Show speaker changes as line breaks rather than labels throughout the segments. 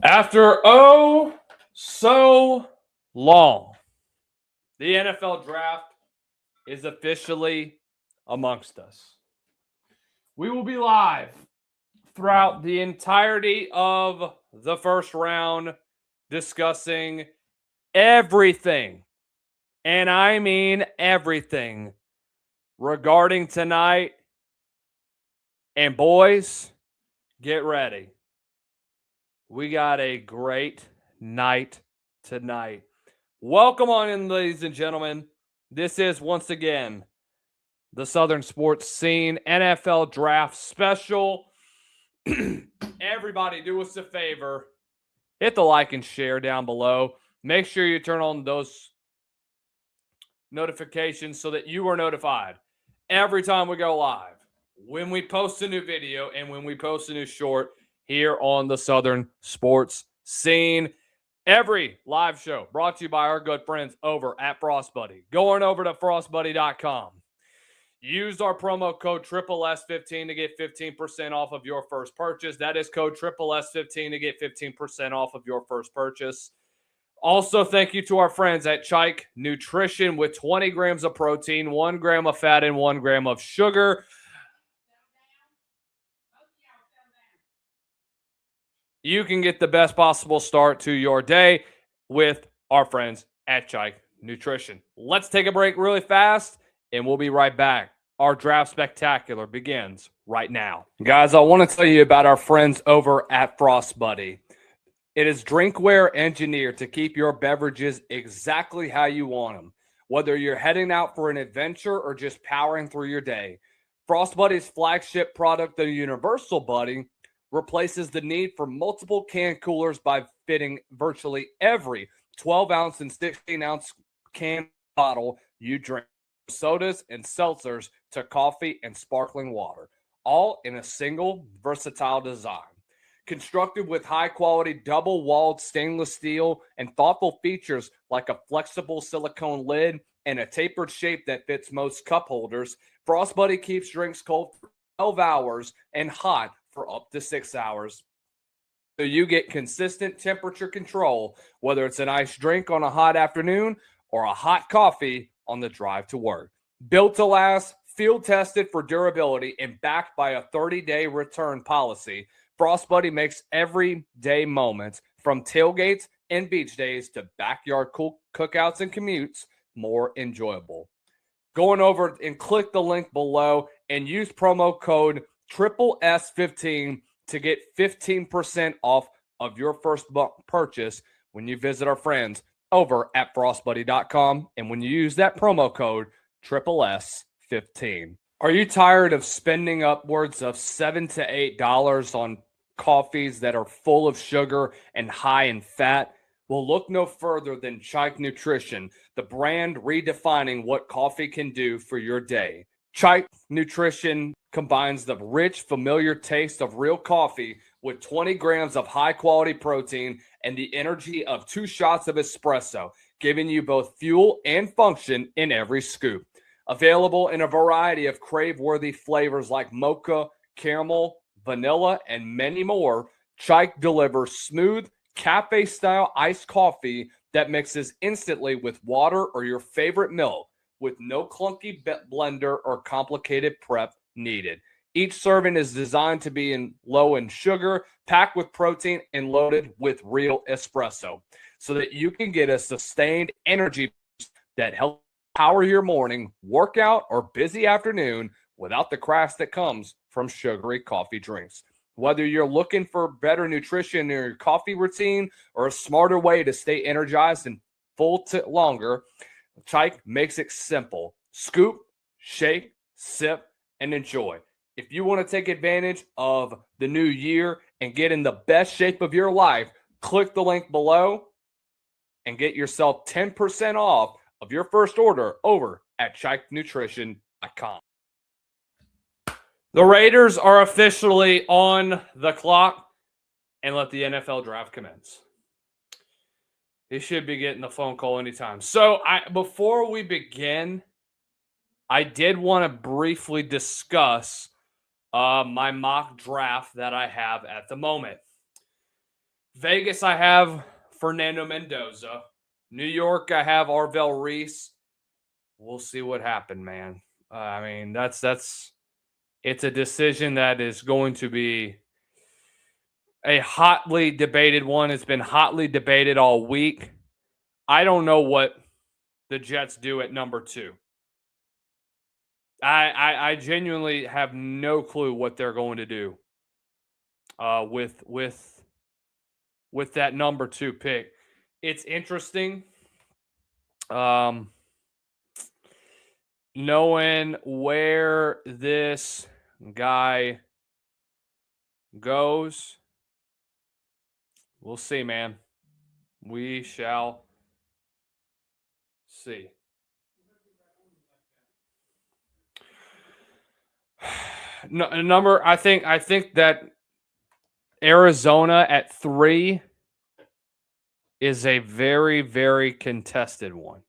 After so long, the NFL draft is officially amongst us. We will be live throughout the entirety of the first round discussing everything, and I mean everything, regarding tonight. And boys, get ready. We got a great night tonight. Welcome on in, ladies and gentlemen. This is once again the Southern Sports Scene NFL Draft Special. Everybody, do us a favor. Hit the like and share down below. Make sure you turn on those notifications so that you are notified every time we go live, when we post a new video, and when we post a new short here on the Southern Sports Scene. Every live show brought to you by our good friends over at Frost Buddy. Going over to frostbuddy.com. Use our promo code SSS15 to get 15% off of your first purchase. That is code SSS15 to get 15% off of your first purchase. Also, thank you to our friends at Chike Nutrition with 20 grams of protein, 1 gram of fat, and 1 gram of sugar. You can get the best possible start to your day with our friends at Chike Nutrition. Let's take a break really fast, and we'll be right back. Our draft spectacular begins right now. Guys, I want to tell you about our friends over at Frost Buddy. It is drinkware engineered to keep your beverages exactly how you want them. Whether you're heading out for an adventure or just powering through your day, Frost Buddy's flagship product, the Universal Buddy, replaces the need for multiple can coolers by fitting virtually every 12-ounce and 16-ounce can bottle you drink. Sodas and seltzers to coffee and sparkling water, all in a single versatile design. Constructed with high-quality double-walled stainless steel and thoughtful features like a flexible silicone lid and a tapered shape that fits most cup holders, Frost Buddy keeps drinks cold for 12 hours and hot for up to 6 hours. So you get consistent temperature control, whether it's an iced drink on a hot afternoon or a hot coffee on the drive to work. Built to last, field tested for durability, and backed by a 30-day return policy, Frost Buddy makes everyday moments, from tailgates and beach days to backyard cookouts and commutes, more enjoyable. Going over and click the link below and use promo code SSS15 to get 15% off of your first purchase when you visit our friends over at frostbuddy.com, and when you use that promo code SSS15. Are you tired of spending upwards of $7 to $8 on coffees that are full of sugar and high in fat? Well, look no further than Chike Nutrition, the brand redefining what coffee can do for your day. Chike Nutrition combines the rich, familiar taste of real coffee with 20 grams of high-quality protein and the energy of 2 shots of espresso, giving you both fuel and function in every scoop. Available in a variety of crave-worthy flavors like mocha, caramel, vanilla, and many more, Chike delivers smooth, cafe-style iced coffee that mixes instantly with water or your favorite milk, with no clunky blender or complicated prep needed. Each serving is designed to be low in sugar, packed with protein, and loaded with real espresso, so that you can get a sustained energy boost that helps power your morning, workout, or busy afternoon without the crash that comes from sugary coffee drinks. Whether you're looking for better nutrition in your coffee routine or a smarter way to stay energized and full longer, Chike makes it simple. Scoop, shake, sip, and enjoy. If you want to take advantage of the new year and get in the best shape of your life, click the link below and get yourself 10% off of your first order over at ChikeNutrition.com. The Raiders are officially on the clock, and let the NFL draft commence. He should be getting the phone call anytime. So before we begin, I did want to briefly discuss my mock draft that I have at the moment. Vegas, I have Fernando Mendoza. New York, I have Arvell Reese. We'll see what happened, man. I mean, that's it's a decision that is going to be a hotly debated one. It's been hotly debated all week. I don't know what the Jets do at number 2. I genuinely have no clue what they're going to do with that number 2 pick. It's interesting. Knowing where this guy goes, we'll see, man. We shall see. Number, I think that Arizona at 3 is a very, very contested one.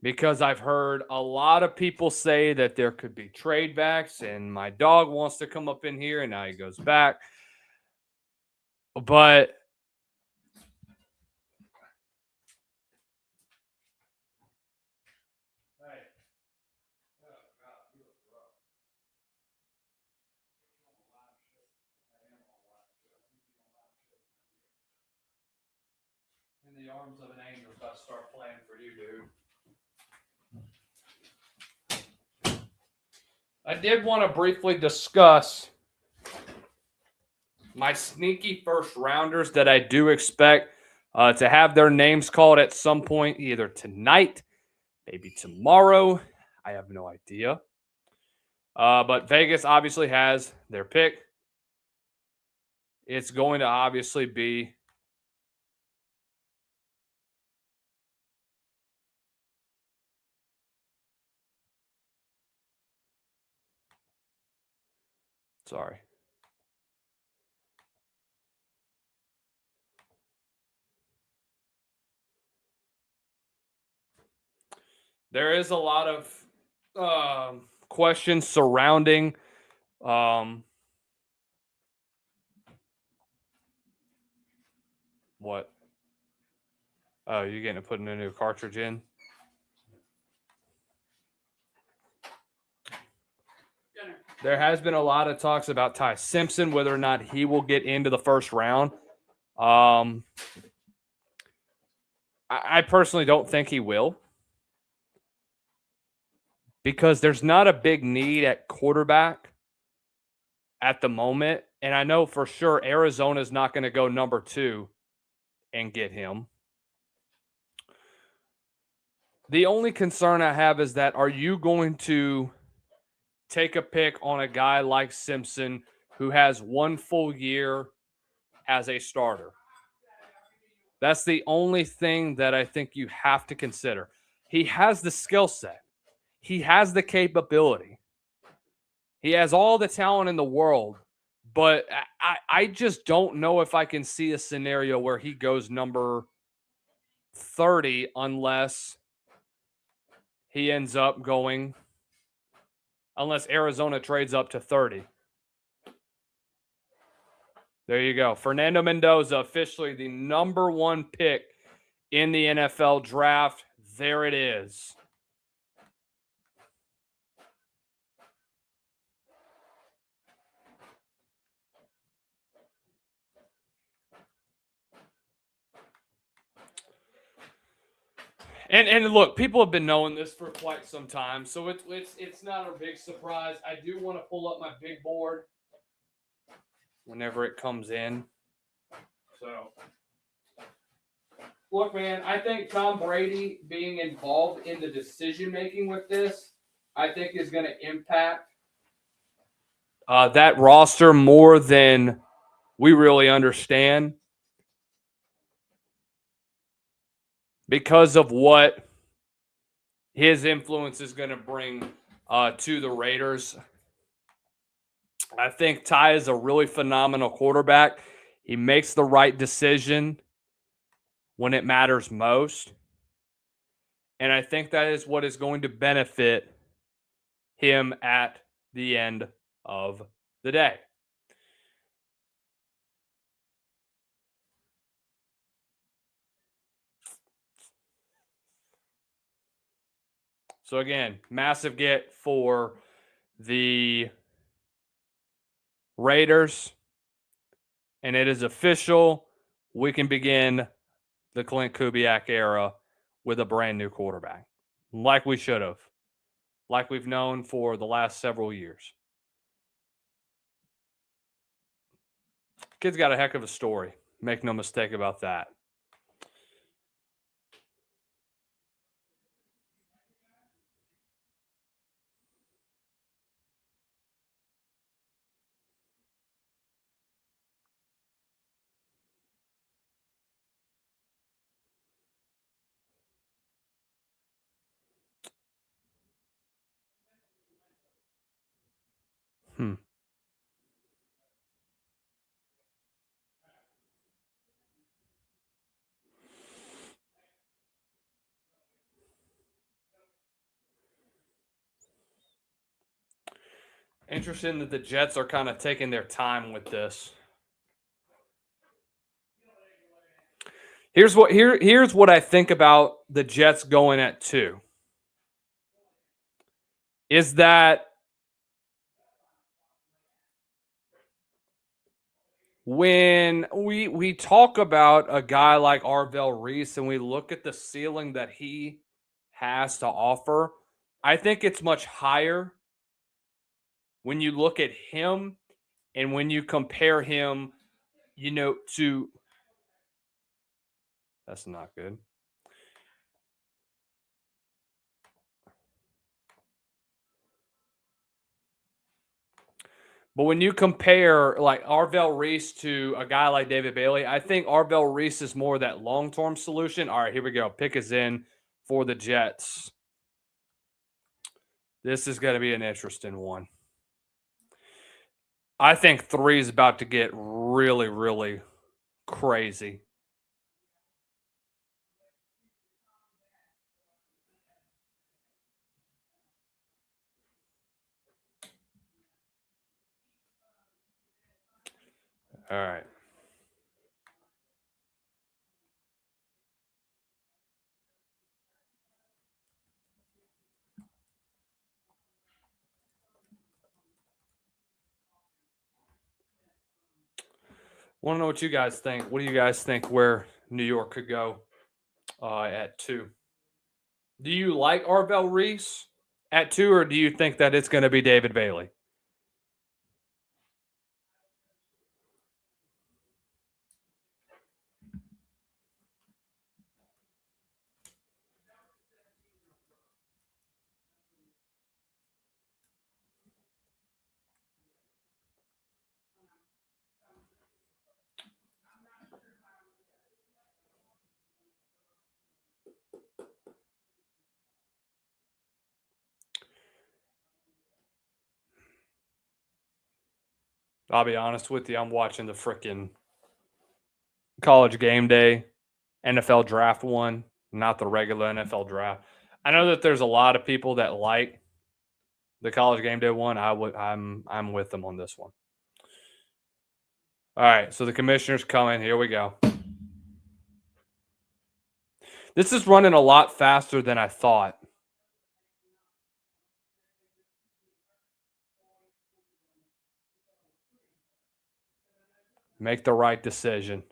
Because I've heard a lot of people say that there could be trade backs, and my dog wants to come up in here, and now he goes back. But in the arms of an angel, I start playing for you, dude. I did want to briefly discuss my sneaky first rounders that I do expect to have their names called at some point, either tonight, maybe tomorrow. I have no idea. But Vegas obviously has their pick. It's going to obviously be sorry. There is a lot of questions surrounding what? Oh, you're getting to put in a new cartridge in? There has been a lot of talks about Ty Simpson, whether or not he will get into the first round. I personally don't think he will, because there's not a big need at quarterback at the moment. And I know for sure Arizona's not going to go number 2 and get him. The only concern I have is that, are you going to take a pick on a guy like Simpson who has 1 full year as a starter? That's the only thing that I think you have to consider. He has the skill set. He has the capability. He has all the talent in the world. But I just don't know if I can see a scenario where he goes number 30 unless he ends up going, unless Arizona trades up to 30. There you go. Fernando Mendoza, officially the number 1 pick in the NFL draft. There it is. And look, people have been knowing this for quite some time, so it's not a big surprise. I do want to pull up my big board whenever it comes in. So, look, man, I think Tom Brady being involved in the decision making with this, I think is going to impact that roster more than we really understand, because of what his influence is going to bring to the Raiders. I think Ty is a really phenomenal quarterback. He makes the right decision when it matters most. And I think that is what is going to benefit him at the end of the day. So again, massive get for the Raiders. And it is official. We can begin the Clint Kubiak era with a brand new quarterback, like we should have, like we've known for the last several years. Kid's got a heck of a story. Make no mistake about that. Interesting that the Jets are kind of taking their time with this. Here's what I think about the Jets going at 2. Is that when we talk about a guy like Arvell Reese and we look at the ceiling that he has to offer, I think it's much higher when you look at him and when you compare him, to that's not good. But when you compare like Arvell Reese to a guy like David Bailey, I think Arvell Reese is more that long-term solution. All right, here we go. Pick is in for the Jets. This is going to be an interesting one. I think 3 is about to get really, really crazy. All right. Want to know what you guys think? What do you guys think where New York could go at 2? Do you like Arvell Reese at 2, or do you think that it's going to be David Bailey? I'll be honest with you. I'm watching the freaking College Game Day NFL Draft one, not the regular NFL Draft. I know that there's a lot of people that like the College Game Day one. I'm with them on this one. All right, so the commissioner's coming. Here we go. This is running a lot faster than I thought. Make the right decision.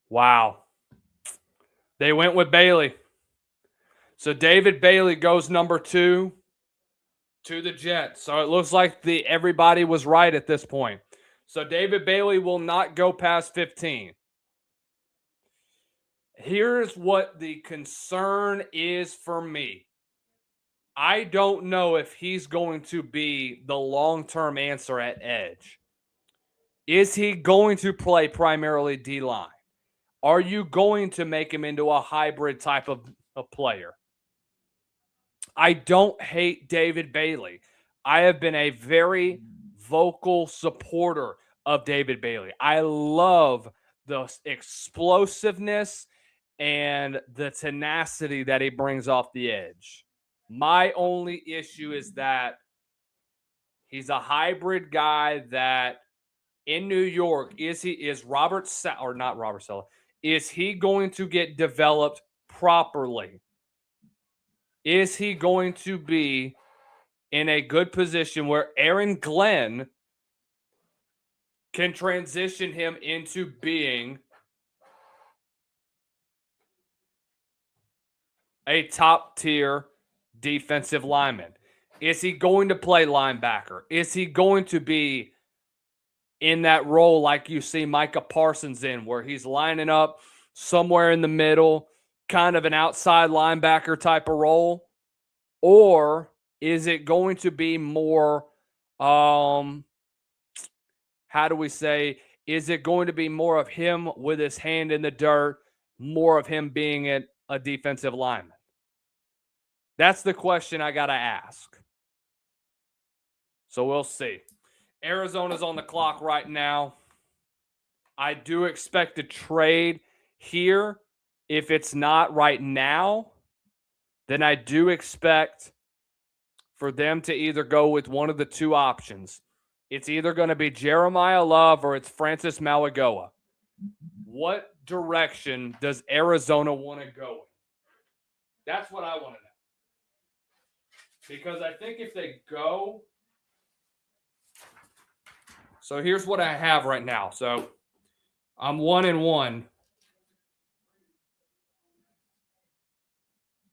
Wow. They went with Bailey. So David Bailey goes number 2 to the Jets. So it looks like everybody was right at this point. So David Bailey will not go past 15. Here's what the concern is for me. I don't know if he's going to be the long-term answer at edge. Is he going to play primarily D-line? Are you going to make him into a hybrid type of player? I don't hate David Bailey. I have been a very vocal supporter of David Bailey. I love the explosiveness and the tenacity that he brings off the edge. My only issue is that he's a hybrid guy that in New York, is Robert Saleh, is he going to get developed properly? is he going to be in a good position where Aaron Glenn can transition him into being a top-tier defensive lineman? Is he going to play linebacker? Is he going to be in that role like you see Micah Parsons in, where he's lining up somewhere in the middle, kind of an outside linebacker type of role? Or is it going to be more, how do we say, is it going to be more of him with his hand in the dirt, more of him being a defensive lineman? That's the question I got to ask. So we'll see. Arizona's on the clock right now. I do expect a trade here. If it's not right now, then I do expect for them to either go with one of the two options. It's either going to be Jeremiah Love or it's Francis Mauigoa. What direction does Arizona want to go in? That's what I want to know. Because I think if they go... So here's what I have right now. So I'm 1-1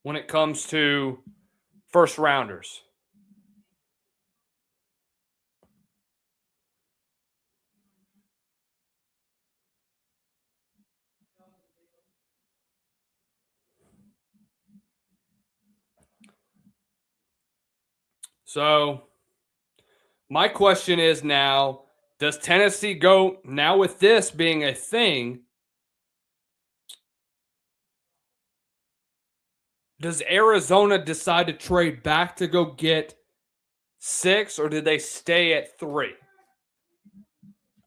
when it comes to first rounders. So my question is now, does Tennessee go, now with this being a thing, does Arizona decide to trade back to go get 6, or did they stay at 3?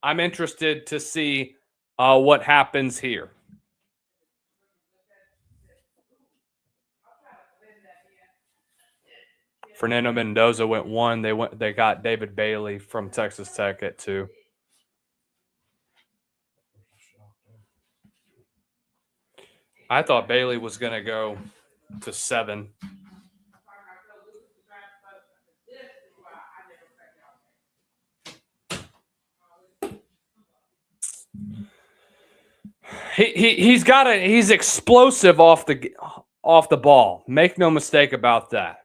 I'm interested to see what happens here. Fernando Mendoza went 1. They got David Bailey from Texas Tech at 2. I thought Bailey was going to go to 7. He's explosive off the ball. Make no mistake about that.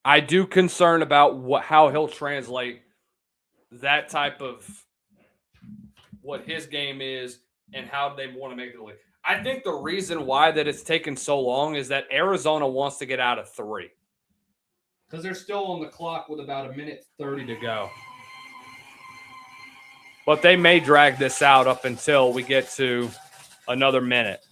I do concern about how he'll translate that type of what his game is and how they want to make the league. I think the reason why that it's taken so long is that Arizona wants to get out of 3. Because they're still on the clock with about 1:30 to go. But they may drag this out up until we get to another minute.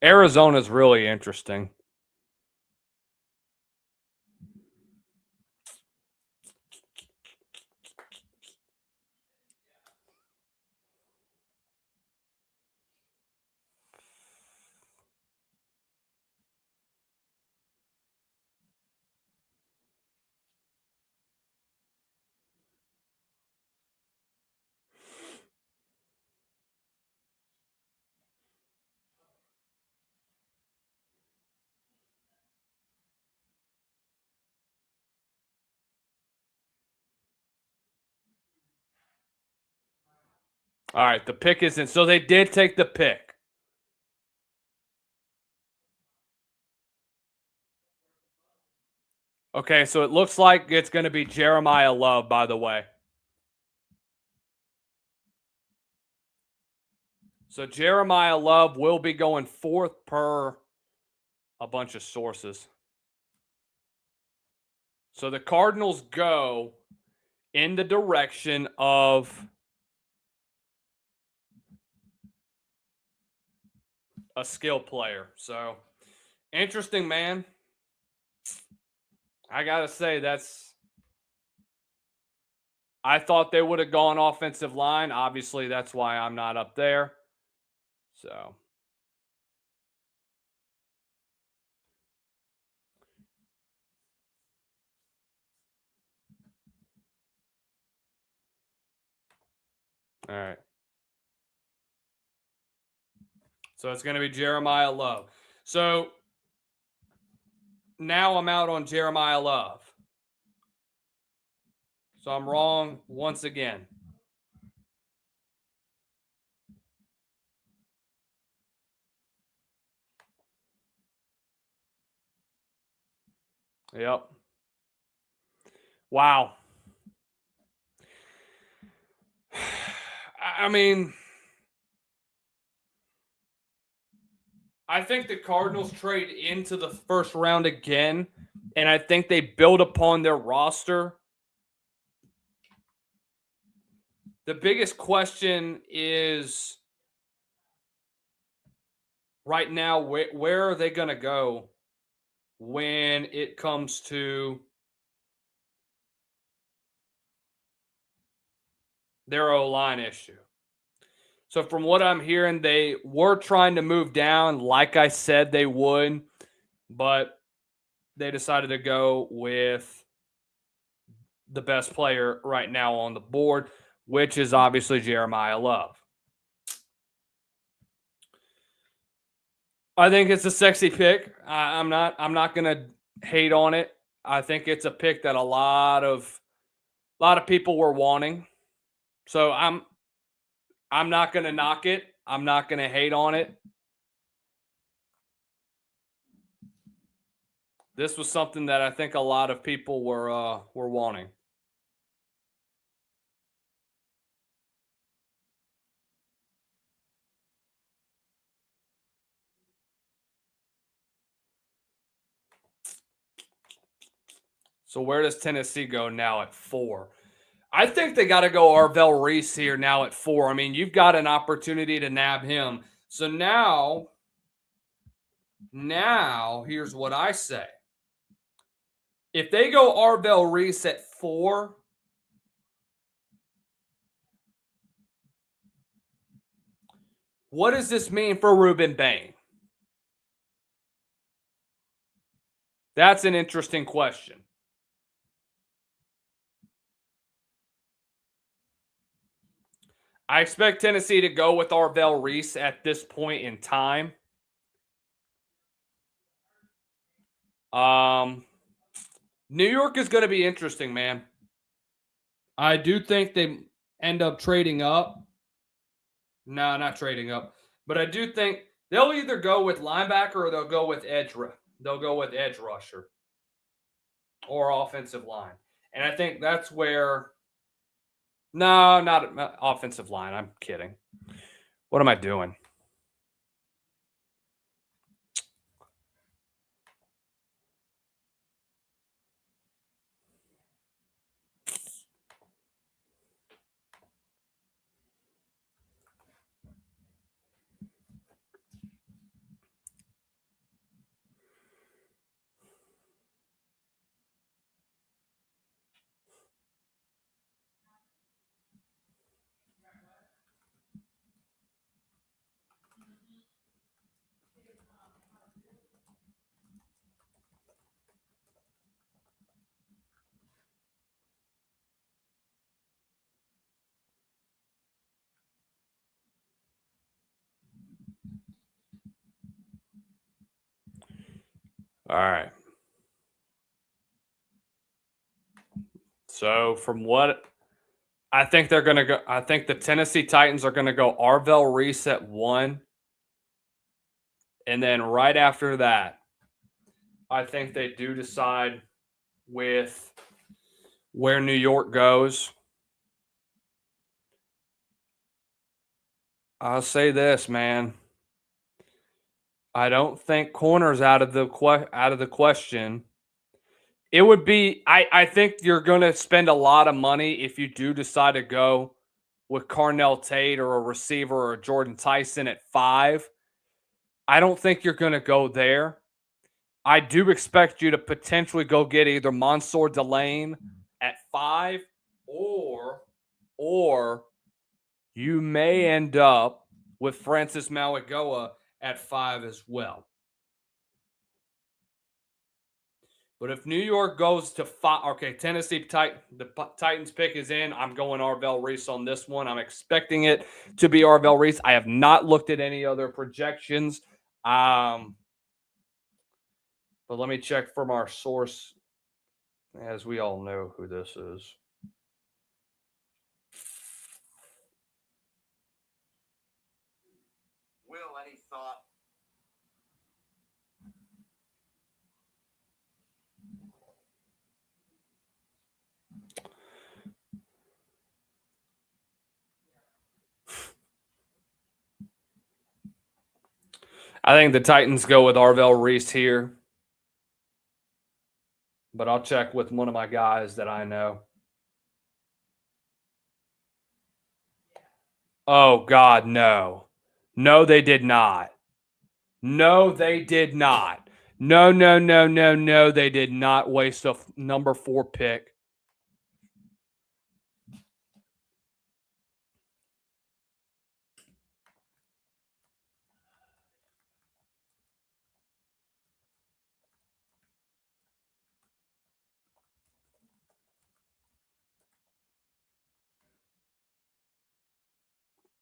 Arizona's really interesting. All right, the pick isn't. So they did take the pick. Okay, so it looks like it's going to be Jeremiah Love, by the way. So Jeremiah Love will be going 4th per a bunch of sources. So the Cardinals go in the direction of a skill player. So interesting, man. I got to say, I thought they would have gone offensive line. Obviously, that's why I'm not up there. So right. So it's going to be Jeremiah Love. So now I'm out on Jeremiah Love. So I'm wrong once again. Yep. Wow. I mean, I think the Cardinals trade into the first round again, and I think they build upon their roster. The biggest question is right now, where are they going to go when it comes to their O-line issue? So from what I'm hearing, they were trying to move down, like I said they would, but they decided to go with the best player right now on the board, which is obviously Jeremiah Love. I think it's a sexy pick. I'm not gonna hate on it. I think it's a pick that a lot of people were wanting. So I'm not gonna knock it. I'm not gonna hate on it. This was something that I think a lot of people were wanting. So where does Tennessee go now at 4? I think they got to go Arvell Reese here now at 4. I mean, you've got an opportunity to nab him. So now here's what I say. If they go Arvell Reese at 4, what does this mean for Rueben Bain? That's an interesting question. I expect Tennessee to go with Arvell Reese at this point in time. New York is going to be interesting, man. I do think they end up trading up. No, not trading up. But I do think they'll either go with linebacker or they'll go with edge. They'll go with edge rusher or offensive line. And I think that's where. No, not offensive line. I'm kidding. What am I doing? All right. So from what I think they're going to go, I think the Tennessee Titans are going to go Arvell Reese at 1. And then right after that, I think they do decide with where New York goes. I'll say this, man. I don't think corners out of the question. It would be I think you're going to spend a lot of money if you do decide to go with Carnell Tate or a receiver or Jordan Tyson at 5. I don't think you're going to go there. I do expect you to potentially go get either Mansour Delane at 5 or you may end up with Francis Mauigoa at 5 as well. But if New York goes to 5, okay, the Titans pick is in. I'm going Arvell Reese on this one. I'm expecting it to be Arvell Reese. I have not looked at any other projections. But let me check from our source, as we all know who this is.
Will, any thought?
I think the Titans go with Arvell Reese here. But I'll check with one of my guys that I know. Oh, God, no. No, they did not. No, they did not. No, no, no, no, no. They did not waste a number 4 pick.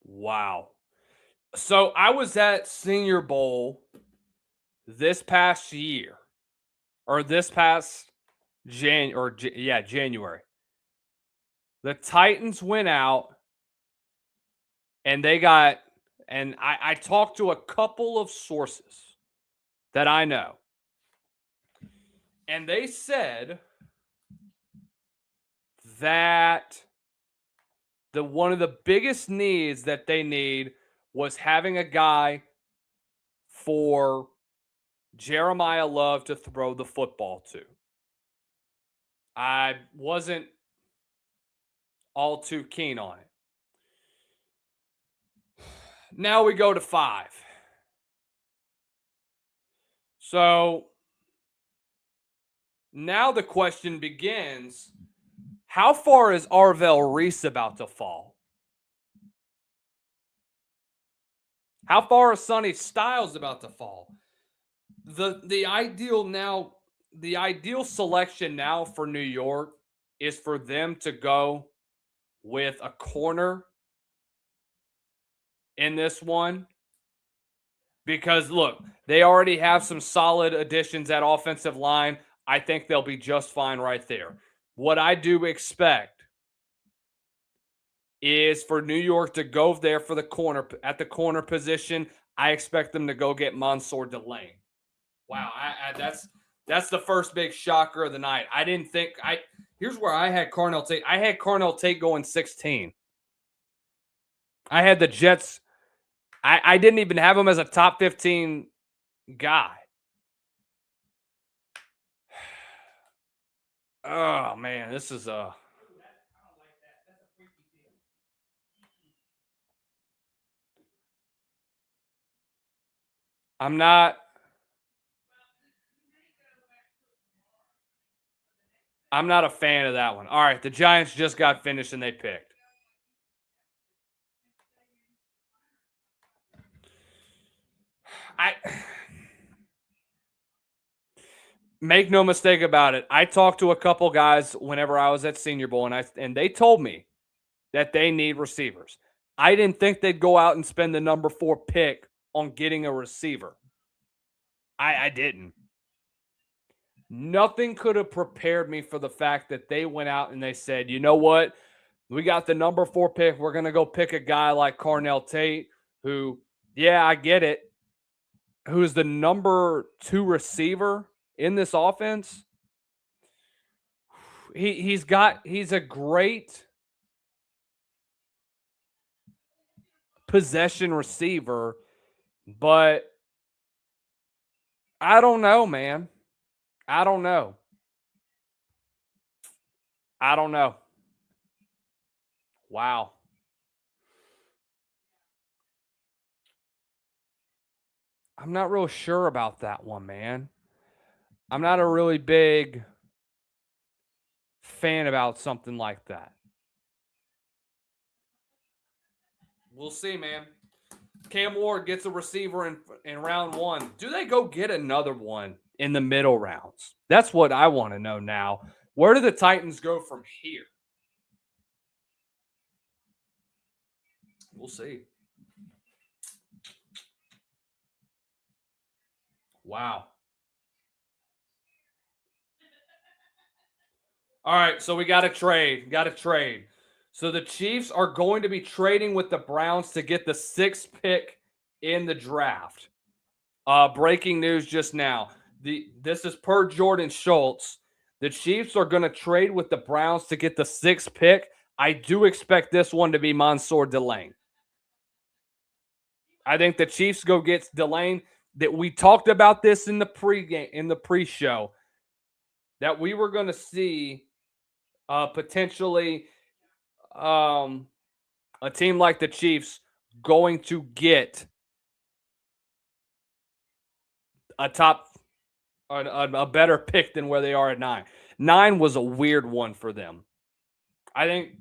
Wow. So I was at Senior Bowl this past year, or this past January. The Titans went out and they got, and I talked to a couple of sources that I know, and they said that one of the biggest needs that they need was having a guy for Jeremiah Love to throw the football to. I wasn't all too keen on it. Now we go to 5. So now the question begins, how far is Arvell Reese about to fall? How far is Sonny Styles about to fall? The ideal selection now for New York is for them to go with a corner in this one. Because, look, they already have some solid additions at offensive line. I think they'll be just fine right there. What I do expect is for New York to go there for the corner, at the corner position. I expect them to go get Mansour Delane. Wow, that's the first big shocker of the night. I didn't think here's where I had Carnell Tate. I had Carnell Tate going 16. I had the Jets. I didn't even have him as a top 15 guy. Oh man, this is a I'm not a fan of that one. All right, the Giants just got finished and they picked. Make no mistake about it. I talked to a couple guys whenever I was at Senior Bowl, and they told me that they need receivers. I didn't think they'd go out and spend the number 4 pick on getting a receiver. I didn't. Nothing could have prepared me for the fact that they went out and they said, you know what? We got the number 4 pick. We're going to go pick a guy like Carnell Tate, who, yeah, I get it, who's the number 2 receiver in this offense. He's a great possession receiver, but I don't know, man. I don't know. Wow. I'm not real sure about that one, man. I'm not a really big fan about something like that. We'll see, man. Cam Ward gets a receiver in round 1. Do they go get another one in the middle rounds? That's what I want to know now. Where do the Titans go from here? We'll see. Wow. All right, so we got to trade. Got to trade. So the Chiefs are going to be trading with the Browns to get the 6th pick in the draft. Breaking news just now. This is per Jordan Schultz. The Chiefs are going to trade with the Browns to get the 6th pick. I do expect this one to be Mansour Delane. I think the Chiefs go get Delane. That we talked about this in the pre-show, that we were going to see potentially a team like the Chiefs going to get a better pick than where they are at 9. 9 was a weird one for them. I think,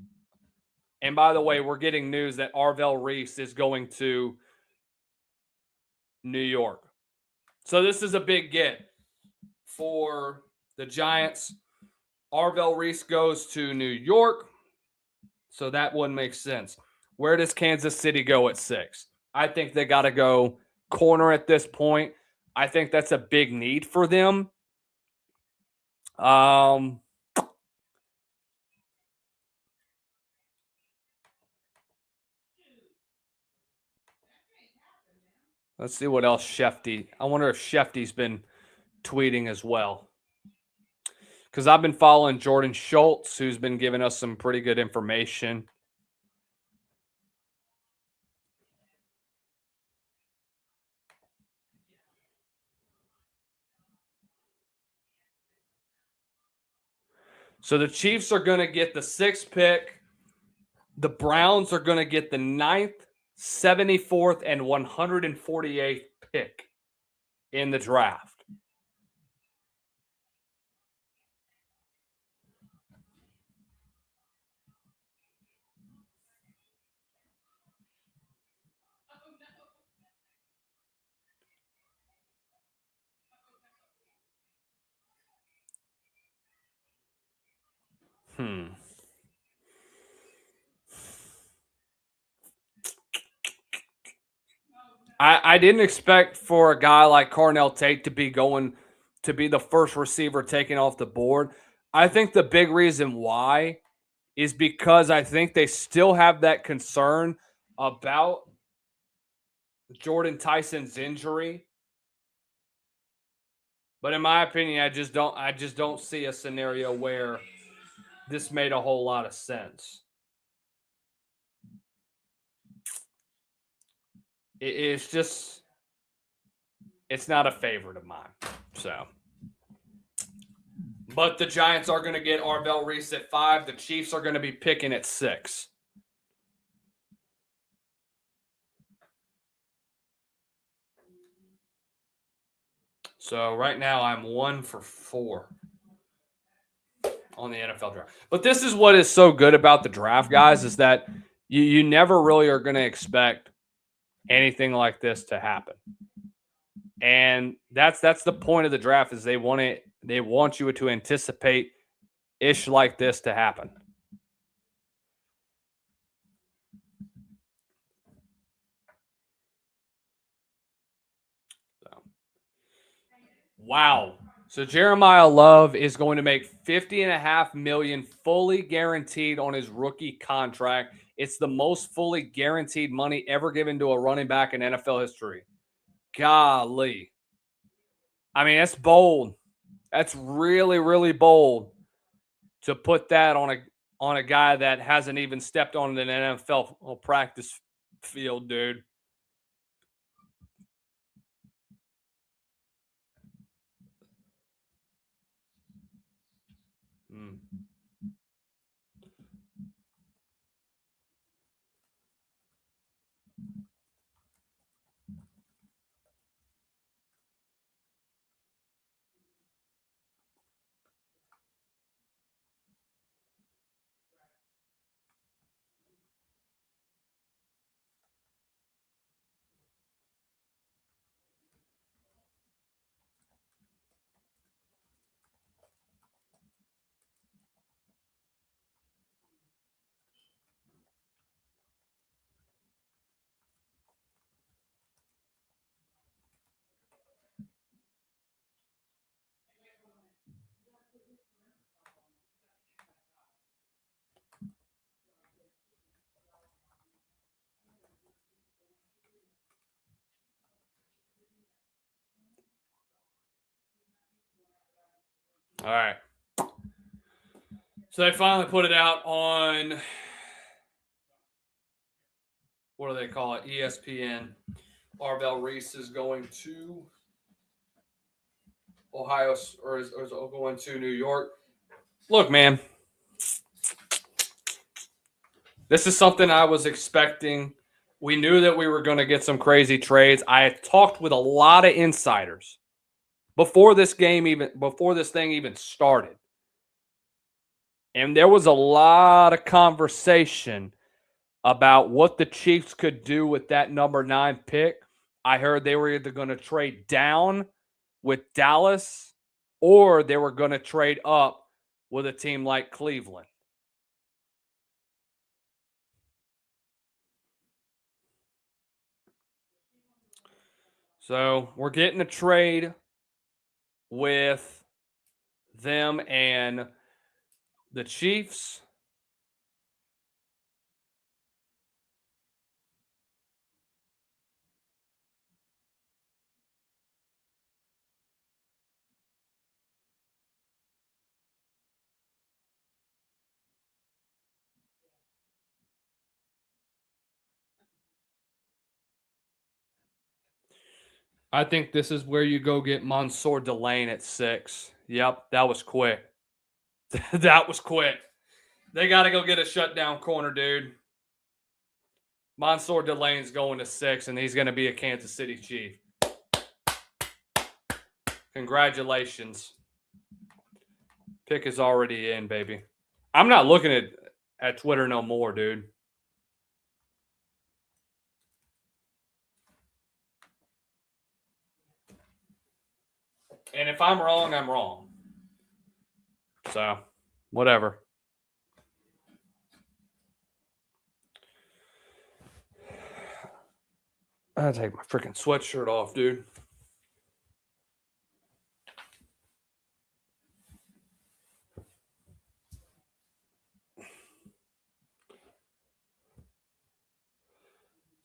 and by the way, we're getting news that Arvell Reese is going to New York. So this is a big get for the Giants. Arvell Reese goes to New York. So that one makes sense. Where does Kansas City go at 6? I think they got to go corner at this point. I think that's a big need for them. Let's see what else Shefty. I wonder if Shefty's been tweeting as well. Because I've been following Jordan Schultz, who's been giving us some pretty good information. So the Chiefs are going to get the 6th pick. The Browns are going to get the 9th, 74th, and 148th pick in the draft. I didn't expect for a guy like Carnell Tate to be going to be the first receiver taken off the board. I think the big reason why is because I think they still have that concern about Jordan Tyson's injury. But in my opinion, I just don't see a scenario where this made a whole lot of sense. It's not a favorite of mine. So, but the Giants are going to get Arvell Reese at 5. The Chiefs are going to be picking at 6. So right now I'm 1 for 4 on the NFL draft. But this is what is so good about the draft, guys, is that you never really are going to expect anything like this to happen. And that's the point of the draft, is they want you to anticipate ish like this to happen. So. Wow. So Jeremiah Love is going to make $50.5 million fully guaranteed on his rookie contract. It's the most fully guaranteed money ever given to a running back in NFL history. Golly. I mean, that's bold. That's really, really bold to put that on a guy that hasn't even stepped on an NFL practice field, dude. All right. So they finally put it out on, what do they call it? ESPN. Arvell Reese is going to Ohio, or is going to New York. Look, man, this is something I was expecting. We knew that we were going to get some crazy trades. I had talked with a lot of insiders before this thing even started. And there was a lot of conversation about what the Chiefs could do with that number 9 pick. I heard they were either going to trade down with Dallas or they were going to trade up with a team like Cleveland. So we're getting a trade with them and the Chiefs. I think this is where you go get Mansour Delane at 6. Yep, that was quick. That was quick. They got to go get a shutdown corner, dude. Mansour Delane's going to 6, and he's going to be a Kansas City Chief. Congratulations. Pick is already in, baby. I'm not looking at Twitter no more, dude. And if I'm wrong, I'm wrong. So, whatever. I gotta take my freaking sweatshirt off, dude.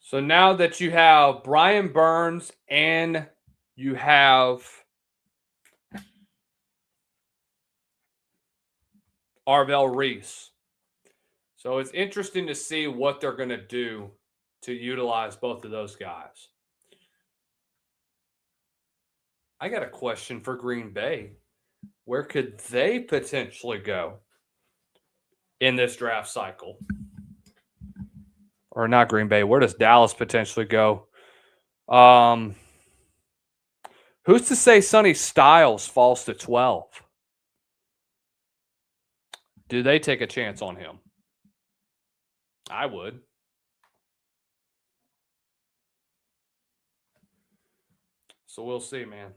So now that you have Brian Burns and you have Arvell Reese. So it's interesting to see what they're going to do to utilize both of those guys. I got a question for Green Bay. Where could they potentially go in this draft cycle? Or not Green Bay. Where does Dallas potentially go? Who's to say Sonny Styles falls to 12? Do they take a chance on him? I would. So we'll see, man.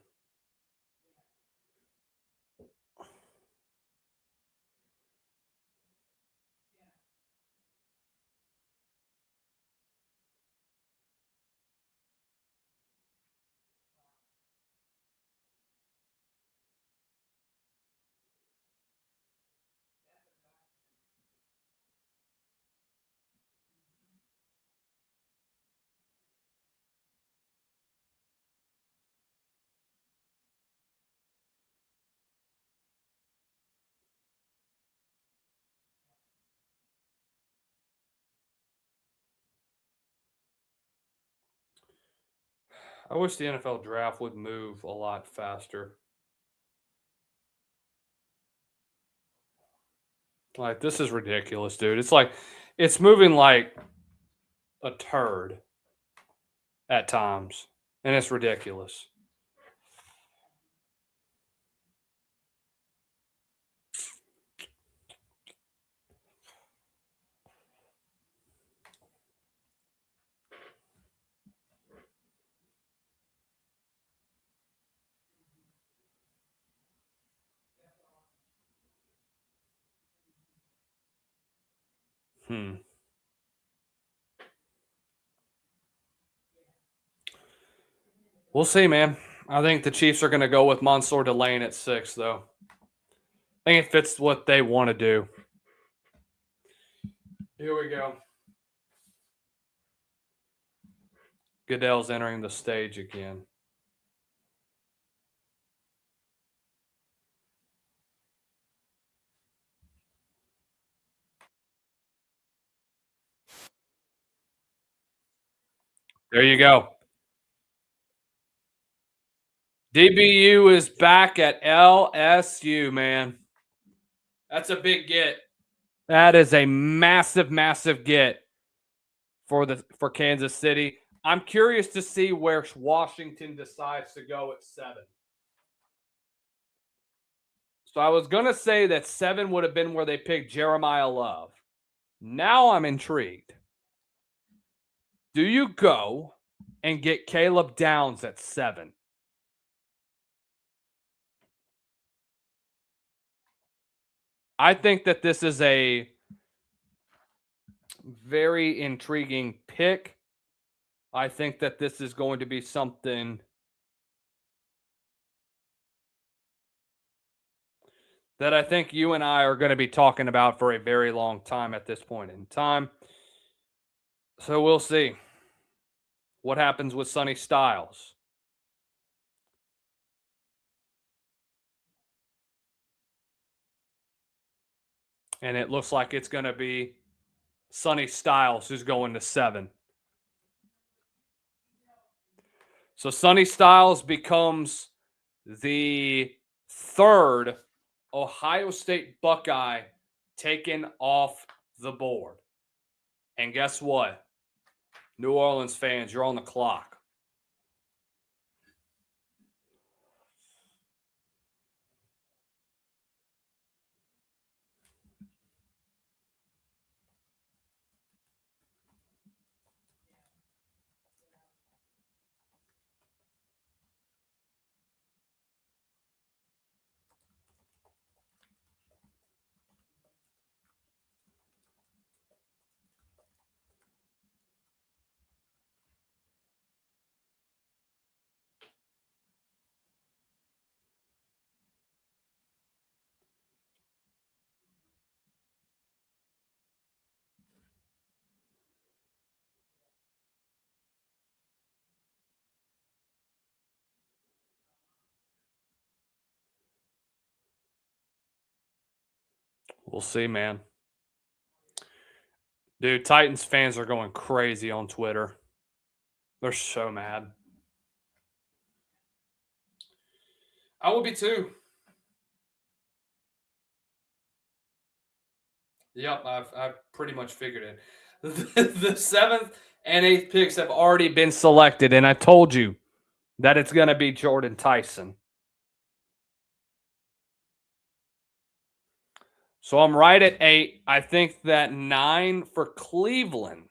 I wish the NFL draft would move a lot faster. Like, this is ridiculous, dude. It's like, it's moving like a turd at times, and it's ridiculous. We'll see, man. I think the Chiefs are going to go with Mansour Delane at 6, though. I think it fits what they want to do. Here we go. Goodell's entering the stage again. There you go. DBU is back at LSU, man. That's a big get. That is a massive, massive get for Kansas City. I'm curious to see where Washington decides to go at 7. So I was gonna say that 7 would have been where they picked Jeremiah Love. Now I'm intrigued. Do you go and get Caleb Downs at 7? I think that this is a very intriguing pick. I think that this is going to be something that I think you and I are going to be talking about for a very long time at this point in time. So we'll see what happens with Sonny Styles. And it looks like it's going to be Sonny Styles who's going to 7. So Sonny Styles becomes the 3rd Ohio State Buckeye taken off the board. And guess what? New Orleans fans, you're on the clock. We'll see, man. Dude, Titans fans are going crazy on Twitter. They're so mad. I will be too. Yep, I've pretty much figured it. The 7th and 8th picks have already been selected, and I told you that it's going to be Jordan Tyson. So I'm right at 8. I think that 9 for Cleveland.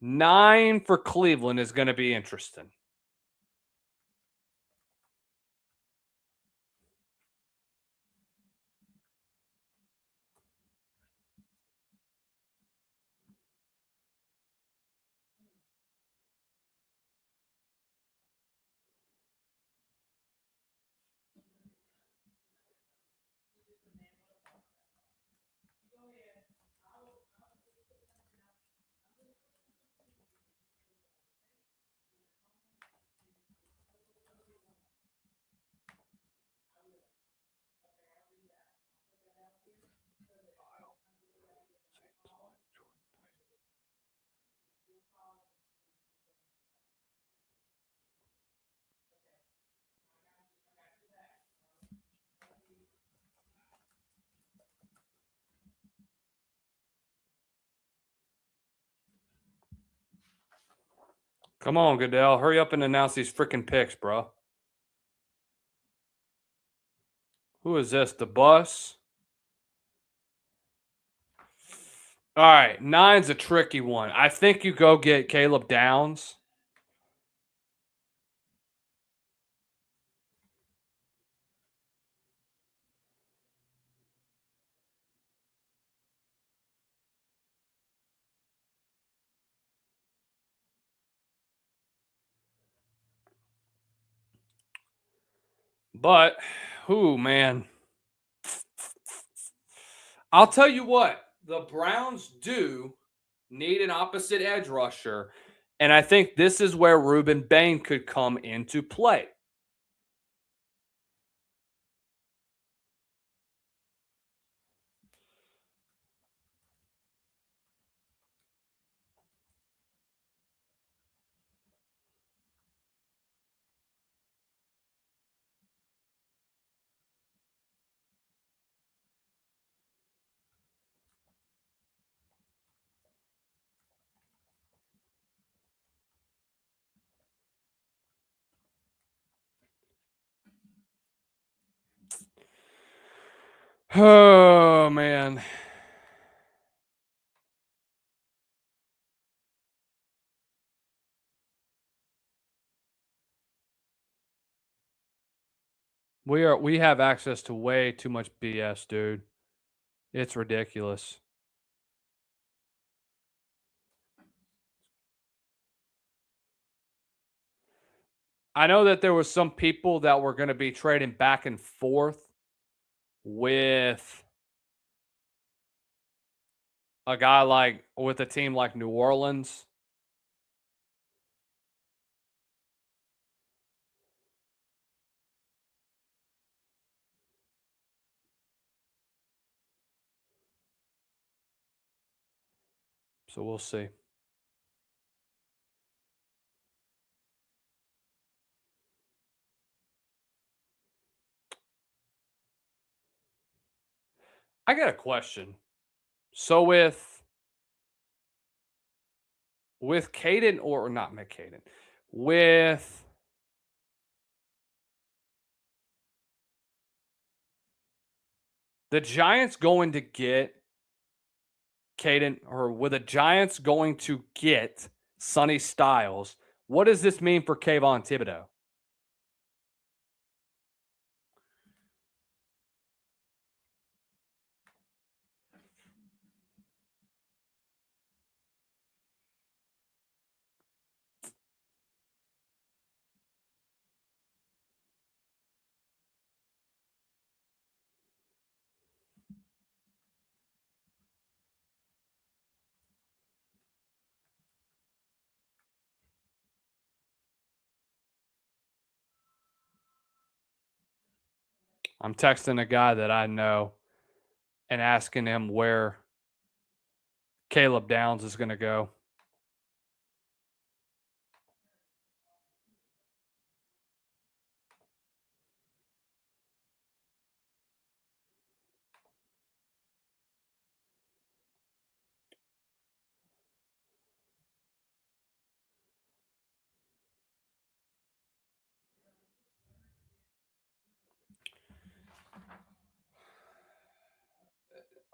9 for Cleveland is going to be interesting. Come on, Goodell. Hurry up and announce these freaking picks, bro. Who is this? The bus? All right. 9's a tricky one. I think you go get Caleb Downs. But, who, man. I'll tell you what. The Browns do need an opposite edge rusher. And I think this is where Ruben Bain could come into play. Oh man. We have access to way too much BS, dude. It's ridiculous. I know that there was some people that were going to be trading back and forth with a guy like with a team like New Orleans. So we'll see. I got a question. So with Caden or not McCaden, with the Giants going to get Caden, or with the Giants going to get Sonny Styles, what does this mean for Kayvon Thibodeau? I'm texting a guy that I know and asking him where Caleb Downs is going to go.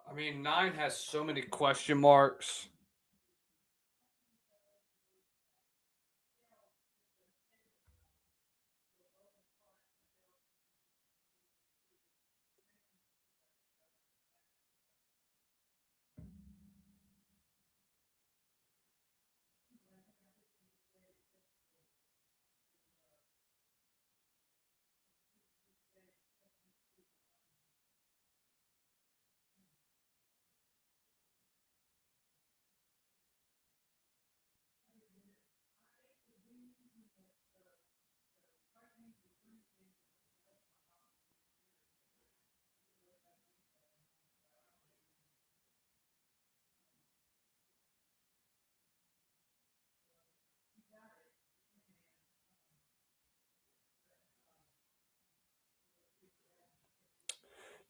I mean, 9 has so many question marks.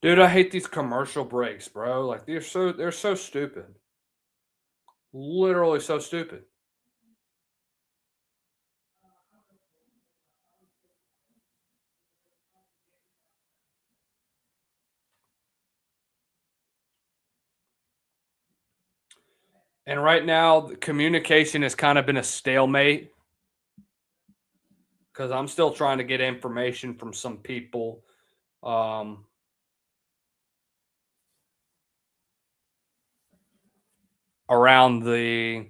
Dude, I hate these commercial breaks, bro. Like they're so stupid. Literally so stupid. And right now, the communication has kind of been a stalemate because I'm still trying to get information from some people around the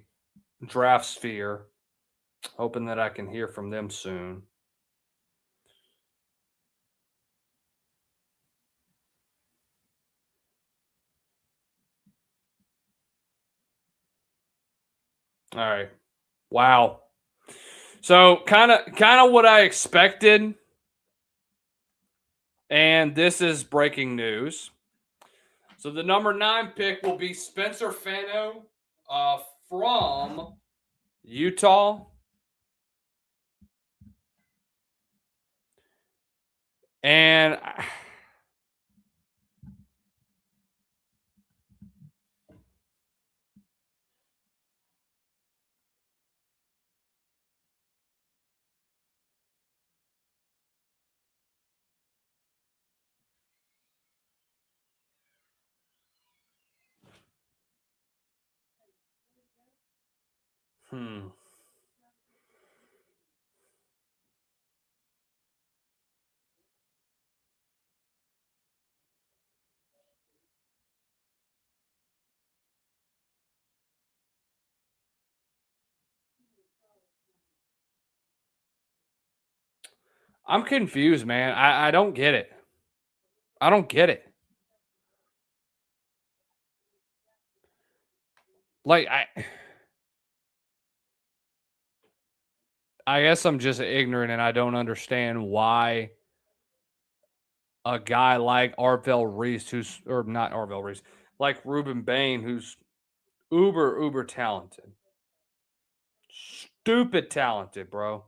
draft sphere, hoping that I can hear from them soon. All right. Wow. So kind of what I expected. And this is breaking news. So the number 9 pick will be Spencer Fano from Utah. And Hmm. I'm confused, man. I don't get it. I don't get it. Like I guess I'm just ignorant and I don't understand why a guy like Arvell Reese, who's or not Arvell Reese, like Ruben Bain, who's uber talented, stupid talented, bro.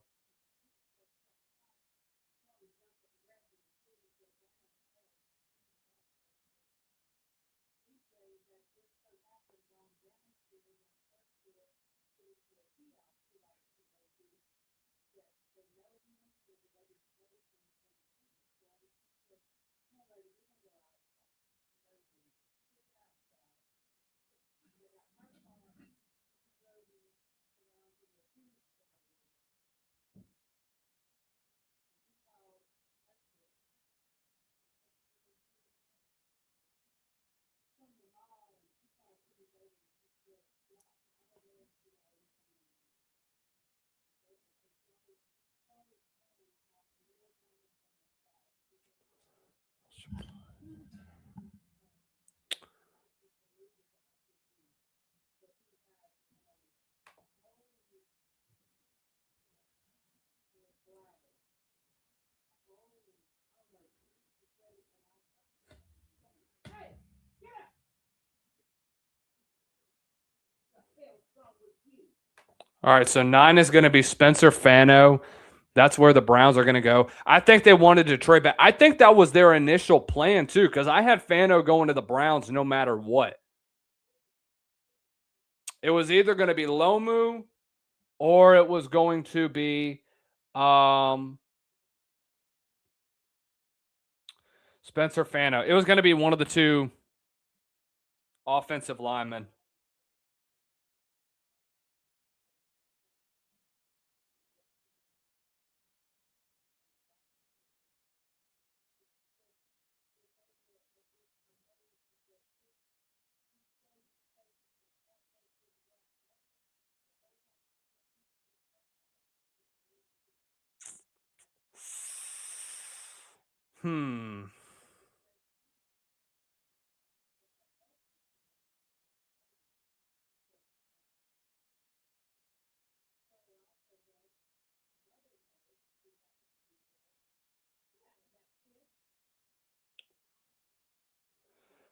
All right, so 9 is going to be Spencer Fano. That's where the Browns are going to go. I think they wanted to trade back. I think that was their initial plan too, because I had Fano going to the Browns no matter what. It was either going to be Lomu or it was going to be um, Spencer Fano. It was going to be one of the two offensive linemen. Hmm.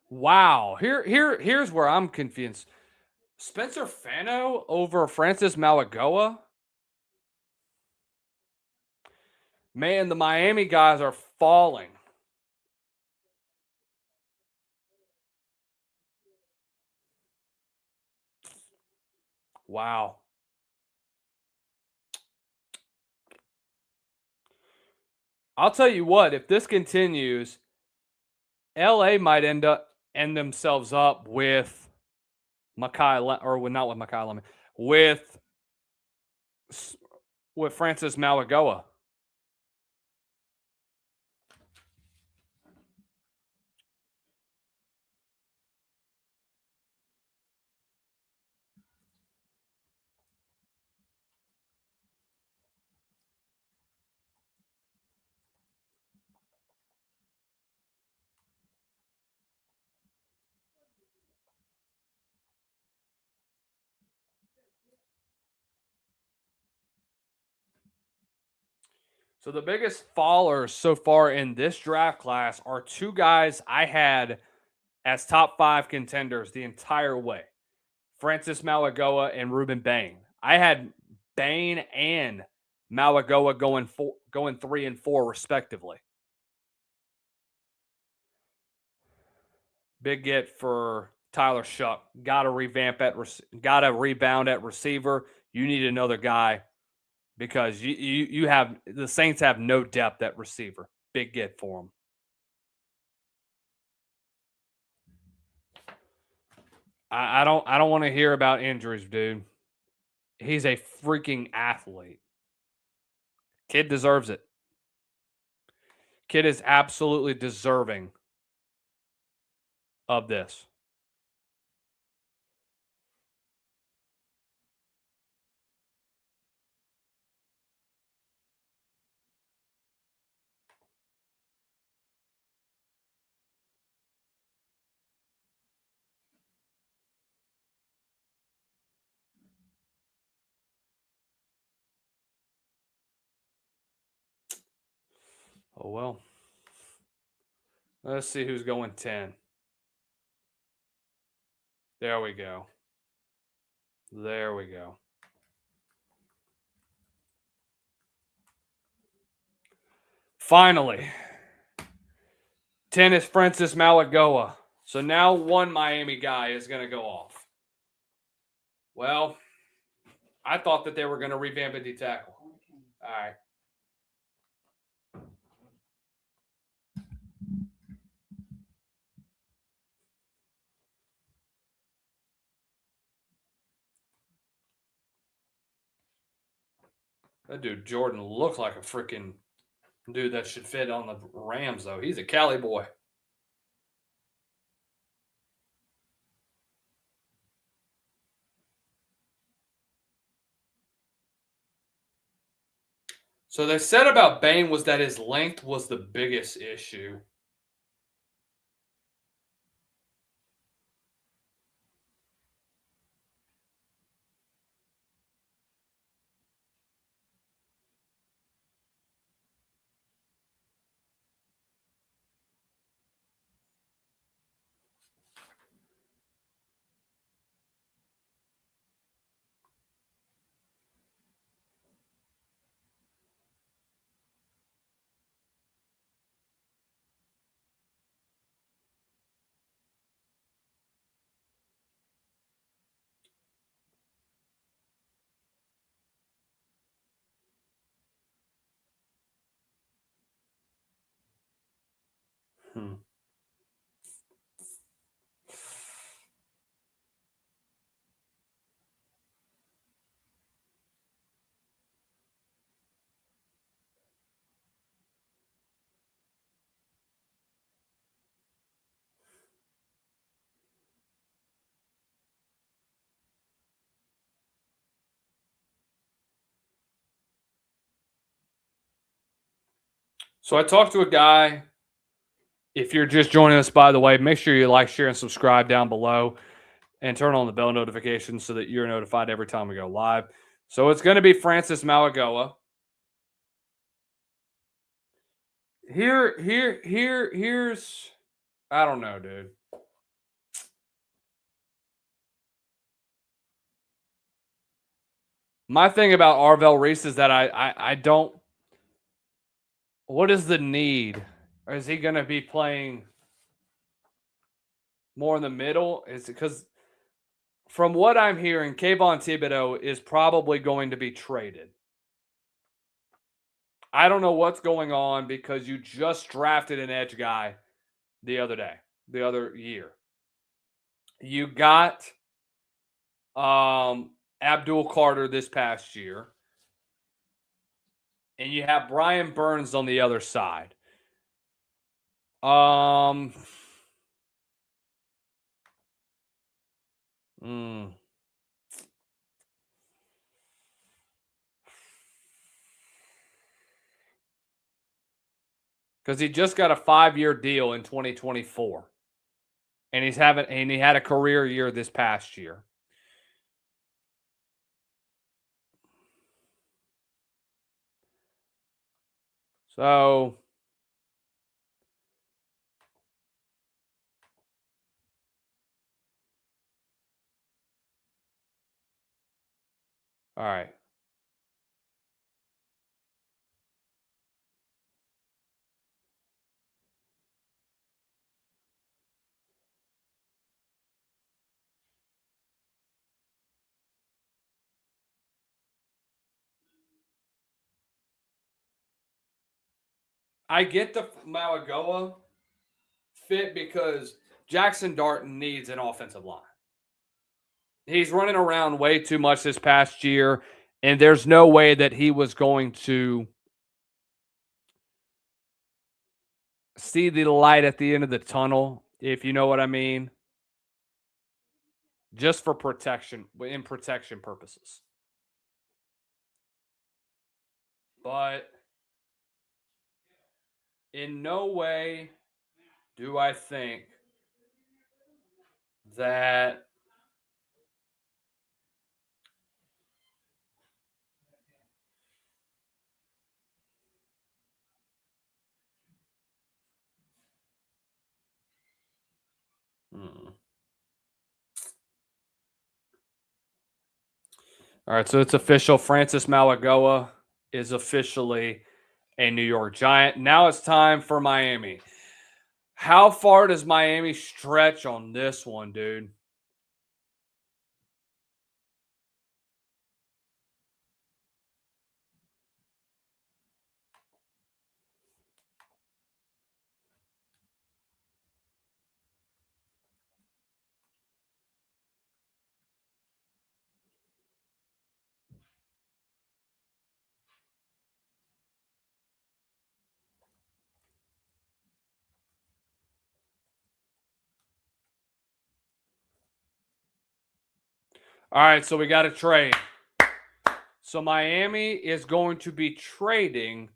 Wow. Here's where I'm confused. Spencer Fano over Francis Malagoa? Man, the Miami guys are falling. Wow. I'll tell you what, if this continues, LA might end themselves up with Makai or not with Makai Lemon, with Francis Malagoa. So the biggest fallers so far in this draft class are two guys I had as top 5 contenders the entire way. Francis Malagoa and Ruben Bain. I had Bain and Malagoa going 3 and 4 respectively. Big get for Tyler Shuck. Got to got to rebound at receiver. You need another guy because you have the Saints have no depth at receiver. Big get for them. I don't want to hear about injuries, dude. He's a freaking athlete. Kid deserves it. Kid is absolutely deserving of this. Oh, well. Let's see who's going 10. There we go. There we go. Finally, 10 is Francis Malagoa. So now one Miami guy is going to go off. Well, I thought that they were going to revamp a D tackle. All right. That dude Jordan looks like a freaking dude that should fit on the Rams, though. He's a Cali boy. So they said about Bane was that his length was the biggest issue. So I talked to a guy. If you're just joining us, by the way, make sure you like, share, and subscribe down below and turn on the bell notifications so that you're notified every time we go live. So it's going to be Francis Malagoa. Here's I don't know, dude. My thing about Arvell Reese is that I don't. What is the need? Or is he going to be playing more in the middle? Is it because from what I'm hearing, Kayvon Thibodeaux is probably going to be traded. I don't know what's going on because you just drafted an edge guy the other year. You got Abdul Carter this past year, and you have Brian Burns on the other side. Because he just got a 5-year deal in 2024, and he had a career year this past year. So all right. I get the Malagoa fit because Jackson Dart needs an offensive line. He's running around way too much this past year, and there's no way that he was going to see the light at the end of the tunnel, if you know what I mean, just for protection, in protection purposes. But in no way do I think that Hmm. All right, so it's official. Francis Malagoa is officially a New York Giant. Now it's time for Miami. How far does Miami stretch on this one, dude? All right, so we got a trade. So Miami is going to be trading.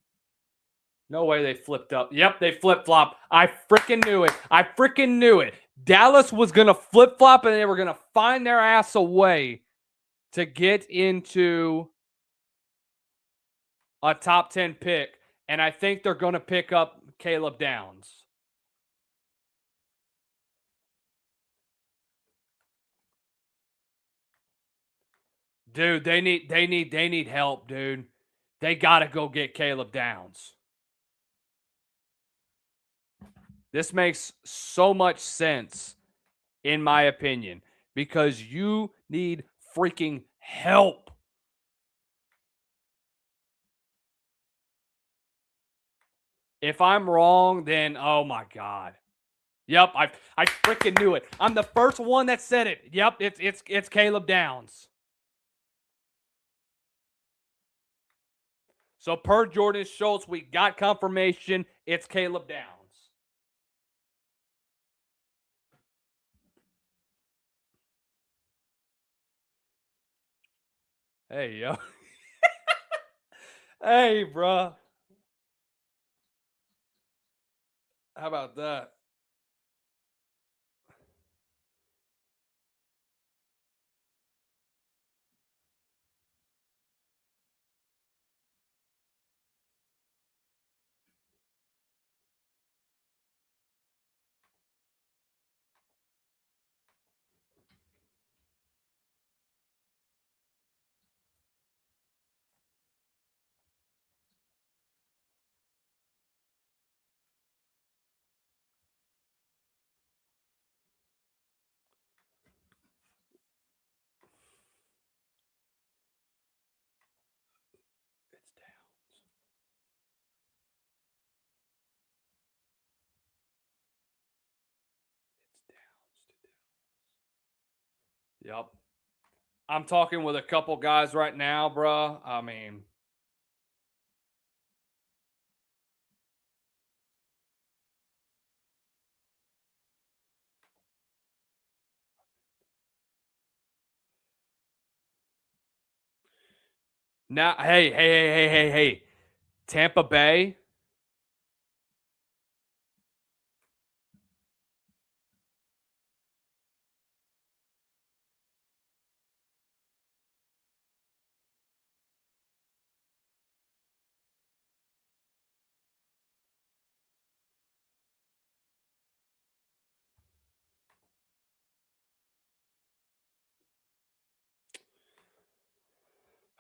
No way they flipped up. Yep, they flip flop. I freaking knew it. I freaking knew it. Dallas was going to flip flop and they were going to find their ass a way to get into a top 10 pick. And I think they're going to pick up Caleb Downs. Dude, they need help, dude. They got to go get Caleb Downs. This makes so much sense, in my opinion, because you need freaking help. If I'm wrong, then oh my god. Yep, I freaking knew it. I'm the first one that said it. Yep, it's Caleb Downs. So per Jordan Schultz, we got confirmation. It's Caleb Downs. Hey yo. Hey, bro. How about that? It's Downs. It's Downs. Yep. I'm talking with a couple guys right now, bro. I mean, now, hey. Tampa Bay.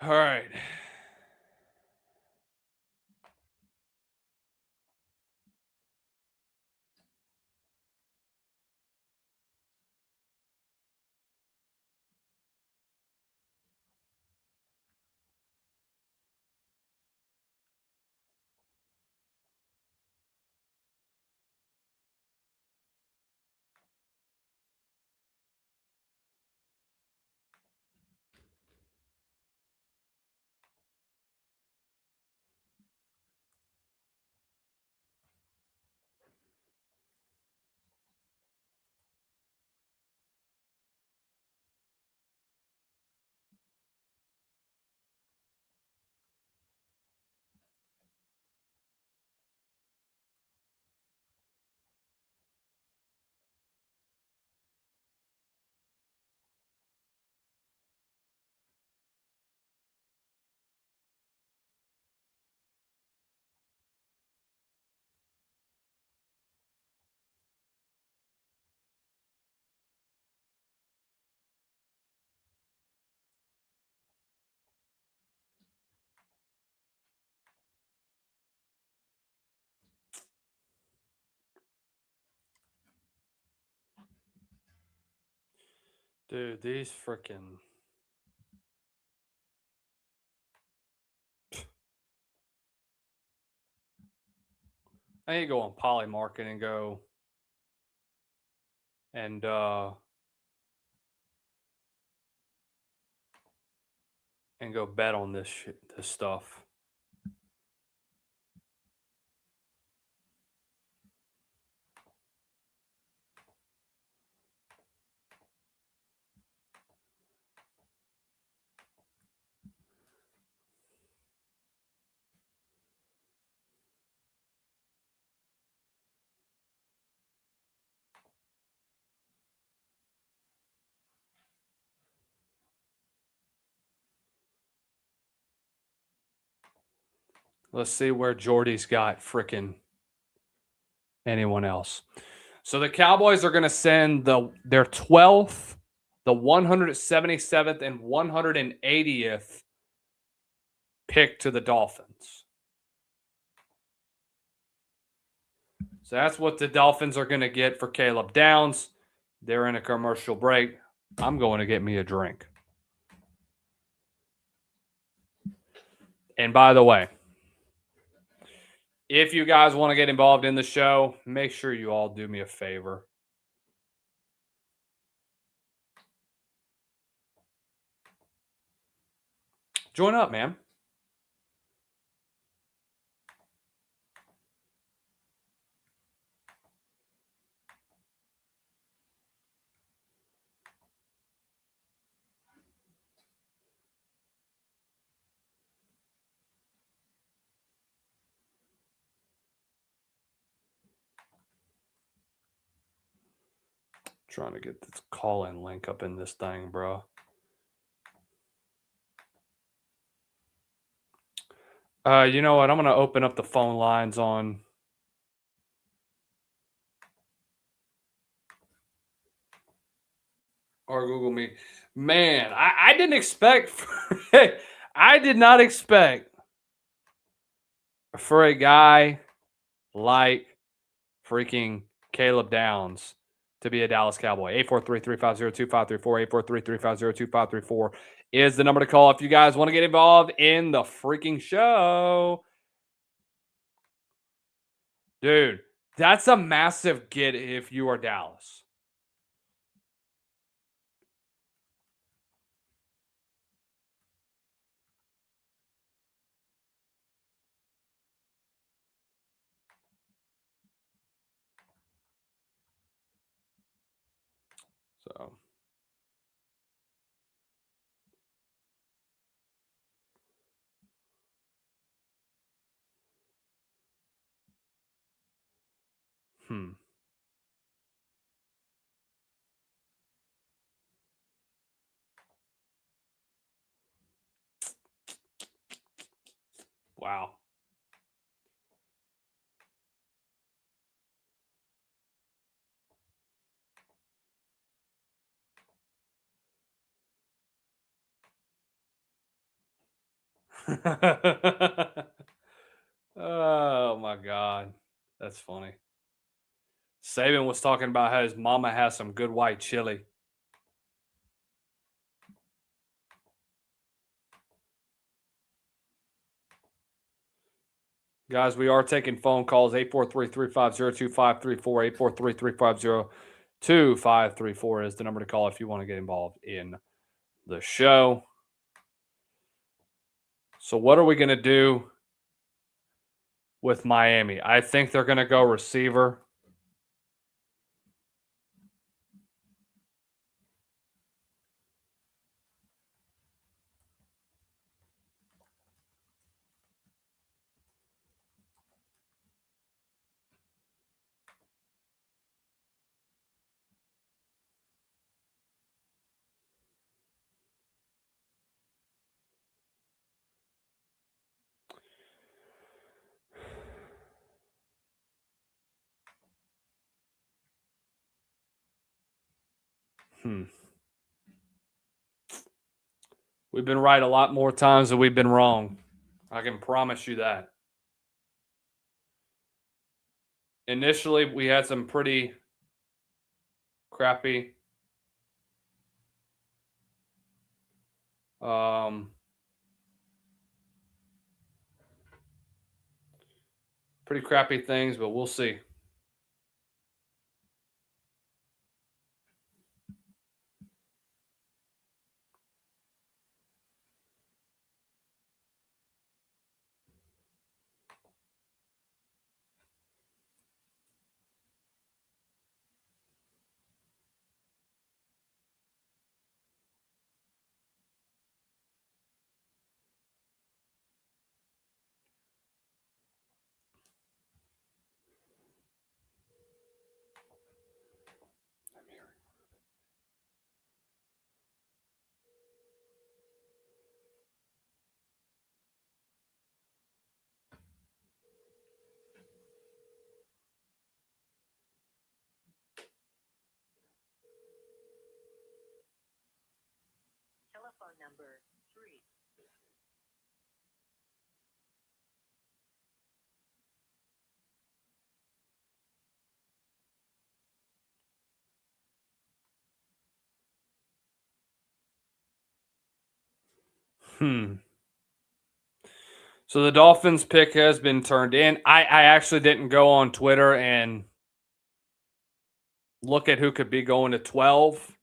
All right. Dude, these freaking. I need to go on Polymarket and go and bet on this stuff. Let's see where Jordy's got freaking anyone else. So the Cowboys are going to send their 12th, the 177th, and 180th pick to the Dolphins. So that's what the Dolphins are going to get for Caleb Downs. They're in a commercial break. I'm going to get me a drink. And by the way, if you guys want to get involved in the show, make sure you all do me a favor. Join up, man. Trying to get this call-in link up in this thing, bro. You know what? I'm going to open up the phone lines on or Google Meet. Man, I didn't expect I did not expect for a guy like freaking Caleb Downs to be a Dallas Cowboy. 843-350-2534, 843-350-2534 is the number to call if you guys want to get involved in the freaking show. Dude, that's a massive get if you are Dallas. So Wow. Oh my God. That's funny. Saban was talking about how his mama has some good white chili. Guys, we are taking phone calls. 843-350-2534, 843-350-2534 is the number to call if you want to get involved in the show. So what are we going to do with Miami? I think they're going to go receiver. We've been right a lot more times than we've been wrong. I can promise you that. Initially, we had some pretty crappy Pretty crappy things, but we'll see.
Telephone number 3.
So the Dolphins pick has been turned in. I actually didn't go on Twitter and look at who could be going to 12,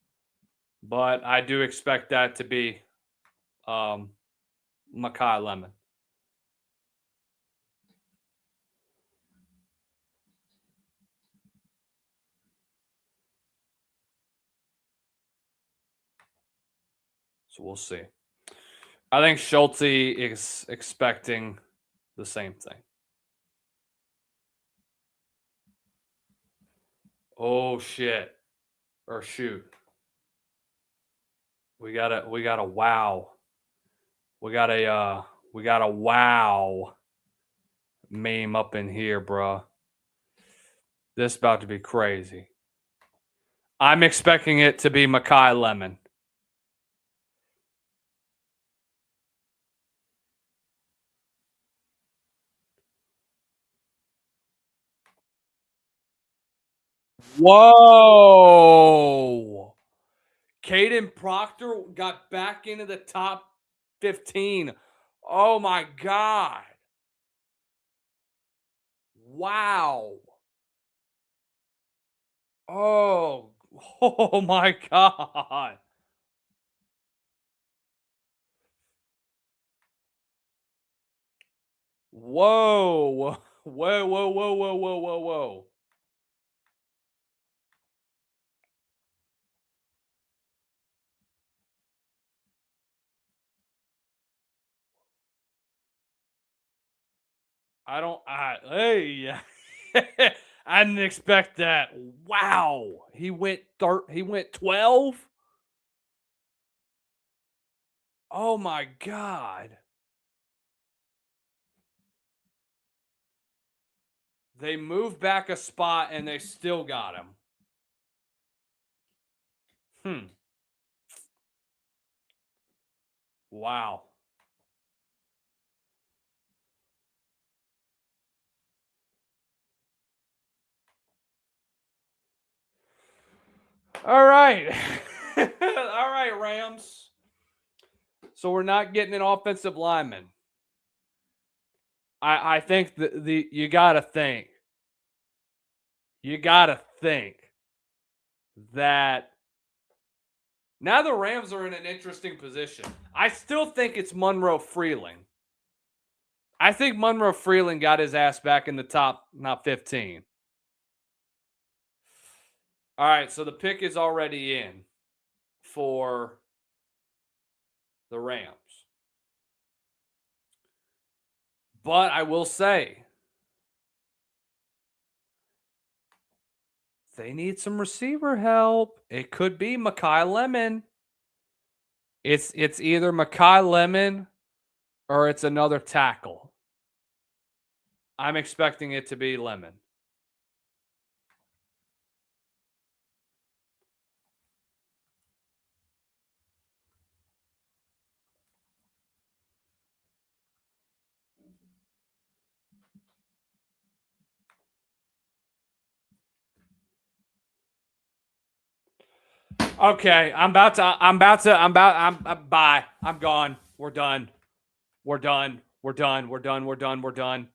but I do expect that to be Makai Lemon. So we'll see. I think Schulte is expecting the same thing. Oh shit. Or shoot. We got a wow. We got a wow meme up in here, bro. This about to be crazy. I'm expecting it to be Makai Lemon. Whoa. Caden Proctor got back into the top 15. Oh my God. Wow. Oh, oh my God. Whoa. Whoa, whoa, whoa, whoa, whoa, whoa, whoa. Hey. I didn't expect that. Wow. He went 12? Oh my God. They moved back a spot and they still got him. Wow. All right. All right, Rams. So we're not getting an offensive lineman. I think the you gotta think. You gotta think that now the Rams are in an interesting position. I still think it's Monroe Freeling. I think Monroe Freeling got his ass back in the top, not 15. All right, so the pick is already in for the Rams. But I will say, they need some receiver help. It could be Makai Lemon. It's either Makai Lemon or it's another tackle. I'm expecting it to be Lemon. Okay, bye. I'm gone. We're done. We're done. We're done. We're done. We're done. We're done.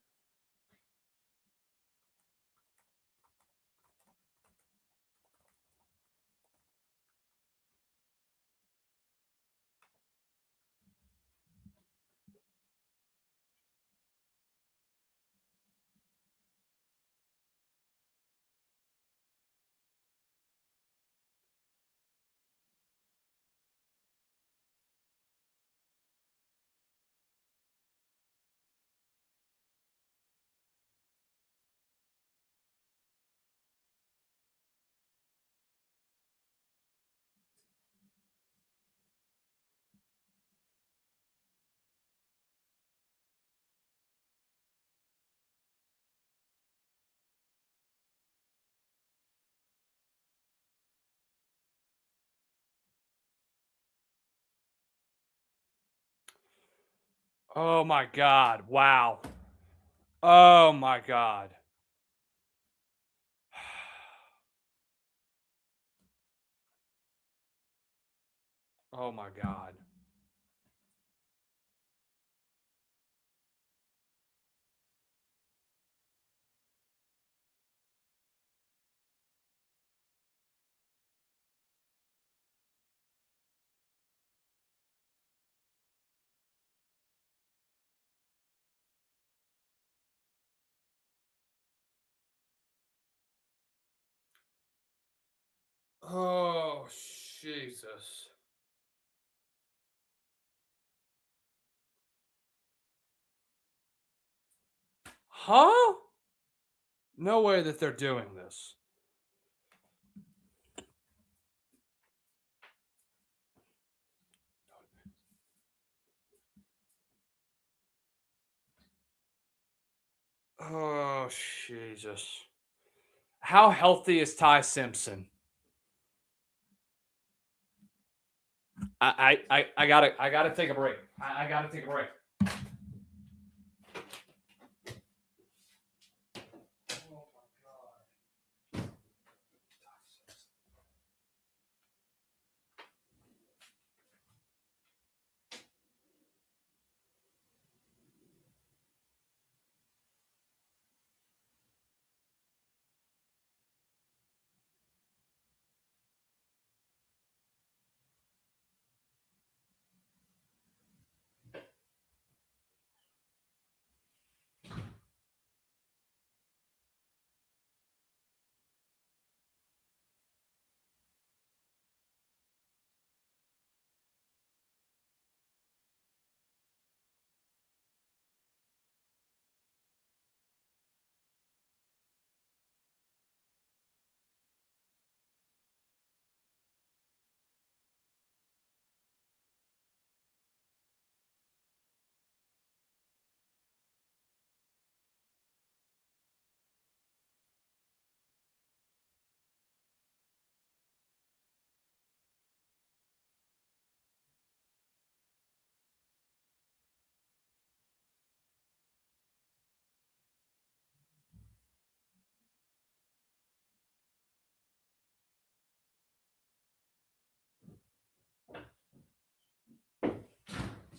Oh my God. Wow. Oh my God. Oh my God. Oh, Jesus. Huh? No way that they're doing this. Oh, Jesus. How healthy is Ty Simpson? I gotta take a break. I gotta take a break.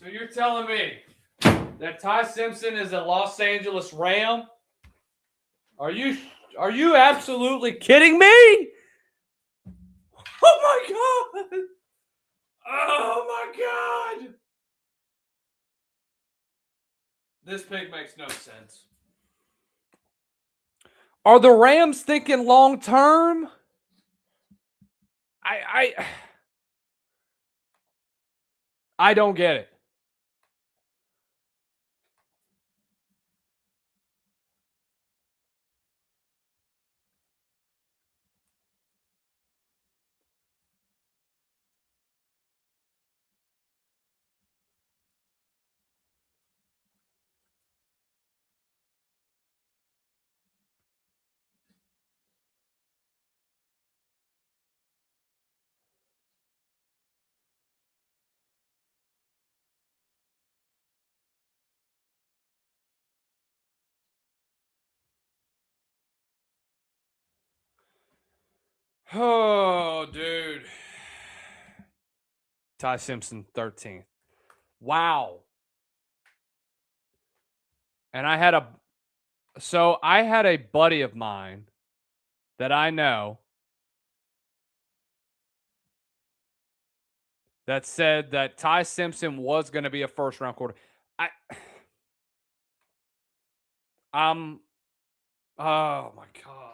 So you're telling me that Ty Simpson is a Los Angeles Ram? Are you are you absolutely kidding me? Oh my God! Oh my God! This pig makes no sense. Are the Rams thinking long term? I I don't get it. Oh, dude. Ty Simpson 13th. Wow. And I had a buddy of mine that I know that said that Ty Simpson was going to be a first round quarter. Oh my God.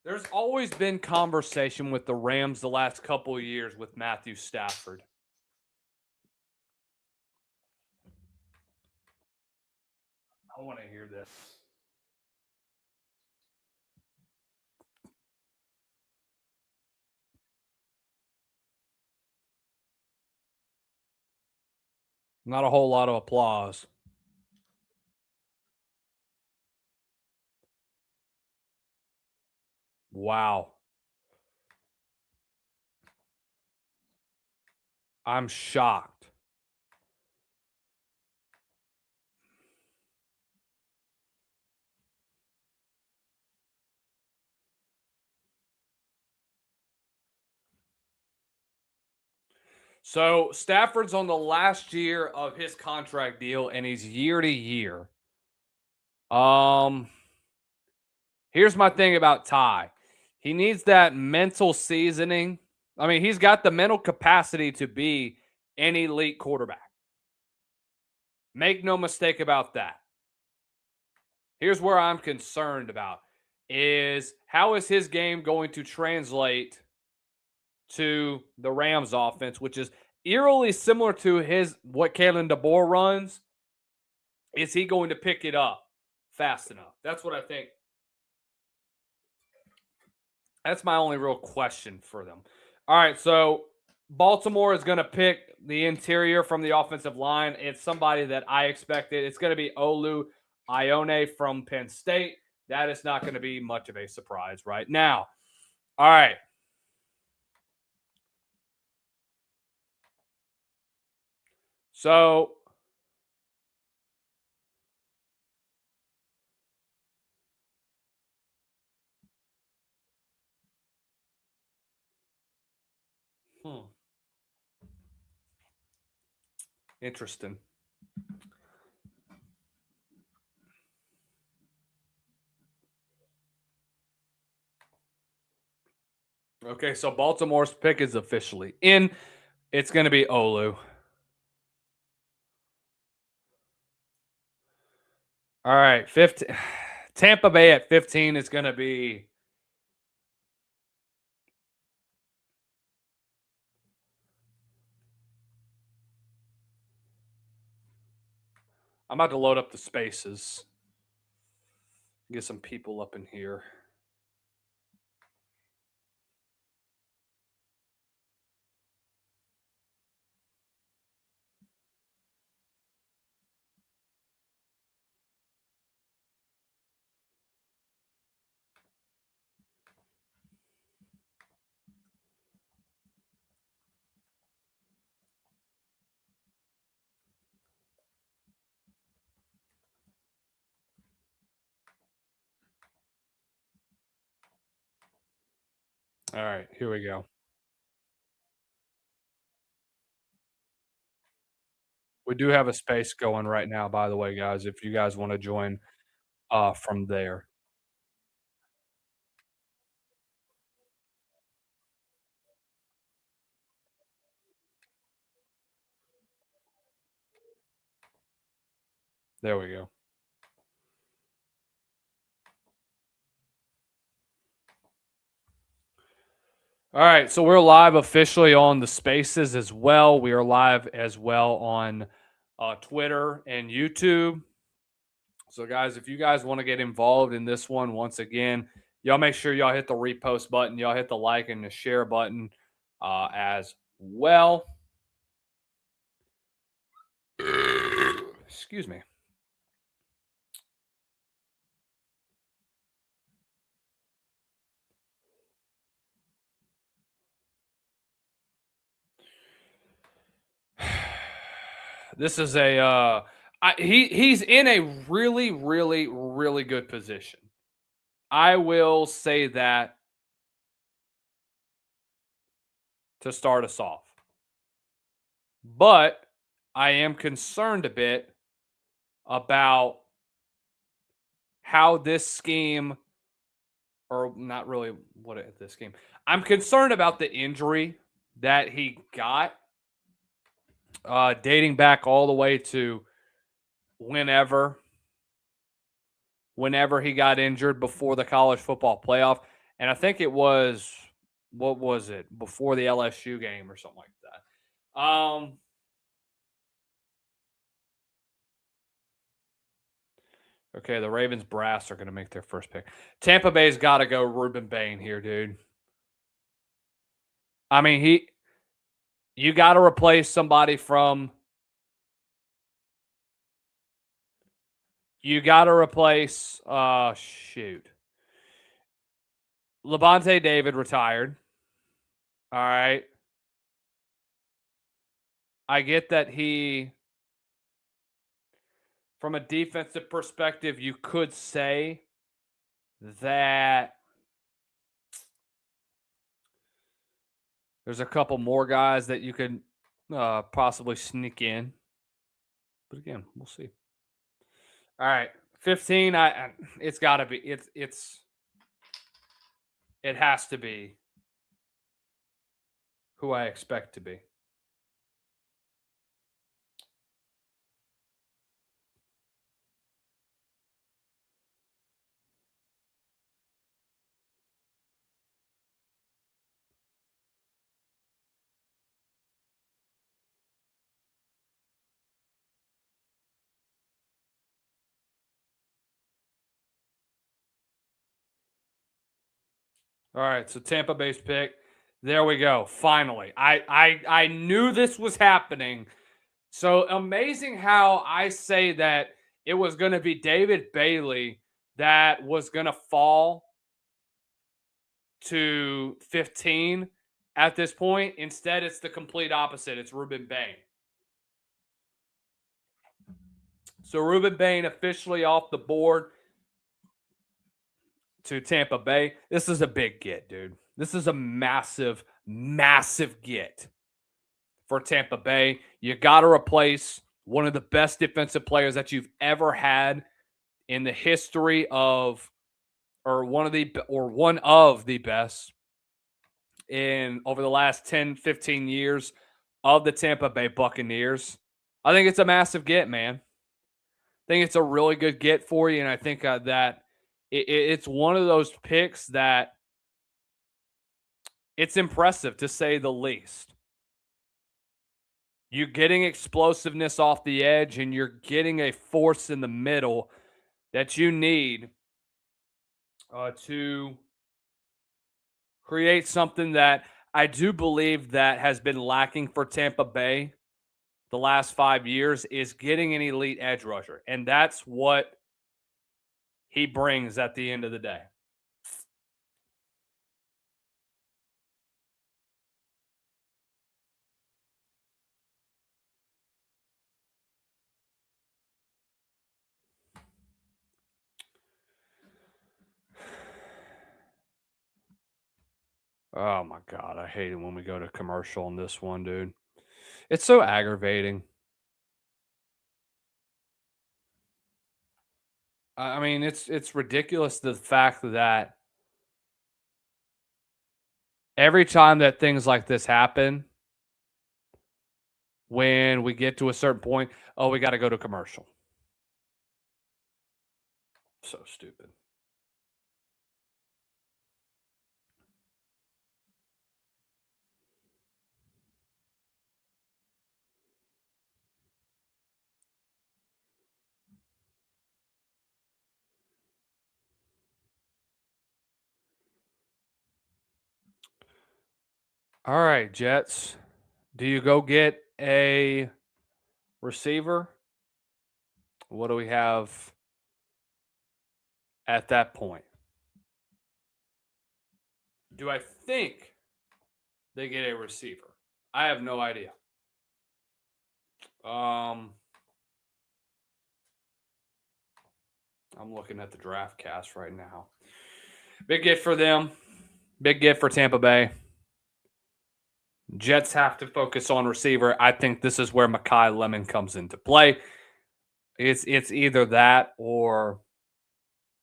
There's always been conversation with the Rams the last couple of years with Matthew Stafford. I want to hear this. Not a whole lot of applause. Wow. I'm shocked. So Stafford's on the last year of his contract deal, and he's year to year. Here's my thing about Ty. He needs that mental seasoning. I mean, he's got the mental capacity to be an elite quarterback. Make no mistake about that. Here's where I'm concerned about is how is his game going to translate to the Rams offense, which is eerily similar to what Kalen DeBoer runs. Is he going to pick it up fast enough? That's what I think. That's my only real question for them. All right, so Baltimore is going to pick the interior from the offensive line. It's somebody that I expected. It's going to be Olu Ione from Penn State. That is not going to be much of a surprise right now. All right. So interesting. Okay, so Baltimore's pick is officially in. It's going to be Olu. All right, 15. Tampa Bay at 15 is going to be I'm about to load up the spaces. Get some people up in here. All right, here we go. We do have a space going right now, by the way, guys, if you guys want to join from there. There we go. All right, so we're live officially on the spaces as well. We are live as well on Twitter and YouTube. So, guys, if you guys want to get involved in this one, once again, y'all make sure y'all hit the repost button, y'all hit the like and the share button as well. Excuse me. This is He's in a really, really, really good position. I will say that to start us off. But I am concerned a bit about how this scheme, or not really this scheme. I'm concerned about the injury that he got, dating back all the way to whenever he got injured before the college football playoff. And I think it was, what was it, before the LSU game or something like that. Okay, the Ravens brass are going to make their first pick. Tampa Bay's got to go Ruben Bain here, dude. I mean, you got to replace somebody from. You got to replace. Shoot. Levante David retired. All right. I get that from a defensive perspective, you could say that there's a couple more guys that you could possibly sneak in. But again, we'll see. All right. 15, it's got to be. It has to be who I expect to be. All right, so Tampa Bay's pick. There we go. Finally. I knew this was happening. So amazing how I say that it was going to be David Bailey that was going to fall to 15 at this point. Instead, it's the complete opposite. It's Ruben Bain. So Ruben Bain officially off the board to Tampa Bay. This is a big get, dude. This is a massive, massive get for Tampa Bay. You got to replace one of the best defensive players that you've ever had in the history of, or one of the best in over the last 10, 15 years of the Tampa Bay Buccaneers. I think it's a massive get, man. I think it's a really good get for you, and I think that it's one of those picks that it's impressive, to say the least. You're getting explosiveness off the edge, and you're getting a force in the middle that you need to create something that I do believe that has been lacking for Tampa Bay the last 5 years, is getting an elite edge rusher. And that's what he brings at the end of the day. Oh my God, I hate it when we go to commercial on this one, dude. It's so aggravating. I mean, it's ridiculous, the fact that every time that things like this happen, when we get to a certain point, oh, we got to go to commercial. So stupid. All right, Jets. Do you go get a receiver? What do we have at that point? Do I think they get a receiver? I have no idea. I'm looking at the draft cast right now. Big gift for them. Big gift for Tampa Bay. Jets have to focus on receiver. I think this is where Mekhi Lemon comes into play. It's either that or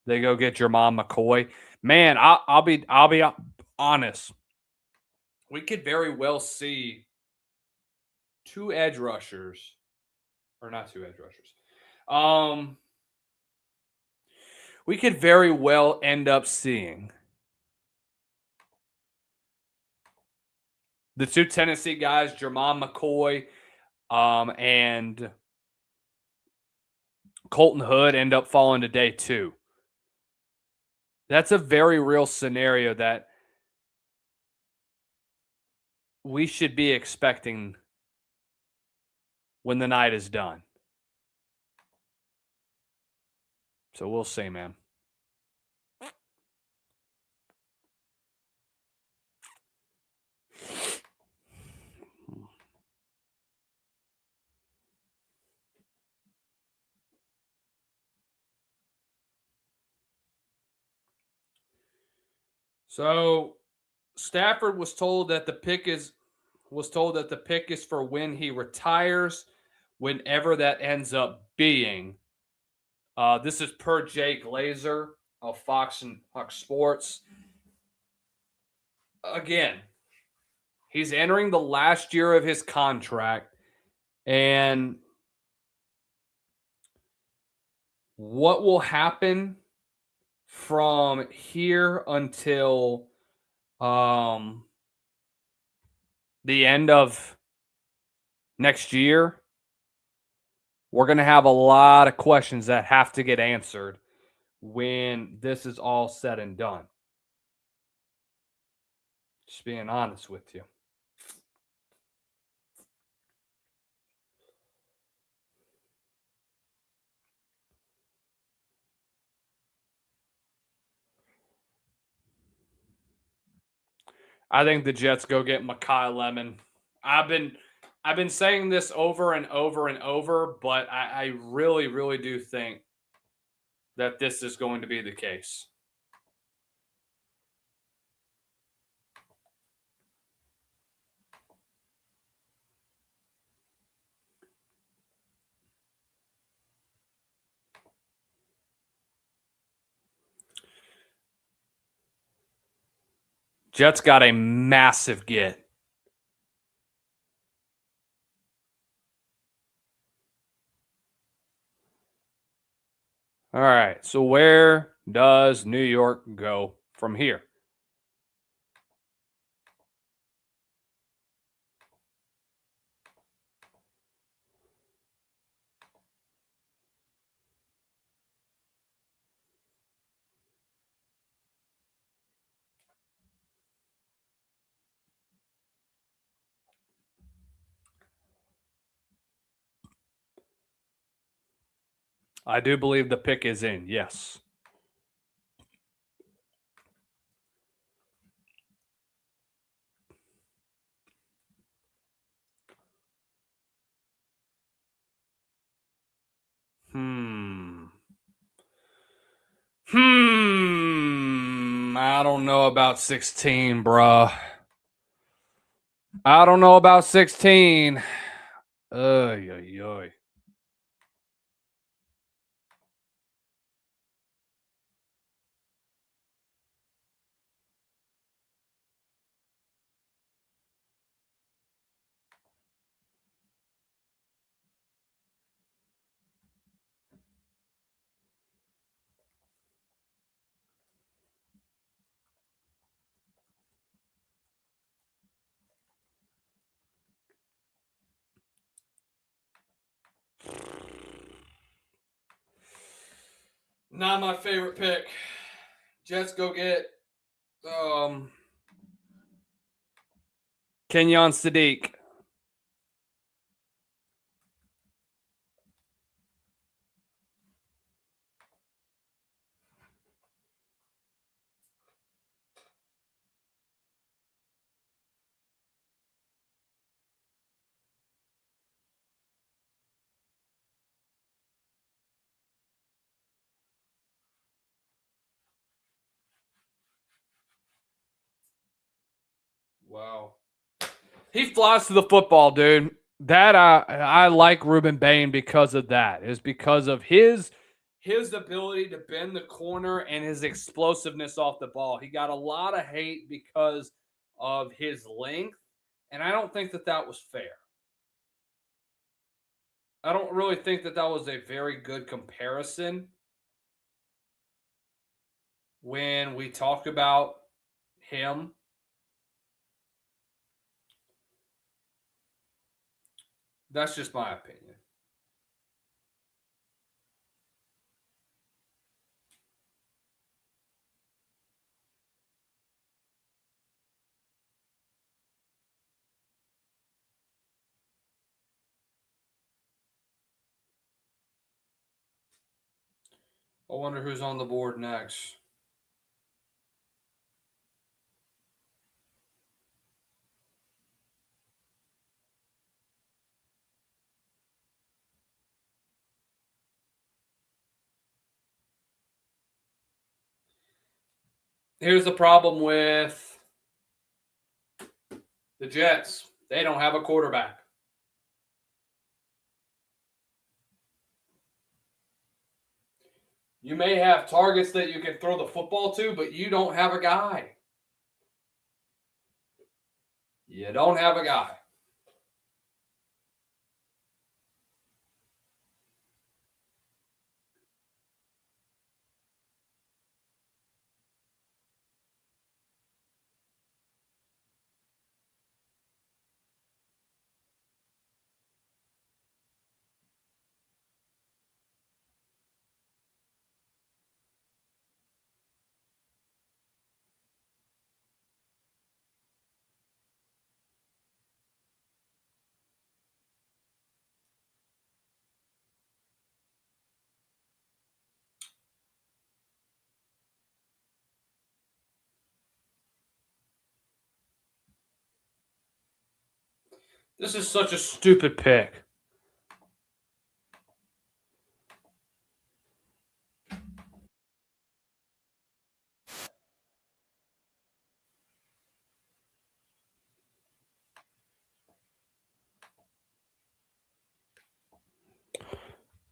they go get Jermon McCoy. Man, I'll be honest. We could very well see two edge rushers, or not two edge rushers. We could very well end up seeing the two Tennessee guys, Jermon McCoy, and Colton Hood, end up falling to day 2. That's a very real scenario that we should be expecting when the night is done. So we'll see, man. So Stafford was told that the pick is for when he retires, whenever that ends up being. This is per Jay Glazer of Fox Sports. Again, he's entering the last year of his contract, and what will happen from here until the end of next year, we're going to have a lot of questions that have to get answered when this is all said and done. Just being honest with you. I think the Jets go get Mekhi Lemon. I've been saying this over and over and over, but I really, really do think that this is going to be the case. Jets got a massive get. All right, so where does New York go from here? I do believe the pick is in, yes. I don't know about 16, bruh. I don't know about 16. Oy. Not my favorite pick. Jets go get Kenyon Sadiq. Wow. He flies to the football, dude. That I like Ruben Bain because of that. Is because of his ability to bend the corner and his explosiveness off the ball. He got a lot of hate because of his length, and I don't think that that was fair. I don't really think that that was a very good comparison when we talk about him. That's just my opinion. I wonder who's on the board next. Here's the problem with the Jets. They don't have a quarterback. You may have targets that you can throw the football to, but you don't have a guy. You don't have a guy. This is such a stupid pick.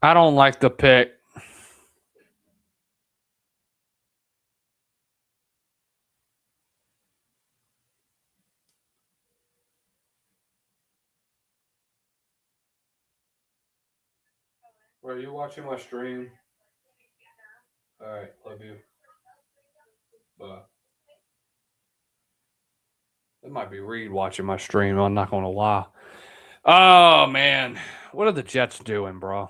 I don't like the pick. Are you watching my stream? All right, love you. Bye. It might be Reed watching my stream. I'm not going to lie. Oh, man. What are the Jets doing, bro?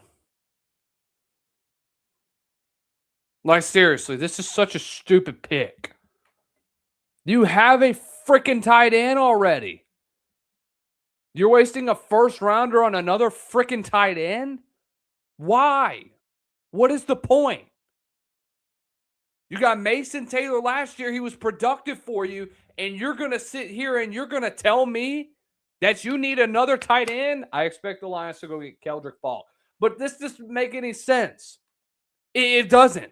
Like, seriously, this is such a stupid pick. You have a freaking tight end already. You're wasting a first rounder on another freaking tight end? Why? What is the point? You got Mason Taylor last year. He was productive for you, and you're going to sit here and you're going to tell me that you need another tight end? I expect the Lions to go get Keldrick Falk. But this doesn't make any sense. It doesn't.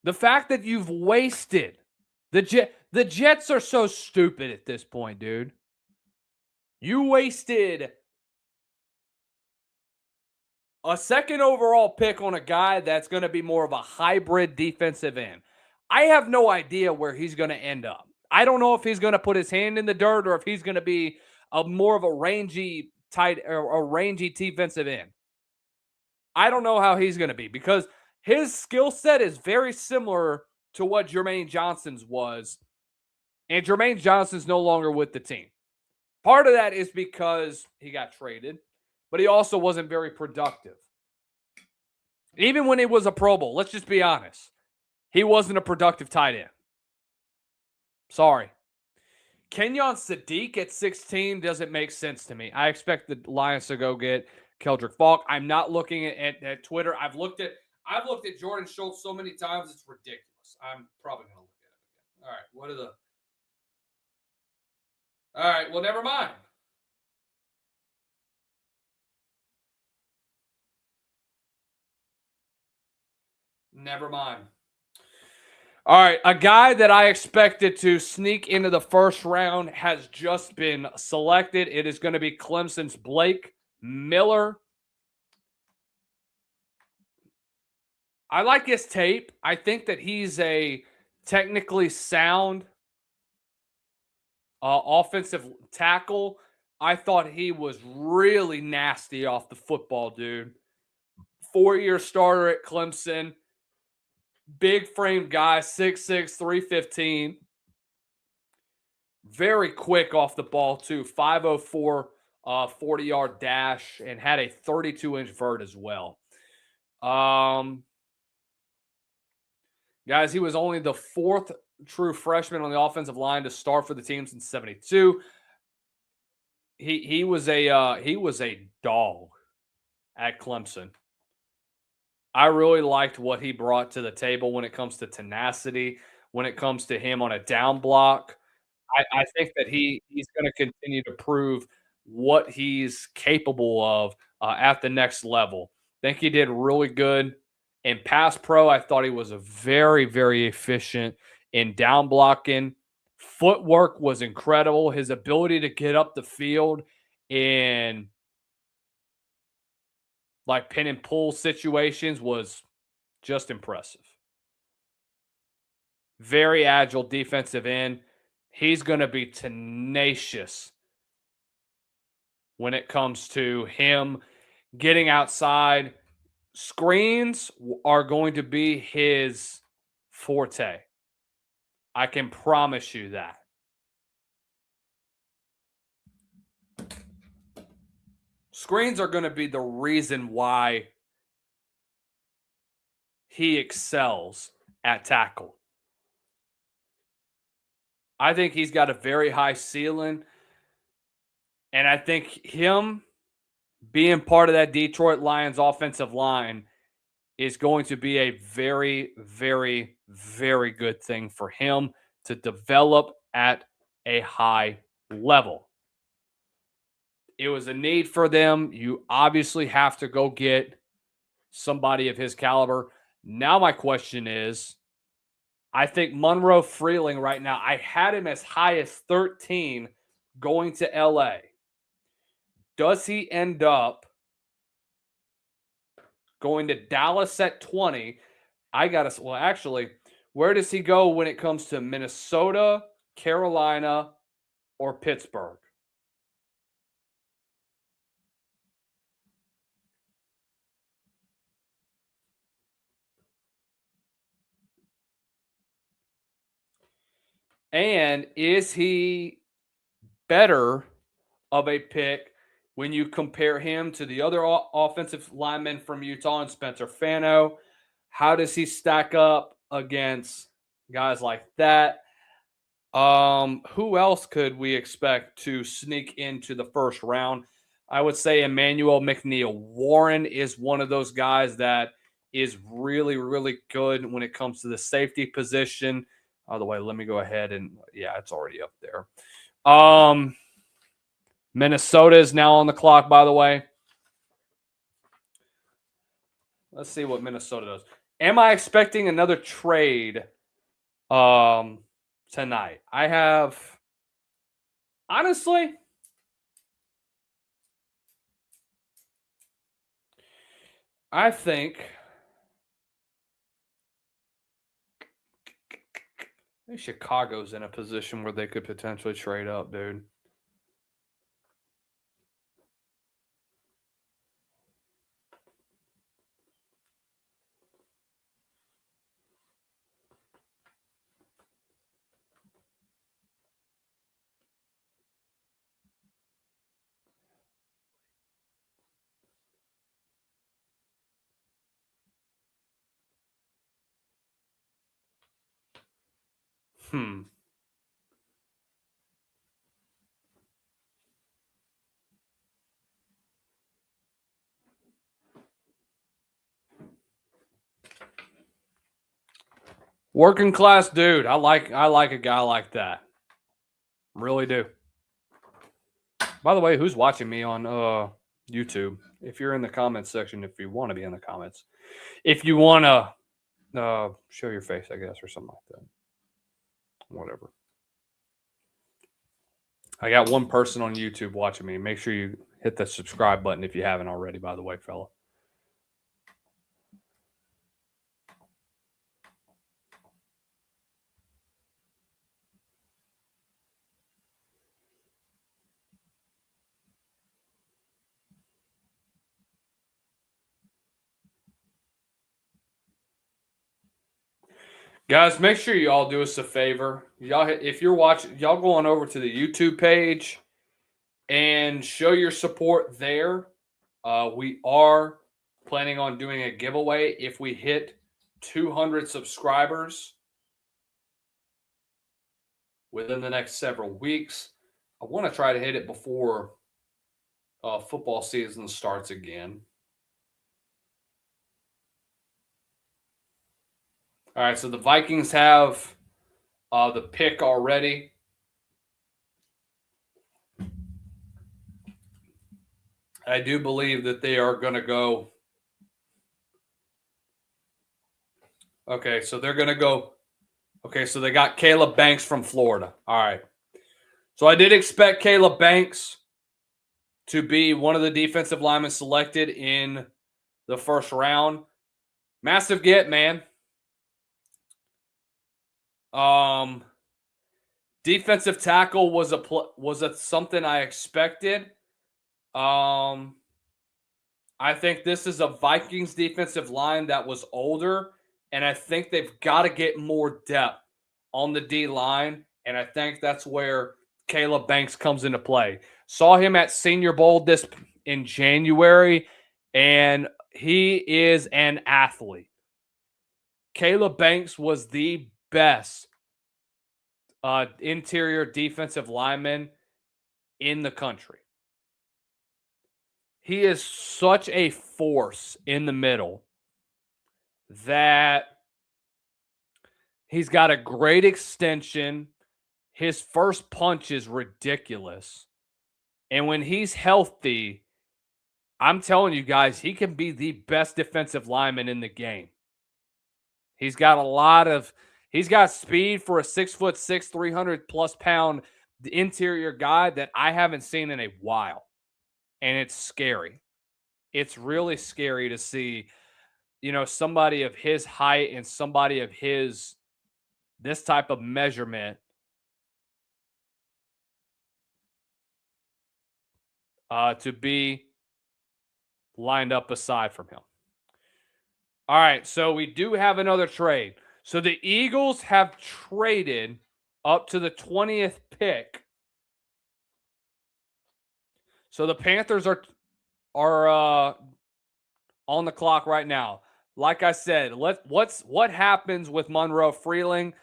The fact that you've wasted the Jets are so stupid at this point, dude. You wasted a second overall pick on a guy that's going to be more of a hybrid defensive end. I have no idea where he's going to end up. I don't know if he's going to put his hand in the dirt or if he's going to be a more of a rangy tight or a rangy defensive end. I don't know how he's going to be because his skill set is very similar to what Jermaine Johnson's was. And Jermaine Johnson's no longer with the team. Part of that is because he got traded, but he also wasn't very productive. Even when he was a Pro Bowl, let's just be honest, he wasn't a productive tight end. Sorry. Kenyon Sadiq at 16 doesn't make sense to me. I expect the Lions to go get Keldrick Falk. I'm not looking at Twitter. I've looked at Jordan Schultz so many times, it's ridiculous. I'm probably going to look at him again. All right. What are the... All right. Well, never mind. Never mind. All right, a guy that I expected to sneak into the first round has just been selected. It is going to be Clemson's Blake Miller. I like his tape. I think that he's a technically sound offensive tackle. I thought he was really nasty off the football, dude. 4-year starter at Clemson. Big frame guy, 6'6", 315. Very quick off the ball, too. 504 40-yard dash and had a 32-inch vert as well. Guys, he was only the 4th true freshman on the offensive line to start for the team since '72. He was a dog at Clemson. I really liked what he brought to the table when it comes to tenacity, when it comes to him on a down block. I think that he's going to continue to prove what he's capable of at the next level. I think he did really good in pass pro. I thought he was a very, very efficient in down blocking. Footwork was incredible. His ability to get up the field in like pin and pull situations was just impressive. Very agile defensive end. He's going to be tenacious when it comes to him getting outside. Screens are going to be his forte. I can promise you that. Screens are going to be the reason why he excels at tackle. I think he's got a very high ceiling. And I think him being part of that Detroit Lions offensive line is going to be a very, very, very good thing for him to develop at a high level. It was a need for them. You obviously have to go get somebody of his caliber. Now my question is, I think Monroe Freeling right now, I had him as high as 13 going to LA. Does he end up going to Dallas at 20? Actually, where does he go when it comes to Minnesota, Carolina, or Pittsburgh? And is he better of a pick when you compare him to the other offensive linemen from Utah and Spencer Fano? How does he stack up against guys like that? Who else could we expect to sneak into the first round? I would say Emmanuel McNeil. Warren is one of those guys that is really, really good when it comes to the safety position. By the way, let me go ahead and, yeah, it's already up there. Minnesota is now on the clock, by the way. Let's see what Minnesota does. Am I expecting another trade tonight? Honestly, I think Chicago's in a position where they could potentially trade up, dude. Working class dude. I like a guy like that. Really do. By the way, who's watching me on YouTube? If you're in the comments section, if you want to be in the comments, if you want to Show your face, I guess, or something like that. Whatever. I got one person on YouTube watching me. Make sure you hit the subscribe button if you haven't already, by the way, fella. Guys, make sure y'all do us a favor. Y'all, if you're watching, y'all go on over to the YouTube page and show your support there. We are planning on doing a giveaway if we hit 200 subscribers within the next several weeks. I want to try to hit it before football season starts again. All right, so the Vikings have the pick already. I do believe that they are going to go. Okay, so they're going to go. Okay, so they got Caleb Banks from Florida. All right. So I did expect Caleb Banks to be one of the defensive linemen selected in the first round. Massive get, man. Defensive tackle was a something I expected. I think this is a Vikings defensive line that was older, and I think they've got to get more depth on the D line, and I think that's where Caleb Banks comes into play. Saw him at Senior Bowl this in January, and he is an athlete. Caleb Banks was the best interior defensive lineman in the country. He is such a force in the middle that he's got a great extension. His first punch is ridiculous. And when he's healthy, I'm telling you guys, he can be the best defensive lineman in the game. He's got speed for a 6'6", 300+ pound interior guy that I haven't seen in a while. And it's scary. It's really scary to see, somebody of his height and somebody of this type of measurement to be lined up aside from him. All right, so we do have another trade. So the Eagles have traded up to the 20th pick. So the Panthers are on the clock right now. Like I said, what happens with Monroe Freeling?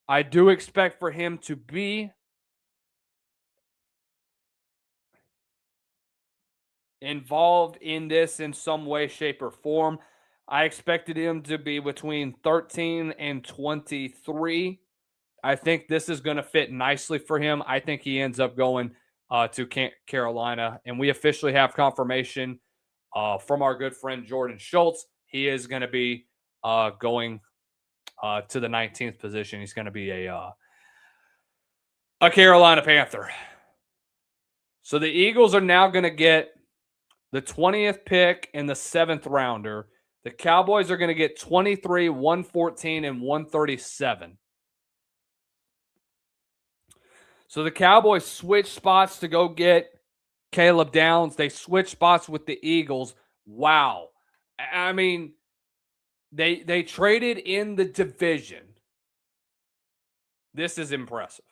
I do expect for him to be involved in this in some way, shape, or form. I expected him to be between 13 and 23. I think this is going to fit nicely for him. I think he ends up going to Carolina, and we officially have confirmation from our good friend Jordan Schultz. He is going to be going to the 19th position. He's going to be a Carolina Panther. So the Eagles are now going to get the 20th pick and the 7th rounder. The Cowboys are going to get 23, 114, and 137. So the Cowboys switch spots to go get Caleb Downs. They switch spots with the Eagles. Wow. I mean, they traded in the division. This is impressive.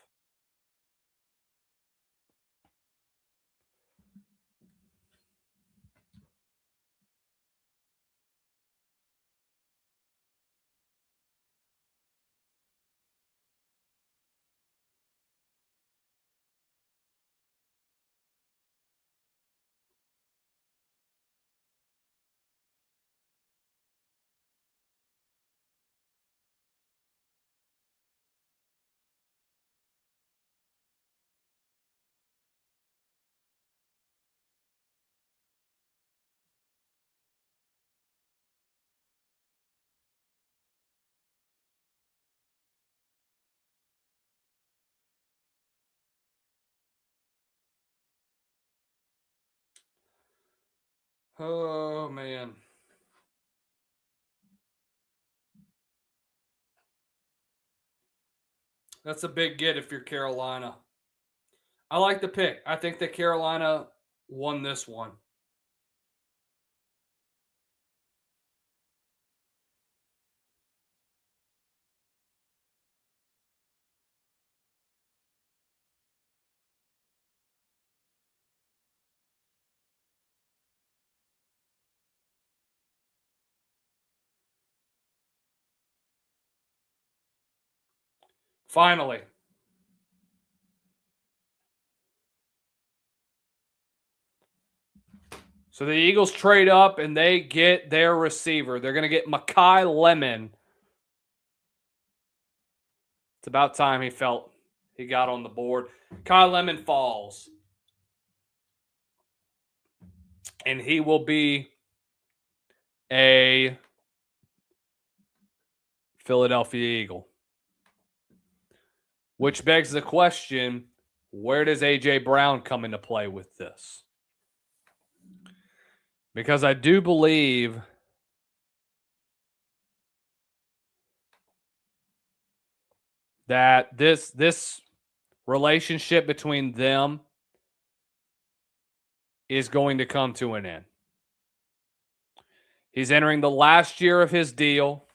Oh, man. That's a big get if you're Carolina. I like the pick. I think that Carolina won this one. Finally. So the Eagles trade up and they get their receiver. They're going to get Mekhi Lemon. It's about time he felt he got on the board. Kyle Lemon falls. And he will be a Philadelphia Eagle. Which begs the question, where does A.J. Brown come into play with this? Because I do believe that this relationship between them is going to come to an end. He's entering the last year of his deal.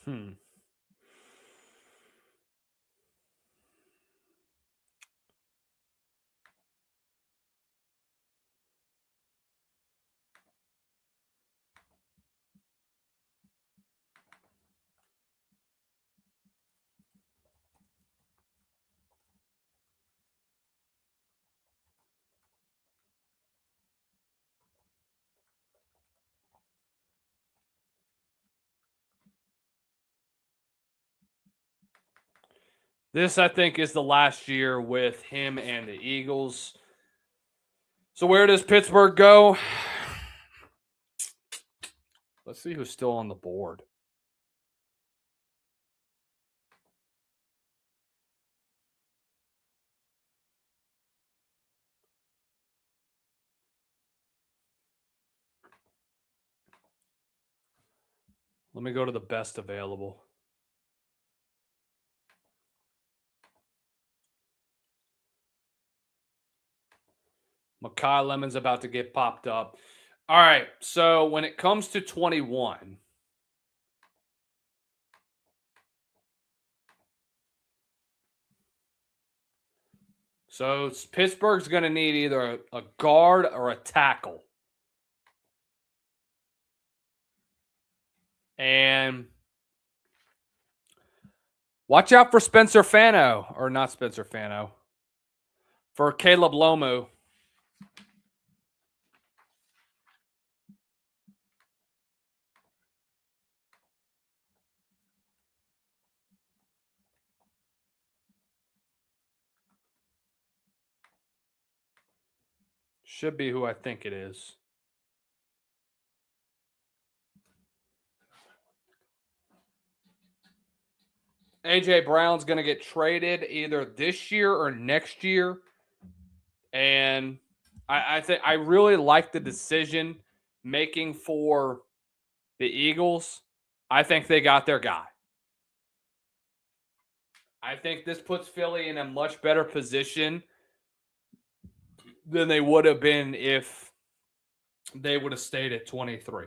Hmm. This, I think, is the last year with him and the Eagles. So where does Pittsburgh go? Let's see who's still on the board. Let me go to the best available. Mekhi Lemon's about to get popped up. All right, so when it comes to 21, so Pittsburgh's going to need either a guard or a tackle. And watch out for Spencer Fano, or not Spencer Fano, for Caleb Lomu. Should be who I think it is. A.J. Brown's going to get traded either this year or next year. And I think I really like the decision making for the Eagles. I think they got their guy. I think this puts Philly in a much better position than they would have been if they would have stayed at 23.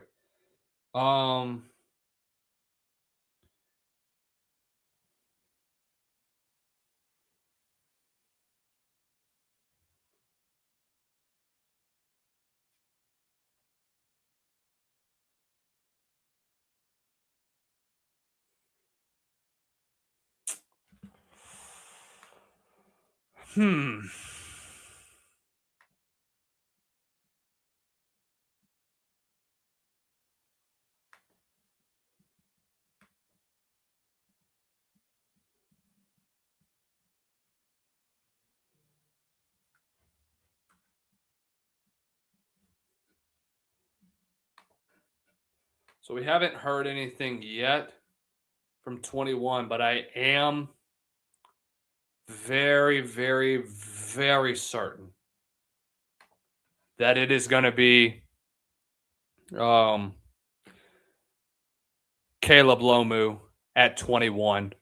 Hmm. So we haven't heard anything yet from 21, but I am very, very, very certain that it is going to be um, Caleb Lomu at 21.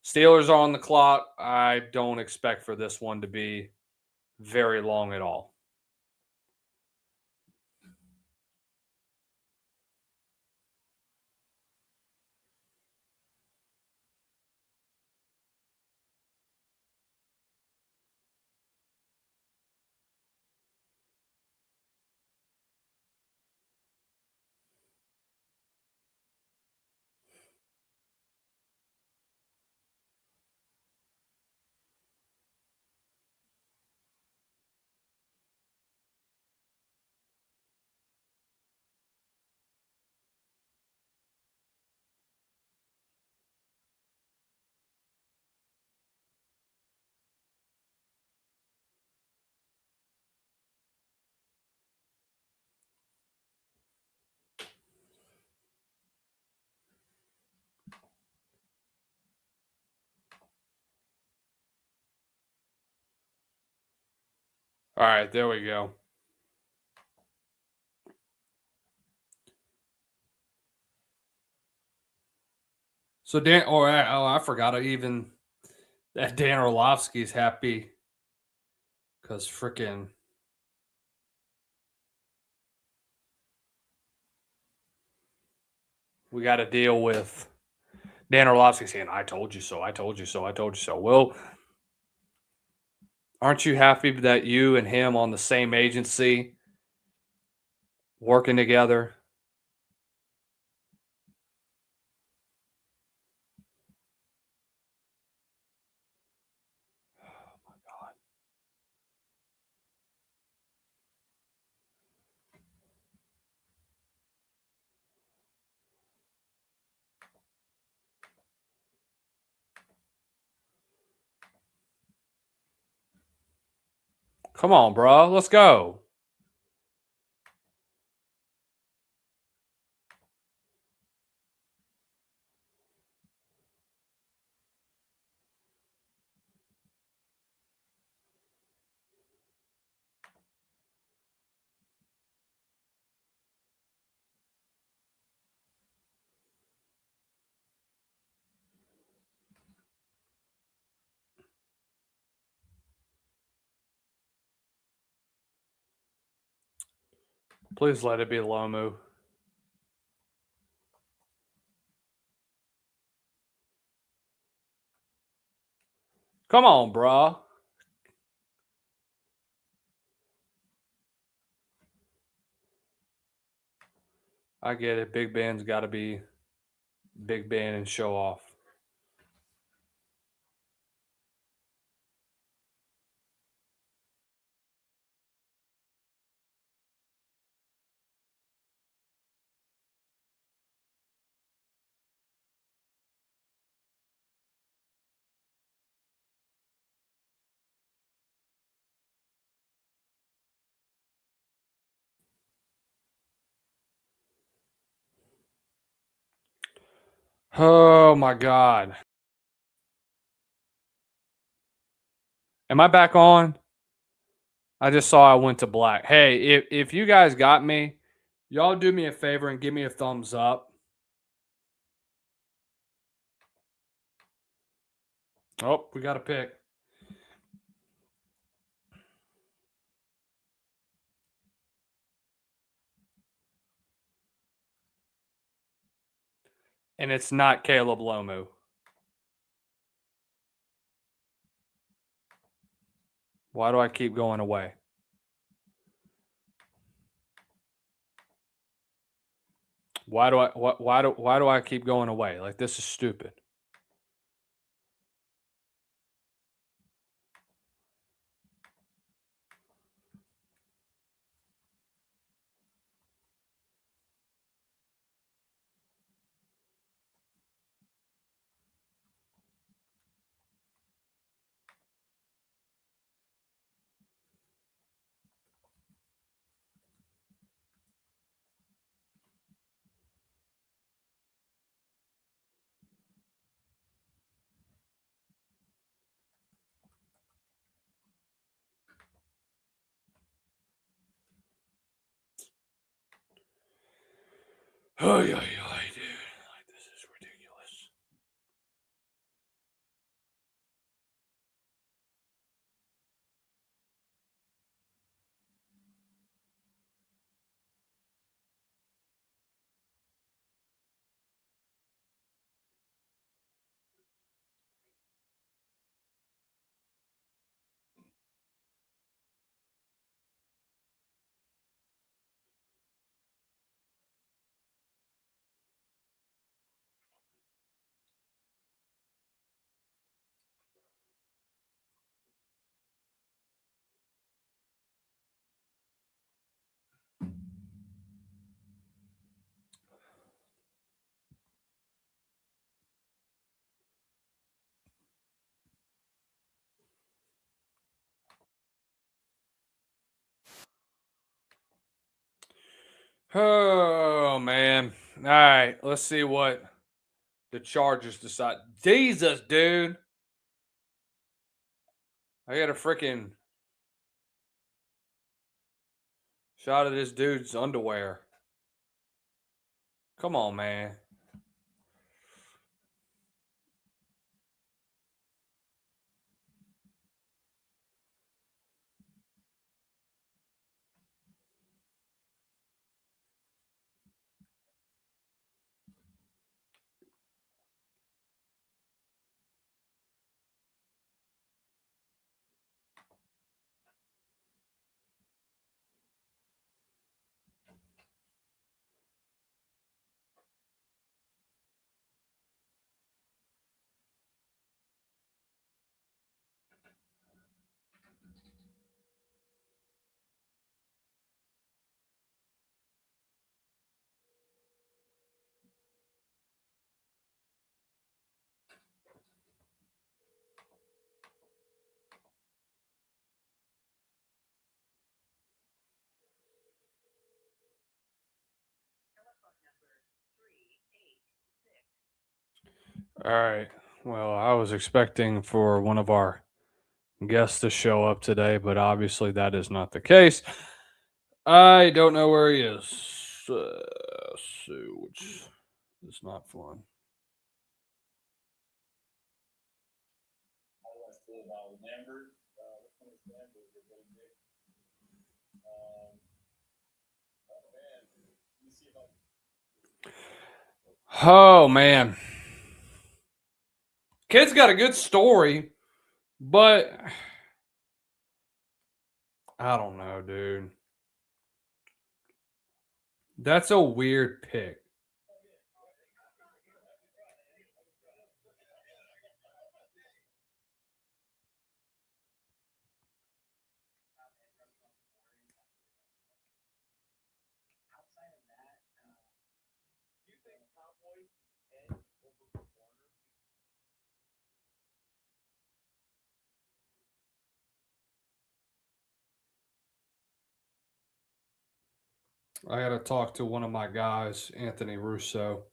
Steelers are on the clock. I don't expect for this one to be very long at all. All right, there we go. So I forgot even that Dan Orlovsky's happy because freaking we got to deal with Dan Orlovsky saying, "I told you so. I told you so. I told you so." Well, aren't you happy that you and him on the same agency working together? Come on, bro. Let's go. Please let it be Lomu. Come on, bro. I get it. Big Ben's got to be Big Ben and show off. Oh my God. Am I back on? I just saw I went to black. Hey, if you guys got me, y'all do me a favor and give me a thumbs up. Oh, we got a pick. And it's not Caleb Lomu. Why do I keep going away? Why do I keep going away? Like, this is stupid. Oh, yeah, dude. Like, this is ridiculous. Oh, man. All right, let's see what the Chargers decide. Jesus, dude. I got a freaking shot of this dude's underwear. Come on, man.
Telephone number 386.
All right. Well, I was expecting for one of our guests to show up today, but obviously that is not the case. I don't know where he is. So, which is not fun. Oh, man. Kid's got a good story, but I don't know, dude. That's a weird pick. I got to talk to one of my guys, Anthony Russo.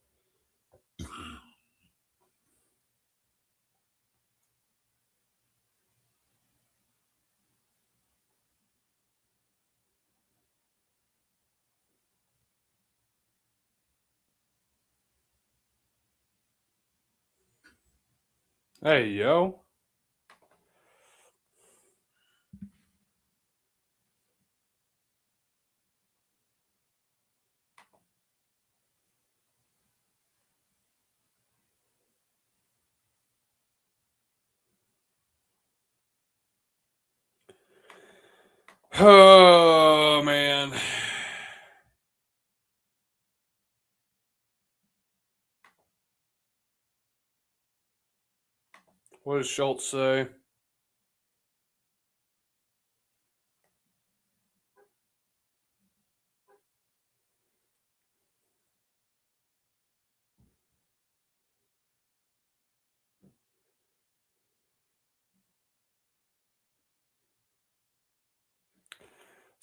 Hey, yo. Oh, man. What does Schultz say?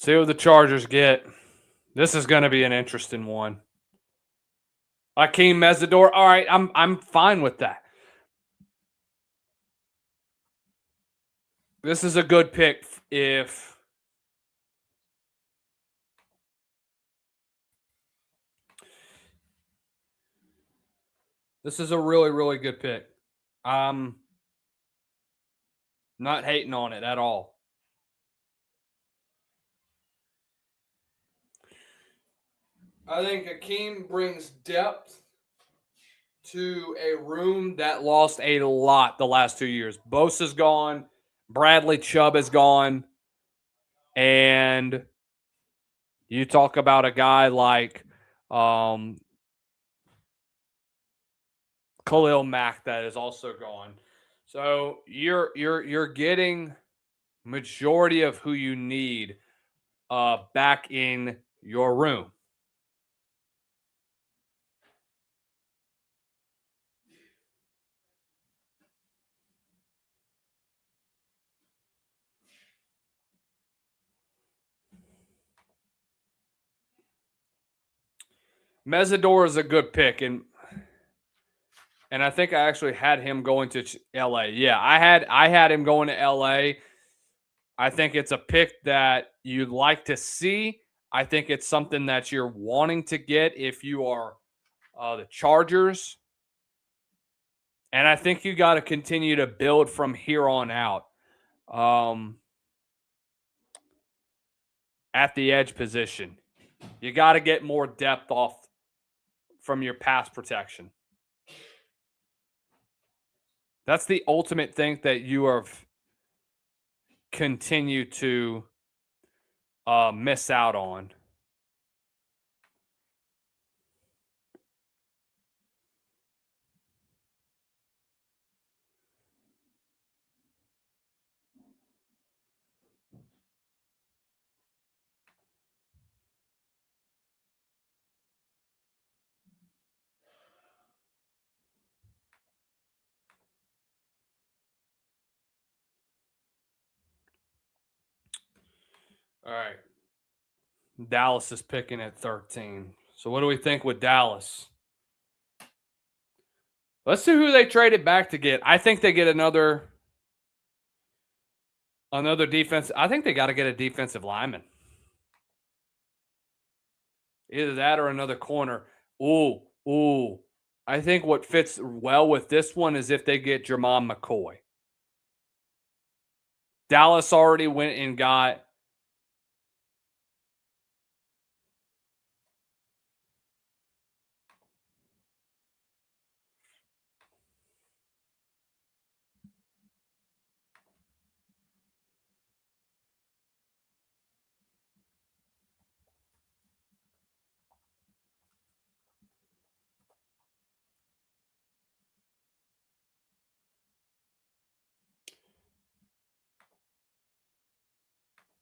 See what the Chargers get. This is going to be an interesting one. Akeem Mesidor. All right, I'm fine with that. This is a good pick if This is a really, really good pick. I'm not hating on it at all. I think Hakeem brings depth to a room that lost a lot the last 2 years. Bosa's gone, Bradley Chubb is gone, and you talk about a guy like Khalil Mack that is also gone. So you're getting majority of who you need back in your room. Mesidor is a good pick, and I think I actually had him going to LA. Yeah, I had him going to LA. I think it's a pick that you'd like to see. I think it's something that you're wanting to get if you are the Chargers. And I think you got to continue to build from here on out at the edge position. You got to get more depth off from your pass protection. That's the ultimate thing that you have continued to miss out on. All right. Dallas is picking at 13. So what do we think with Dallas? Let's see who they traded back to get. I think they get another defense. I think they got to get a defensive lineman. Either that or another corner. Ooh. I think what fits well with this one is if they get Jermon McCoy. Dallas already went and got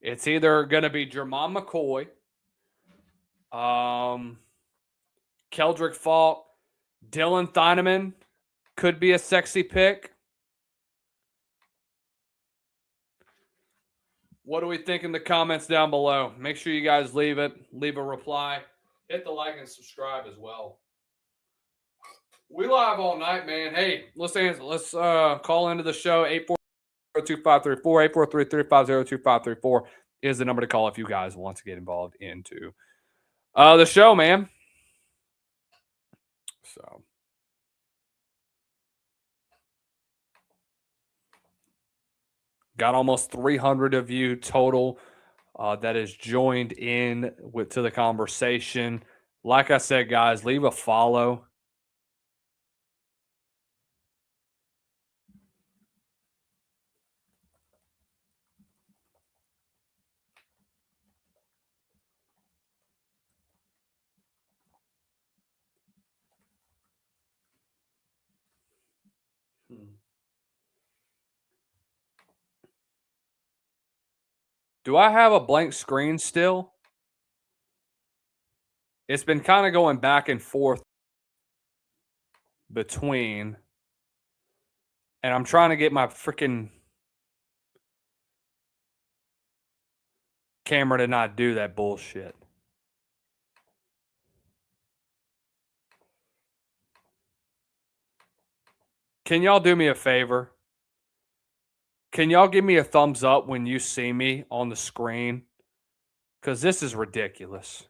it's either going to be Jermon McCoy, Keldrick Falk, Dylan Thieneman could be a sexy pick. What do we think in the comments down below? Make sure you guys leave a reply. Hit the like and subscribe as well. We live all night, man. Hey, let's call into the show. 840-2534, 843-350-2534 is the number to call if you guys want to get involved into the show, man. So got almost 300 of you total that is joined in to the conversation. Like I said, guys, leave a follow. Do I have a blank screen still? It's been kind of going back and forth between, and I'm trying to get my freaking camera to not do that bullshit. Can y'all do me a favor? Can y'all give me a thumbs up when you see me on the screen? Because this is ridiculous.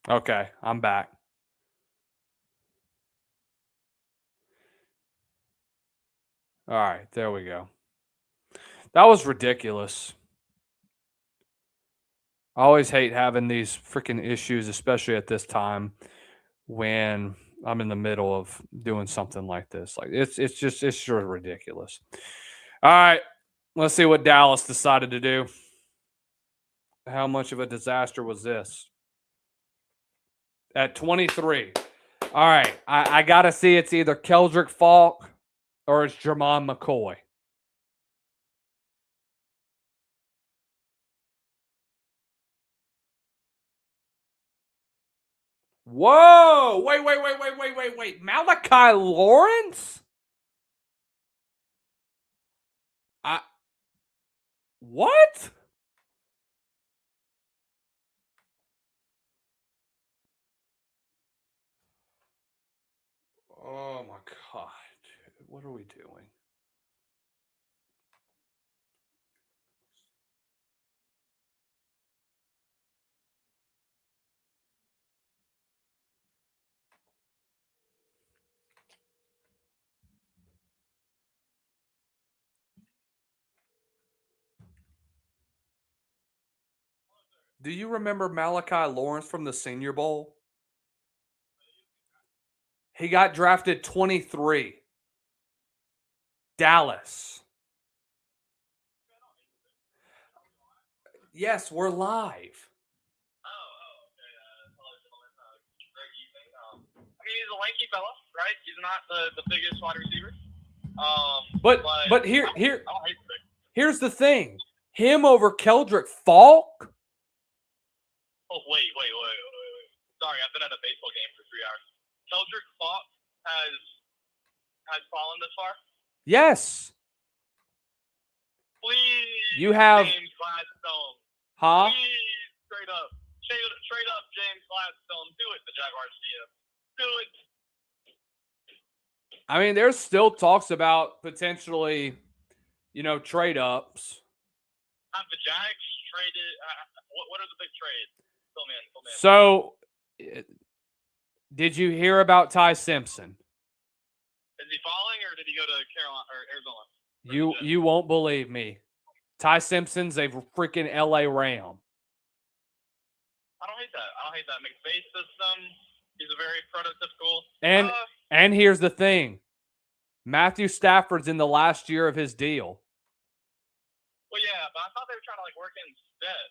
Okay, I'm back. All right, there we go. That was ridiculous. I always hate having these freaking issues, especially at this time when I'm in the middle of doing something like this. Like it's sort of ridiculous. All right, let's see what Dallas decided to do. How much of a disaster was this? At 23. All right, I gotta see it's either Keldrick Falk or it's Jermon McCoy. Whoa! Wait. Malachi Lawrence? What? Oh my god, dude. What are we doing? Do you remember Malachi Lawrence from the Senior Bowl? He got drafted 23. Dallas. Yes, we're live.
I mean, he's a lanky fella, right? He's not the biggest wide receiver.
But here
I don't hate the pick.
here's the thing. Him over Keldrick Falk?
Oh, wait. Sorry, I've been at a baseball game for 3 hours. Keldrick Falk has fallen this far?
Yes.
Please,
You have-
James Gladstone.
Huh?
Please, straight up, James Gladstone. Do it, the Jaguars GM. Do it.
I mean, there's still talks about potentially, trade ups.
Have the Jags traded? What are the big trades? Fill me in.
So, did you hear about Ty Simpson?
Is he falling, or did he go to Carolina or Arizona?
You won't believe me. Ty Simpson's a freaking LA Ram.
I don't hate that. McVay system. He's a very prototypical.
And here's the thing. Matthew Stafford's in the last year of his deal.
Well, yeah, but I thought they were trying to work in Stet.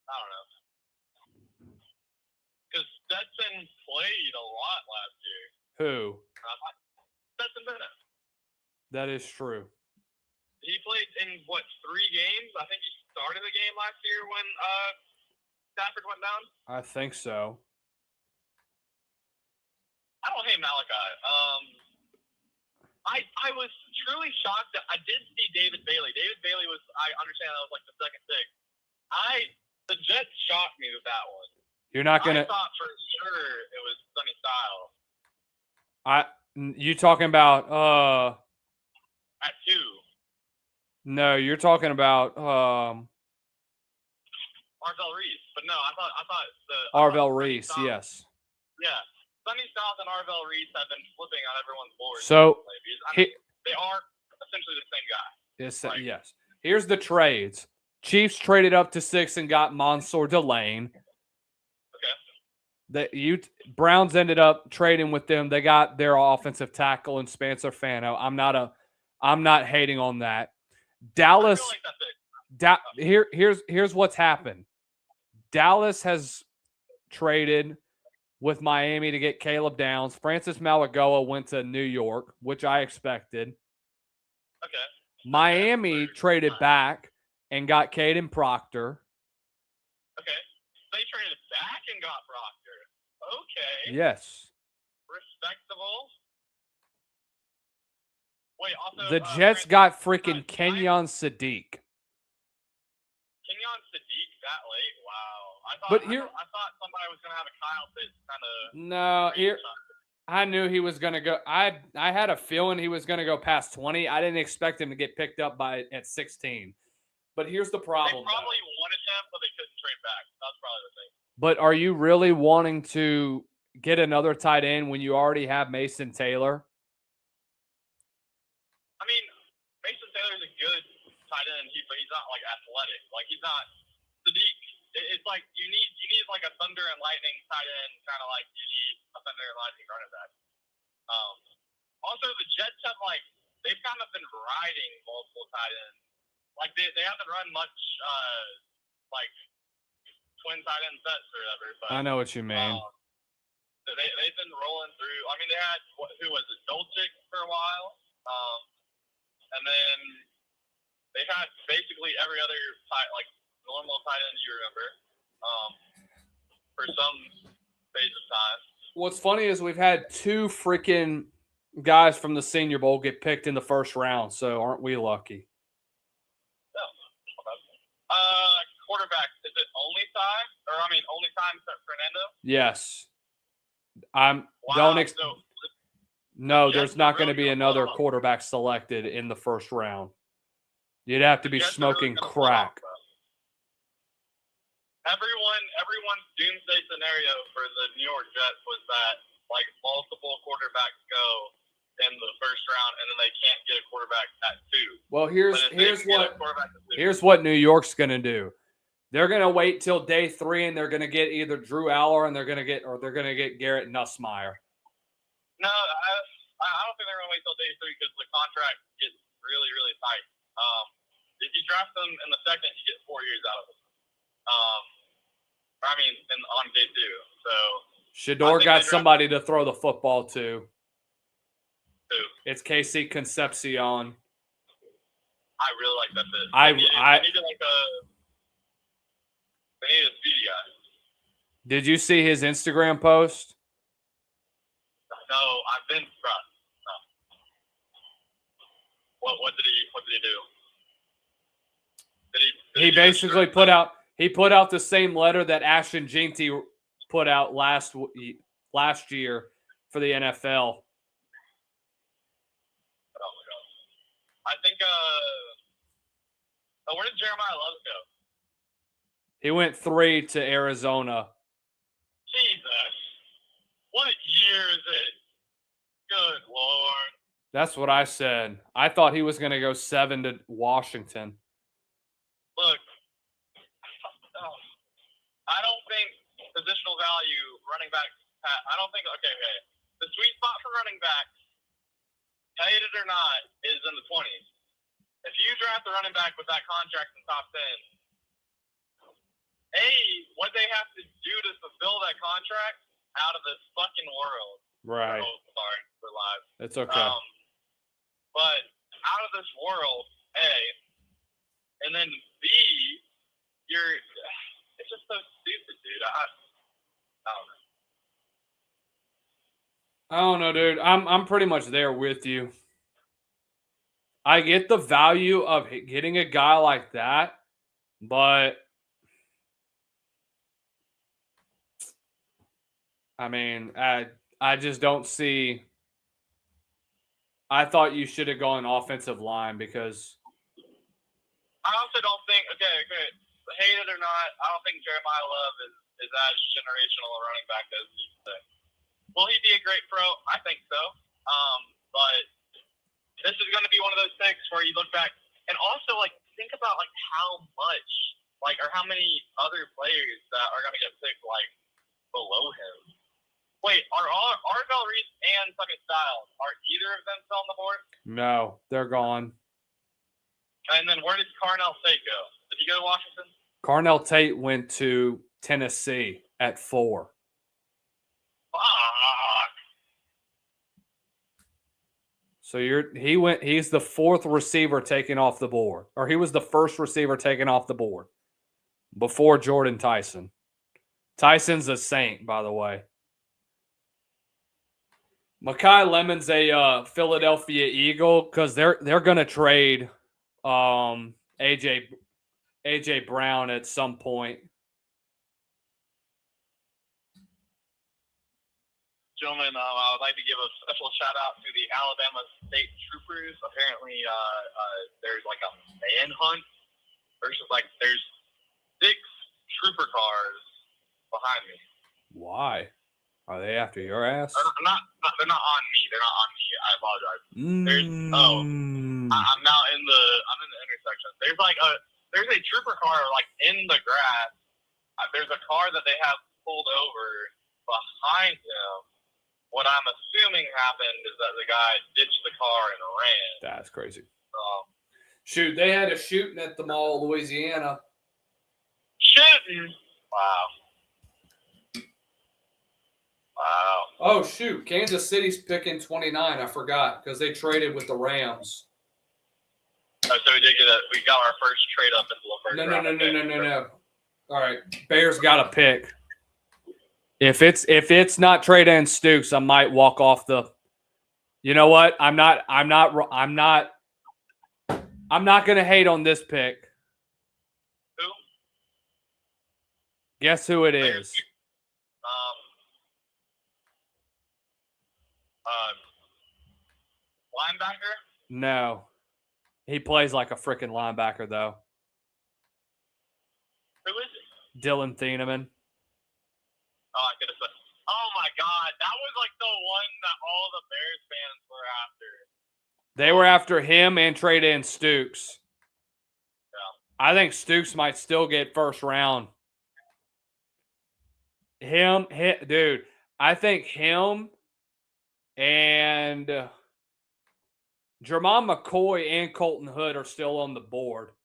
I don't know. Because Stetson played a lot last year.
Who?
Stetson Bennett.
That is true.
He played in 3 games? I think he started the game last year when Stafford went down.
I think so.
I don't hate Malachi. I was truly shocked that I did see David Bailey. David Bailey was, I understand that was like the second pick. The Jets shocked me with that one.
You're not gonna.
I thought for sure it was Sonny Styles.
You talking about?
At 2.
No, you're talking about
Arvell Reese, but no, I thought
Arvell Reese. Yes.
Yeah, Sonny Styles and Arvell Reese have been flipping on everyone's board.
So
they are essentially the same guy.
Yes. Here's the trades. Chiefs traded up to 6 and got Mansour Delane.
Okay.
Browns ended up trading with them. They got their offensive tackle and Spencer Fano. I'm not hating on that. Dallas. Here's what's happened. Dallas has traded with Miami to get Caleb Downs. Francis Malagoa went to New York, which I expected.
Okay.
Miami traded back and got Caden Proctor.
Okay. They traded back and got Proctor. Okay.
Yes.
Respectable. Wait, also
The Jets got freaking Kenyon Sadiq.
Kenyon Sadiq that late? Wow. I thought somebody was gonna have a Kyle Pitts kind of.
No, I knew he was gonna go. I had a feeling he was gonna go past 20. I didn't expect him to get picked up at 16. But here's the problem.
They probably wanted him, but they couldn't trade back. That's probably the thing.
But are you really wanting to get another tight end when you already have Mason Taylor?
I mean, Mason Taylor's a good tight end, but he's not like athletic. Like he's not Sadiq. It's like you need like a thunder and lightning tight end, kind of like you need a thunder and lightning running back. Also, the Jets have they've kind of been riding multiple tight ends. Like they haven't run much like twin tight end sets or whatever. But
I know what you mean.
They've been rolling through. I mean, they had who was it, Dolchik for a while. And then they had basically every other normal tight end you remember for some phase of time.
What's funny is we've had 2 freaking guys from the Senior Bowl get picked in the first round, so aren't we lucky?
Quarterback, is it only time? Or only time Fernando?
Yes. No, there's not going to be another quarterback selected in the first round. You'd have to be smoking crack.
Everyone's doomsday scenario for the New York Jets was that multiple quarterbacks go in the first round and then they can't get a quarterback at 2.
Well, here's what New York's going to do. They're going to wait till day 3 and they're going to get either Drew Aller and they're going to get Garrett Nussmeier.
No, I don't think they're going to wait till day 3 because the contract gets really, really tight. If you draft them in the second, you get 4 years out of them. On day 2. So
Shador got somebody to throw the football to.
Who?
It's Casey Concepcion.
I really like that fit.
They
need a speedy guy.
Did you see his Instagram post?
No, I've been surprised. No. What did he do?
He basically put out the same letter that Ashton Jeanty put out last year for the NFL.
Oh my God! I think. Where did Jeremiah Love go?
He went 3 to Arizona.
Jesus, what year is it? Good Lord.
That's what I said. I thought he was going to go 7 to Washington.
Look, I don't think positional value running back. I don't think. Okay. The sweet spot for running back, hate it or not, is in the 20s. If you draft a running back with that contract in top 10, what they have to do to fulfill that contract out of this fucking world.
Right.
Oh, sorry, we're live.
It's okay.
But out of this world, and then B, it's just so stupid, dude. I don't know.
I don't know, dude. I'm pretty much there with you. I get the value of getting a guy like that, but I just don't see. I thought you should have gone offensive line because
I also don't think. Okay. Hate it or not, I don't think Jeremiah Love is as generational a running back as you say. Will he be a great pro? I think so. But this is going to be one of those picks where you look back and also think about how much or how many other players that are going to get picked below him. Wait, are Arvell Reese and Tuckett Styles, are either of them still on the board?
no, they're gone.
And then where did Carnell Tate go? Did he go to Washington?
Carnell Tate went to Tennessee at 4.
Fuck.
So he's the 4th receiver taken off the board. Or he was the first receiver taken off the board before Jordan Tyson. Tyson's a Saint, by the way. Mekhi Lemon's a Philadelphia Eagle because they're gonna trade AJ Brown at some point.
Gentlemen, I would like to give a special shout out to the Alabama State Troopers. Apparently, there's a manhunt versus there's 6 trooper cars behind me.
Why? Are they after your ass?
They're not on me. They're not on me. I apologize. I'm now in the intersection. There's a trooper car like in the grass. There's a car that they have pulled over behind him. What I'm assuming happened is that the guy ditched the car and ran.
That's crazy. Shoot, they had a shooting at the Mall of Louisiana.
Shooting. Wow.
Oh, shoot. Kansas City's picking 29. I forgot because they traded with the Rams.
Oh, so we got our first trade up into the first round.
No. All right. Bears got a pick. If it's not Trey Lance Stooks, I might walk off the. You know what? I'm not going to hate on this pick.
Who?
Guess who it is?
Linebacker?
No. He plays like a freaking linebacker, though.
Who is it?
Dylan Thieneman.
Oh, I could have said. Oh my God, that was like the one that all the Bears fans were after.
They were after him and Trey Lance Stooks.
Yeah.
I think Stooks might still get first round. Dude, I think him and Jermon McCoy and Colton Hood are still on the board.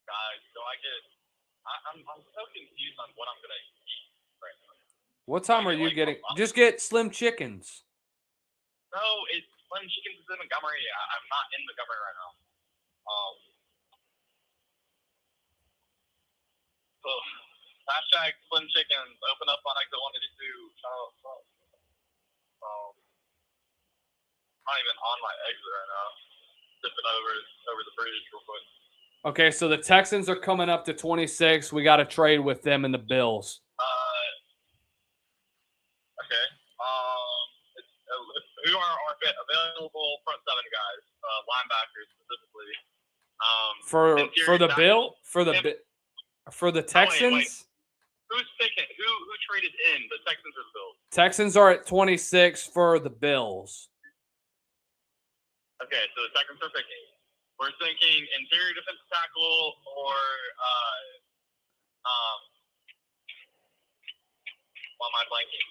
Guys, so I'm so confused on what I'm gonna eat right now.
What time are you getting? Just get Slim Chickens.
No, it's Slim Chickens in Montgomery. I'm not in Montgomery right now. Hashtag Slim Chickens open up on exit 182. I'm not even on my exit right now. Dipping over the bridge real quick.
Okay, so the Texans are coming up to 26. We got to trade with them and the Bills.
Okay. Who are our available front seven guys? Linebackers specifically.
For the Texans.
Wait. Who's picking? Who traded in? The Texans or the Bills?
Texans are at 26 for the Bills.
Okay, so the Texans are picking. We're thinking interior defensive tackle or why am I blanking?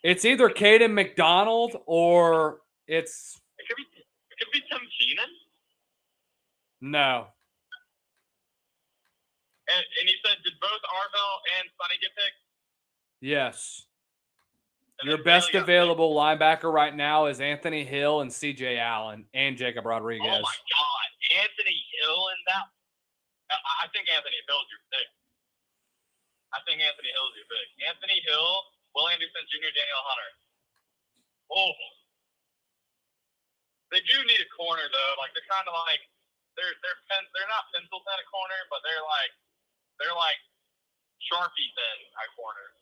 It's either Caden McDonald or it's.
It could be Tim Keenan.
No.
And you said, did both Arvell and Sonny get picked?
Yes.
And
Your
then
best
Bailey got
available linebacker right now is Anthony Hill and C.J. Allen and Jacob Rodriguez.
picked? Oh my God, Anthony Hill and that. I think Anthony Hill's your pick. Anthony Hill, Will Anderson Jr., Daniel Hunter. Oh. They do need a corner though. Like they're kind of like they're not pencil thin at corner, but they're like Sharpie thin at corner.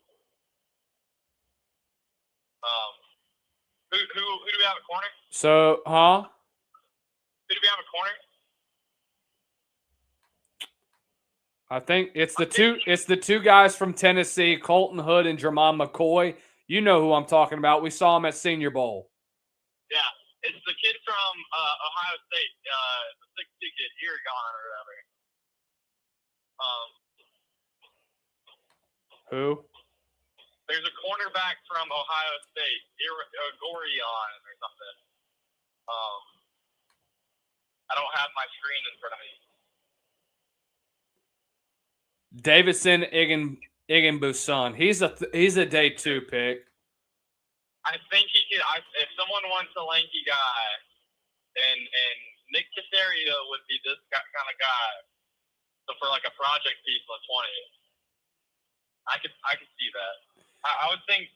Who do we have at corner?
So, huh?
Who do we have at corner?
I think it's the two guys from Tennessee, Colton Hood and Jermon McCoy. You know who I'm talking about. We saw him at Senior Bowl.
Yeah, it's the kid from Ohio State, the 6'2" kid, Irigon or whatever.
Who?
There's a cornerback from Ohio State, Gorion or something. I don't have my screen in front of me.
Davison Iginbuson. He's a day 2 pick.
I think he could. If someone wants a lanky guy, and Nick Caserio would be this kind of guy. So for like a project piece on 20, I could see that. I would think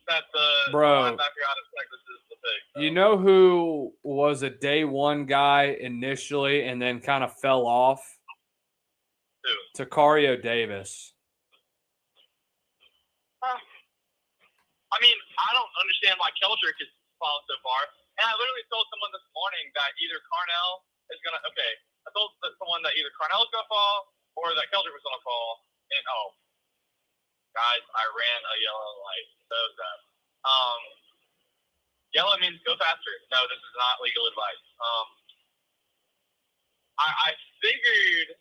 that the linebacker out of Texas is the pick. So.
You know who was a day 1 guy initially and then kind of fell off?
Who?
Tacario Davis.
I mean, I don't understand why Keldrick has fallen so far. And I literally told someone this morning that either Carnell is gonna. Okay, I told someone that either Cornell's gonna fall or that Keldrick was gonna fall, and guys, I ran a yellow light. So sad. Yellow means go faster. No, this is not legal advice. I figured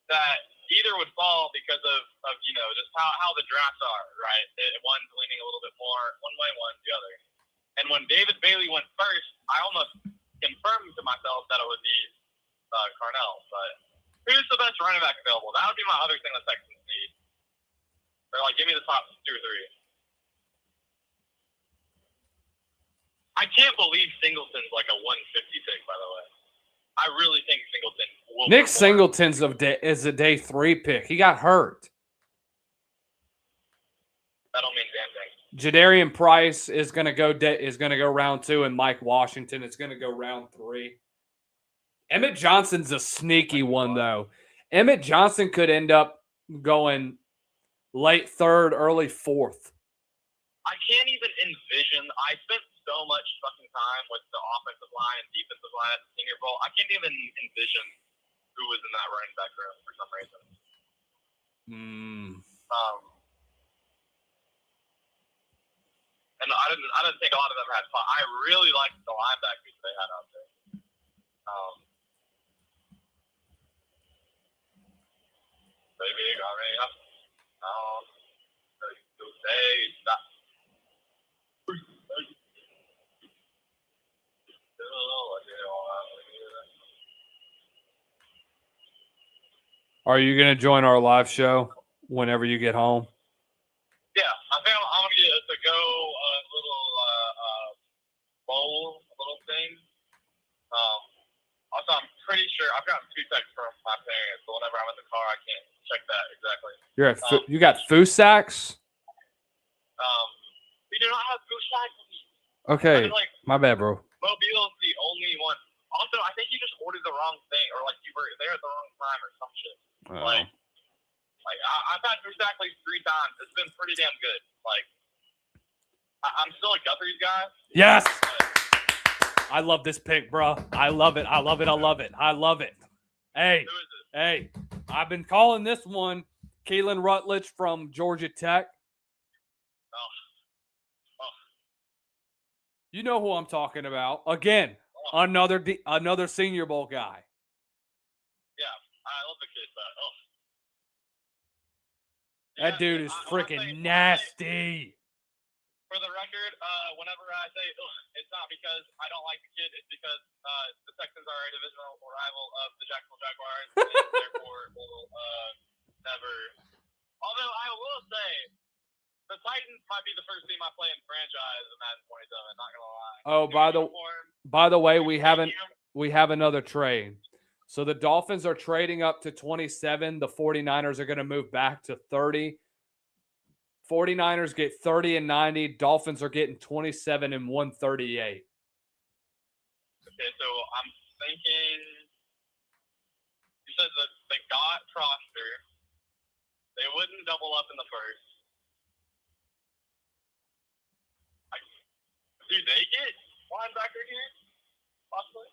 that either would fall because of just how the drafts are, right? One's leaning a little bit more one way, one's the other. And when David Bailey went first, I almost confirmed to myself that it would be Cornell. But who's the best running back available? That would be my other thing the Texans need. They're like, give me the top 2 or 3. I can't believe Singleton's like a 150 pick, by the way. I really think Singleton will.
Nick
perform.
Singleton's is a day 3 pick. He got hurt.
That don't mean damn thing.
Jadarian Price is going to go round 2, and Mike Washington is going to go round 3. Emmett Johnson's a sneaky one, though. Emmett Johnson could end up going late 3rd, early 4th.
I can't even envision. I spent so much fucking time with the offensive line and defensive line at the Senior Bowl. I can't even envision who was in that running back room for some reason. And I didn't think a lot of them had fun. I really liked the linebackers they had out there. Baby, got me up. Stop.
Are you going to join our live show whenever you get home?
Yeah, I think I'm going to get to go a little bowl, a little thing. Also, I'm pretty sure I've gotten 2 texts from my parents, so whenever I'm in the car, I can't check that exactly.
You got Fusaks?
We do not have Fusaks.
Okay, my bad, bro.
Mobile is the only one. Also, I think you just ordered the wrong thing, or like you were there at the wrong time, or some shit. I've had Fusaks like 3 times. It's been pretty damn good. I'm still a Guthrie's guy.
Yes. I love this pick, bro. I love it. I love it. I love it. I love it. Hey,
Who is it?
hey, I've been calling this one Keelan Rutledge from Georgia Tech. You know who I'm talking about. Again, another Senior Bowl guy.
Yeah, I love the kid, but
That dude is freaking nasty.
For the record, whenever I say it's not because I don't like the kid, it's because the Texans are a divisional rival of the Jacksonville Jaguars, and therefore will never. Although I will say, the Titans might be the first team I play in franchise in Madden 27. Not gonna lie.
Oh, by the way, we have another trade. So the Dolphins are trading up to 27. The 49ers are going to move back to 30. 49ers get 30 and 90. Dolphins are getting 27 and 138.
Okay, so I'm thinking you said that they got Prosper. They wouldn't double up in the first. Do they get linebacker here? Possibly.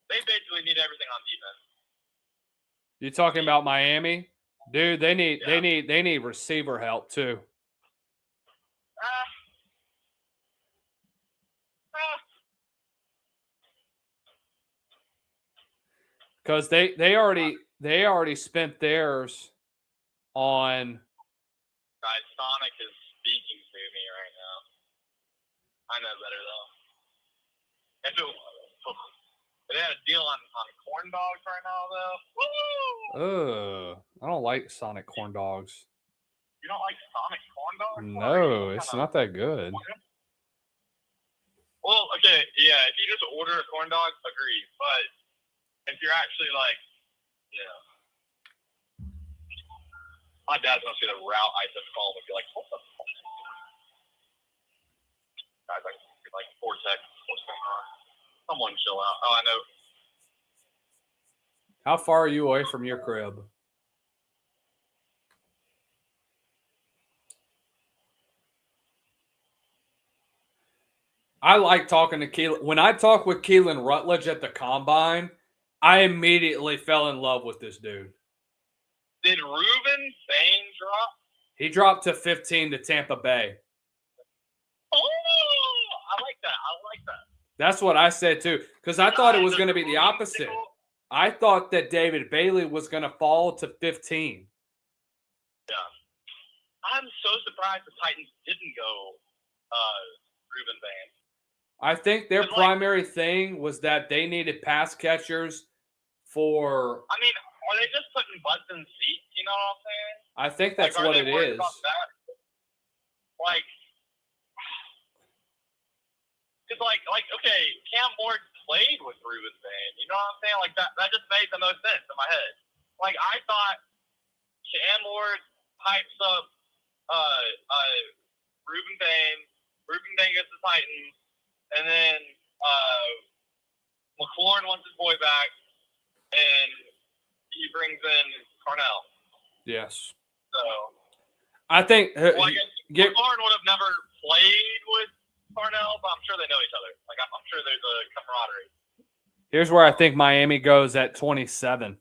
They basically need everything on defense.
You talking about Miami? Dude, they need receiver help too. Because they already spent theirs on.
Guys, Sonic is speaking to me right now. I know better though. If they had a deal on corn dogs right now though. Woo!
I don't like Sonic corn dogs.
You don't like Sonic corn dogs?
No, it's not that good.
Well, okay, yeah, if you just order a corn dog, agree. But if you're actually like, my dad's gonna see the route I just called and be like, what the fuck? Guys, like Vortex, what's going on? Someone chill out. Oh, I know.
How far are you away from your crib? I like talking to Keelan. When I talk with Keelan Rutledge at the combine, I immediately fell in love with this dude.
Did Ruben Bain drop?
He dropped to 15 to Tampa Bay.
Oh, I like that. I like that.
That's what I said too, because I thought it was going to be the opposite. I thought that David Bailey was going to fall to 15.
Yeah. I'm so surprised the Titans didn't go Ruben Bain.
I think their primary thing was that they needed pass catchers for.
I mean, are they just putting butts in seats? You know what I'm saying?
I think that's what it is.
Like, because okay, Cam Ward played with Ruben Bain. You know what I'm saying? Like that just made the most sense in my head. Like I thought Cam Ward hypes up Ruben Bain. Ruben Bain gets the Titans, and then McLaurin wants his boy back, and he brings in Cornell.
Yes.
So
I think
McLaurin would have never played with Cornell, but I'm sure they know each other. Like I'm sure there's a camaraderie.
Here's where I think Miami goes at 27.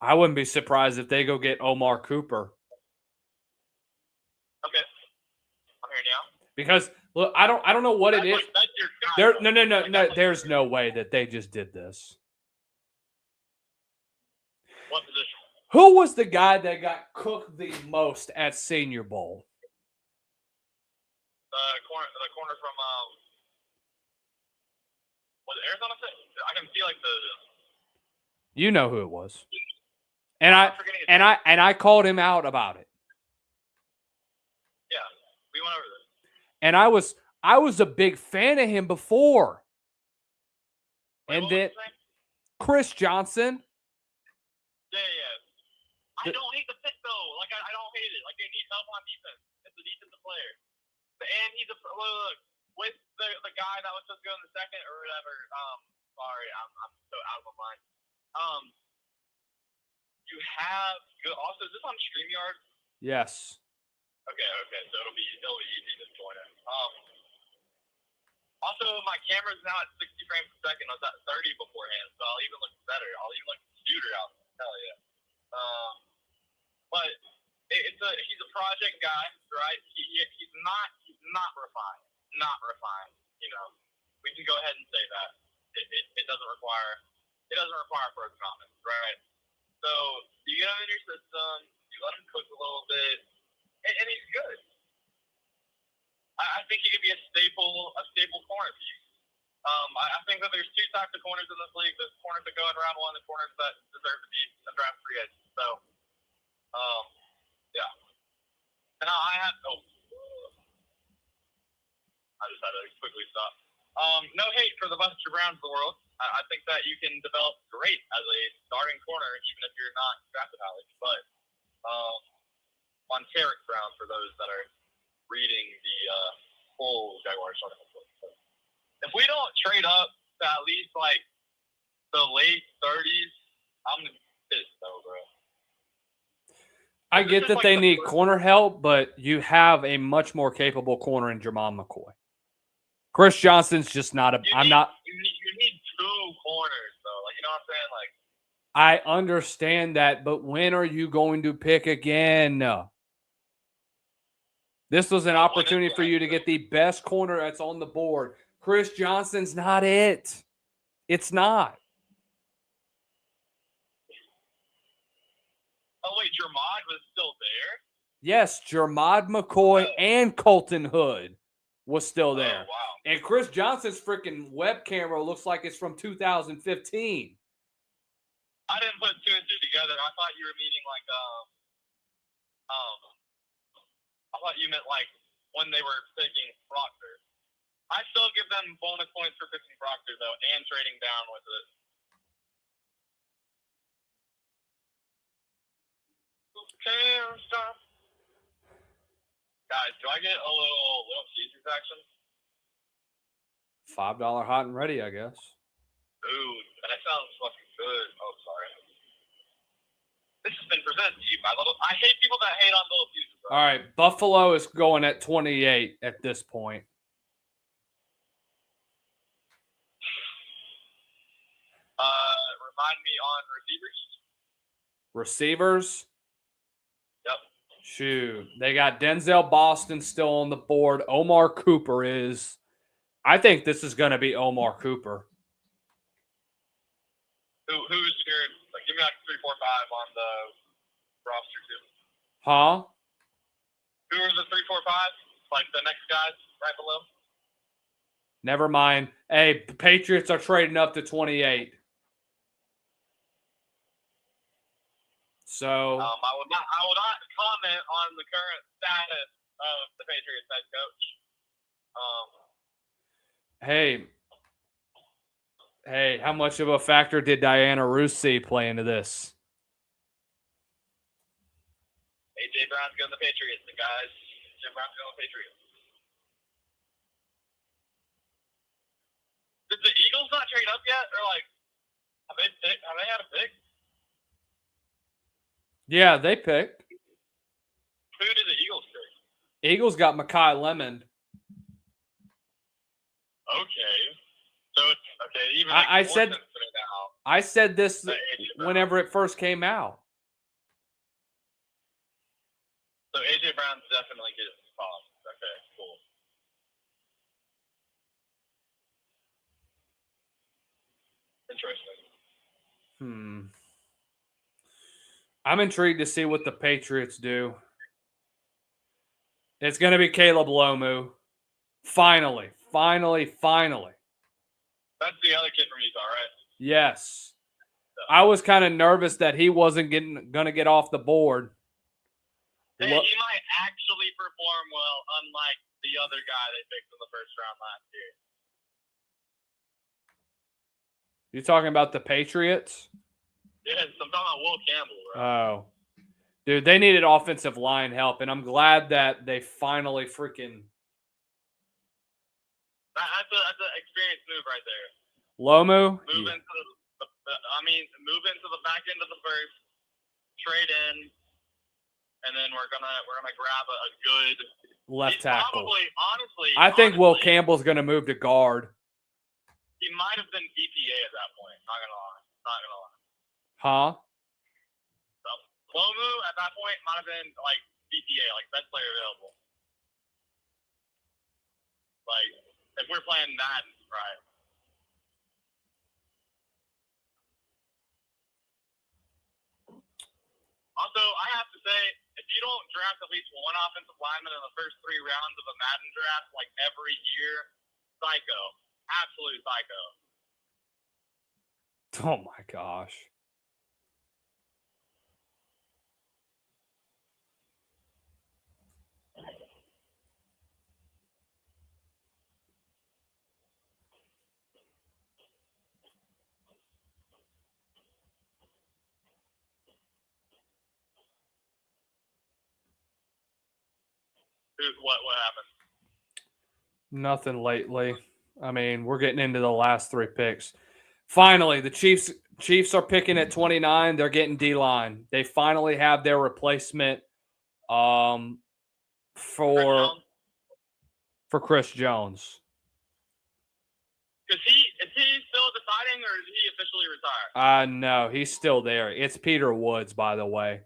I wouldn't be surprised if they go get Omar Cooper.
Okay, I'm here now.
Because look, I don't know what it is.
That's your guy.
No. There's no way that they just did this.
What position?
Who was the guy that got cooked the most at Senior Bowl?
The corner from was it Arizona State? I can see like the.
You know who it was, and I called him out about it.
Yeah, we went over this.
And I was a big fan of him before.
Wait,
and then Chris Johnson.
Yeah. I don't hate the pick though. Like I don't hate it. Like they need help on defense. It's a defensive player. And he's look with the guy that was supposed to go in the second or whatever. Sorry, I'm so out of my mind. You have good. Also, is this on StreamYard?
Yes.
Okay. So it'll be easy to join it. Also, my camera's now at 60 frames per second. I was at 30 beforehand, so I'll even look better. I'll even look cuter out. Hell yeah. But he's a project guy, right? He's not refined. Not refined. You know, we can go ahead and say that. It doesn't require further comment, right? So you get him in your system, you let him cook a little bit, and he's good. I think he could be a staple corner for you. I think that there's two types of corners in this league: there's corners that go in round one, and corners that deserve to be a draft free agent. So, yeah. And I just had to quickly stop. No hate for the Buster Browns of the world. I think that you can develop great as a starting corner, even if you're not drafted highly. But Montaric Brown, for those that are reading the full Jaguars starting report. If we don't trade up to at least like the late 30s, I'm gonna be pissed though, bro.
I get that they need corner help, but you have a much more capable corner in Jermon McCoy. Chris Johnson's just not a.
You need two corners though. Like you know what I'm saying? Like
I understand that, but when are you going to pick again? This was an opportunity for you to get the best corner that's on the board. Chris Johnson's not it. It's not.
Oh wait, Jermod was still there?
Yes, Jermod McCoy and Colton Hood was still there.
Oh, wow.
And Chris Johnson's freaking web camera looks like it's from 2015.
I didn't put two and two together. I thought you were meaning like I thought you meant like when they were picking Proctor. I still give them bonus points for picking Proctor though, and trading down with it. Can't stop. Guys, do I get a little Caesars action?
$5 hot and ready, I guess.
Dude, that sounds fucking good. Oh, sorry. This has been presented to you by Little. I hate people that hate on Little Caesars.
All right, Buffalo is going at 28 at this point.
remind me on receivers.
Receivers.
Yep.
Shoot. They got Denzel Boston still on the board. Omar Cooper is. I think this is going to be Omar Cooper.
Who's your, like, give me like 3, 4, 5 on the roster too.
Huh?
Who are the 3, 4, 5? Like the next guys right below?
Never mind. Hey, the Patriots are trading up to 28. So
I will not comment on the current status of the Patriots head coach.
Hey, how much of a factor did Diana Rusi play into this?
AJ Brown's going to the Patriots, the guys. AJ Brown's going to the Patriots. Did the Eagles not trade up yet? Or like, have they had a pick?
Yeah, they picked.
Who did the Eagles pick?
Eagles got Mekhi Lemon.
Okay. So it's okay. Even
I
makes more
said-
sense to me now.
I said this
that AJ Brown-
whenever it first came out.
So AJ Brown's definitely getting spots. Okay, cool. Interesting.
I'm intrigued to see what the Patriots do. It's going to be Caleb Lomu. Finally.
That's the other kid from Utah, right?
Yes. I was kind of nervous that he wasn't going to get off the board.
Hey, he might actually perform well, unlike the other guy they picked in the first round last year.
You talking about the Patriots?
Yes, I'm talking about Will Campbell, bro.
Oh. Dude, they needed offensive line help, and I'm glad that they finally freaking...
That's an experienced move right there.
Lomu?
Move into the back end of the first, trade in, and then we're gonna grab a good
Left tackle.
Honestly,
I think Will Campbell's going to move to guard.
He might have been DPA at that point. Not gonna lie.
Huh?
So, Lomu at that point might have been like DPA, like best player available. Like if we're playing Madden, right? Also, I have to say, if you don't draft at least one offensive lineman in the first 3 rounds of a Madden draft, like every year, psycho. Absolute psycho.
Oh, my gosh.
What happened?
Nothing lately. I mean, we're getting into the last 3 picks. Finally, the Chiefs are picking at 29. They're getting D-line. They finally have their replacement for Chris Jones.
Is he still deciding, or is he officially retired?
No, he's still there. It's Peter Woods, by the way.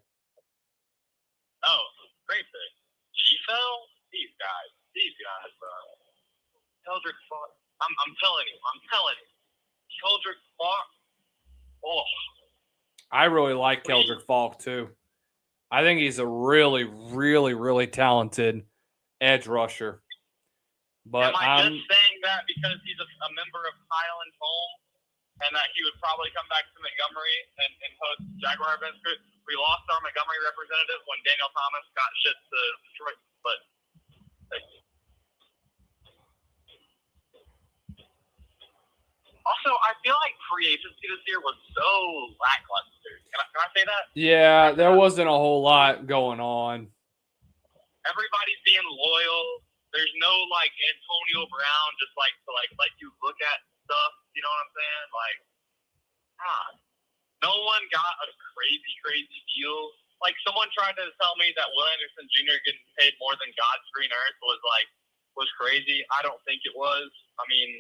Oh, great pick. G-Fell? These guys, bro. Keldrick Farr. I'm telling you. Keldrick Farr. Oh.
I really like Keldrick Falk, too. I think he's a really, really, really talented edge rusher. But
am I just saying that because he's a member of Highland Home and that he would probably come back to Montgomery and host Jaguar events? We lost our Montgomery representative when Daniel Thomas got shipped to Detroit. But also, I feel like free agency this year was so lackluster. Can I say that?
Yeah, there wasn't a whole lot going on.
Everybody's being loyal. There's no like Antonio Brown just like to like let you look at stuff. You know what I'm saying? Like, God, no one got a crazy deal. Like someone tried to tell me that Will Anderson Jr. getting paid more than God's green earth was crazy. I don't think it was. I mean,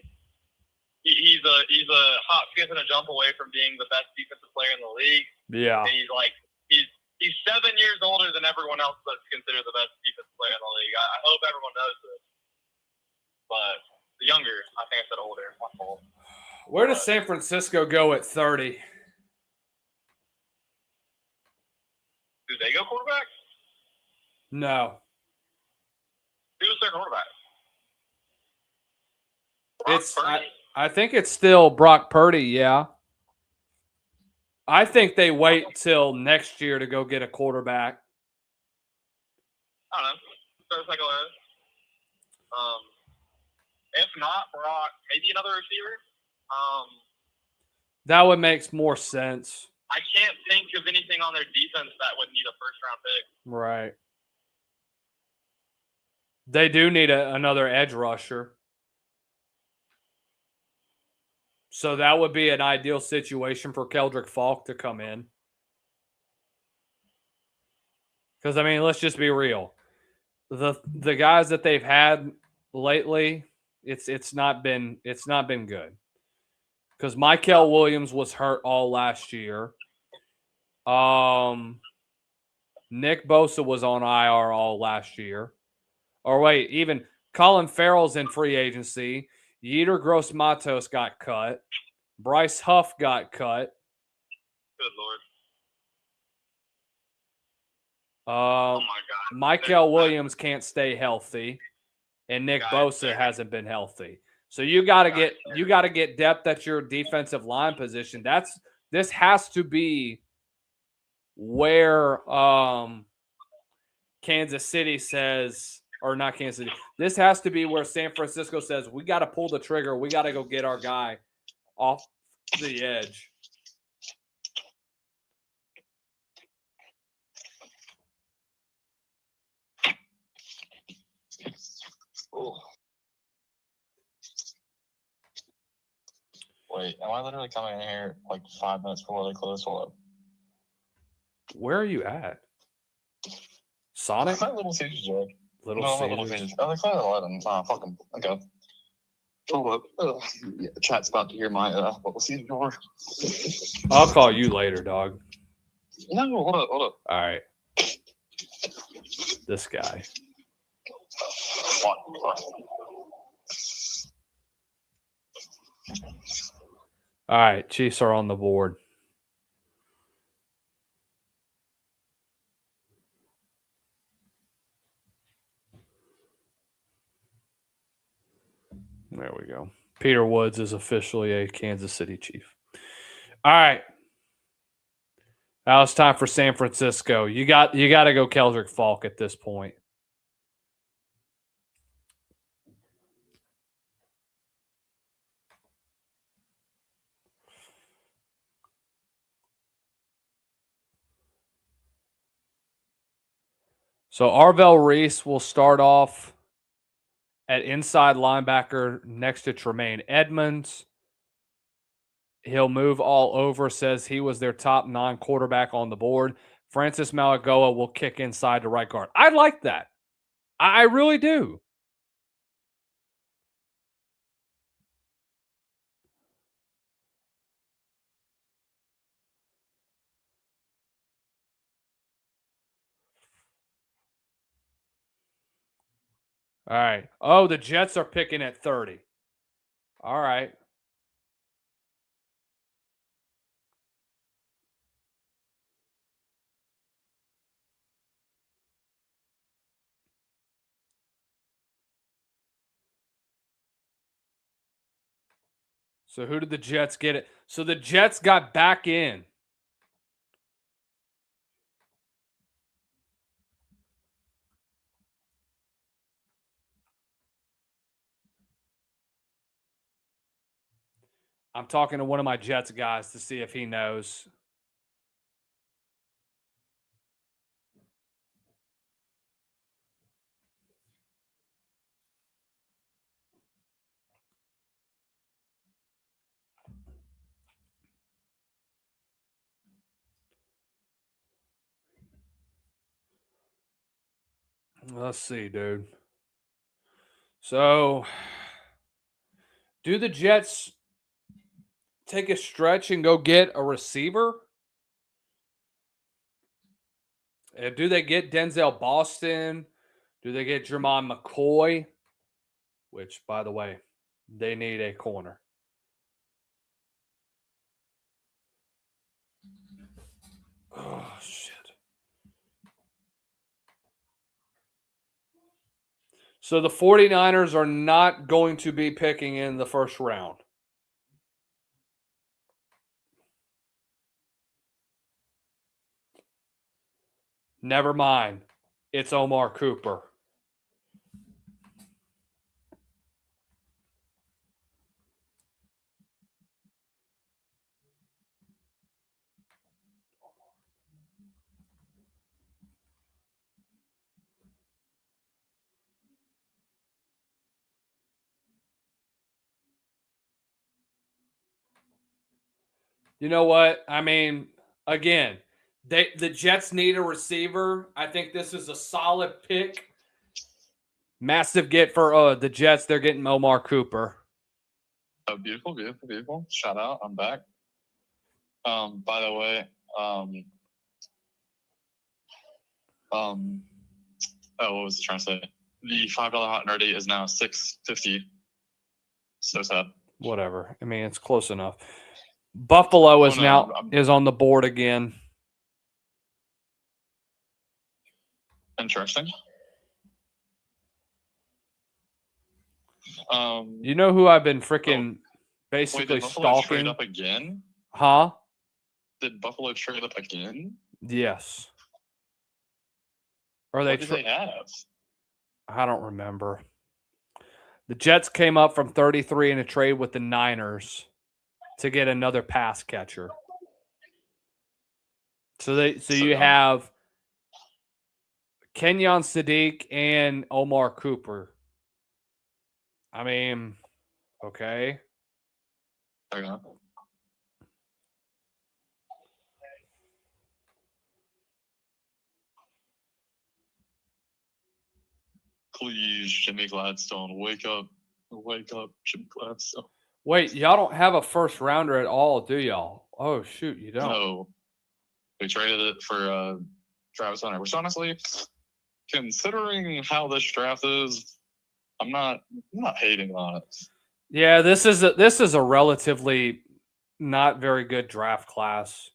he's a hop, skip, and a jump away from being the best defensive player in the league.
Yeah.
And he's 7 years older than everyone else that's considered the best defensive player in the league. I hope everyone knows this. But the younger, I think I said older. My fault.
Where does San Francisco go at 30?
Do they go quarterback?
No.
Who's their quarterback?
I think it's still Brock Purdy, yeah. I think they wait till next year to go get a quarterback.
I don't know. Third, second, last. If not Brock, maybe another receiver.
That would make more sense.
I can't think of anything on their defense that would need a first-round pick.
Right. They do need another edge rusher. So that would be an ideal situation for Keldrick Falk to come in. Because, I mean, let's just be real. The guys that they've had lately, it's not been good. Because Michael Williams was hurt all last year. Nick Bosa was on IR all last year. Or wait, even Colin Farrell's in free agency. Yetur Gross-Matos got cut. Bryce Huff got cut.
Good Lord.
Oh
my God.
Michael Williams can't stay healthy, and Nick Bosa hasn't been healthy. So you got to get depth at your defensive line position. This has to be where Kansas City says, or not Kansas City. This has to be where San Francisco says, we got to pull the trigger. We got to go get our guy off the edge.
Ooh. Wait, am I literally coming in here like 5 minutes before they close? Hold up.
Where are you at? Sonic?
Little Caesars, Jack.
Little
No,
Caesars.
Little Caesars. Oh, they close at 11. Fucking. Okay. Hold up. Yeah, the chat's about to hear my Little Caesars door.
I'll call you later, dog.
No, hold up.
All right. This guy. All right, Chiefs are on the board. There we go. Peter Woods is officially a Kansas City Chief. All right. Now it's time for San Francisco. You got to go Keldrick Falk at this point. So Arvell Reese will start off at inside linebacker next to Tremaine Edmonds. He'll move all over, says he was their top 9 quarterback on the board. Francis Malagoa will kick inside to right guard. I like that. I really do. All right. Oh, the Jets are picking at 30. All right. So who did the Jets get it? So the Jets got back in. I'm talking to one of my Jets guys to see if he knows. Let's see, dude. So, do the Jets take a stretch and go get a receiver? Do they get Denzel Boston? Do they get Jermon McCoy? Which, by the way, they need a corner. Oh, shit. So the 49ers are not going to be picking in the first round. Never mind. It's Omar Cooper. You know what? I mean, again, the Jets need a receiver. I think this is a solid pick. Massive get for the Jets. They're getting Omar Cooper.
Oh, beautiful, beautiful, beautiful. Shout out. I'm back. By the way, oh, what was I trying to say? The $5 hot nerdy is now $6.50. So sad.
Whatever. I mean, it's close enough. Buffalo is
no,
now
I'm-
is on the board again.
Interesting.
You know who I've been freaking
wait,
basically
did Buffalo trade
stalking?
up again?
Huh?
Did Buffalo trade up again?
Yes. Or they
What did they have?
I don't remember. The Jets came up from 33 in a trade with the Niners to get another pass catcher. So you have Kenyon Sadiq and Omar Cooper. I mean, okay.
Fair enough. Please, Jimmy Gladstone, wake up. Wake up, Jimmy Gladstone.
Wait, y'all don't have a first rounder at all, do y'all? Oh, shoot, you don't.
No. We traded it for Travis Hunter, which honestly, considering how this draft is, I'm not hating on it.
Yeah, this is a relatively not very good draft class.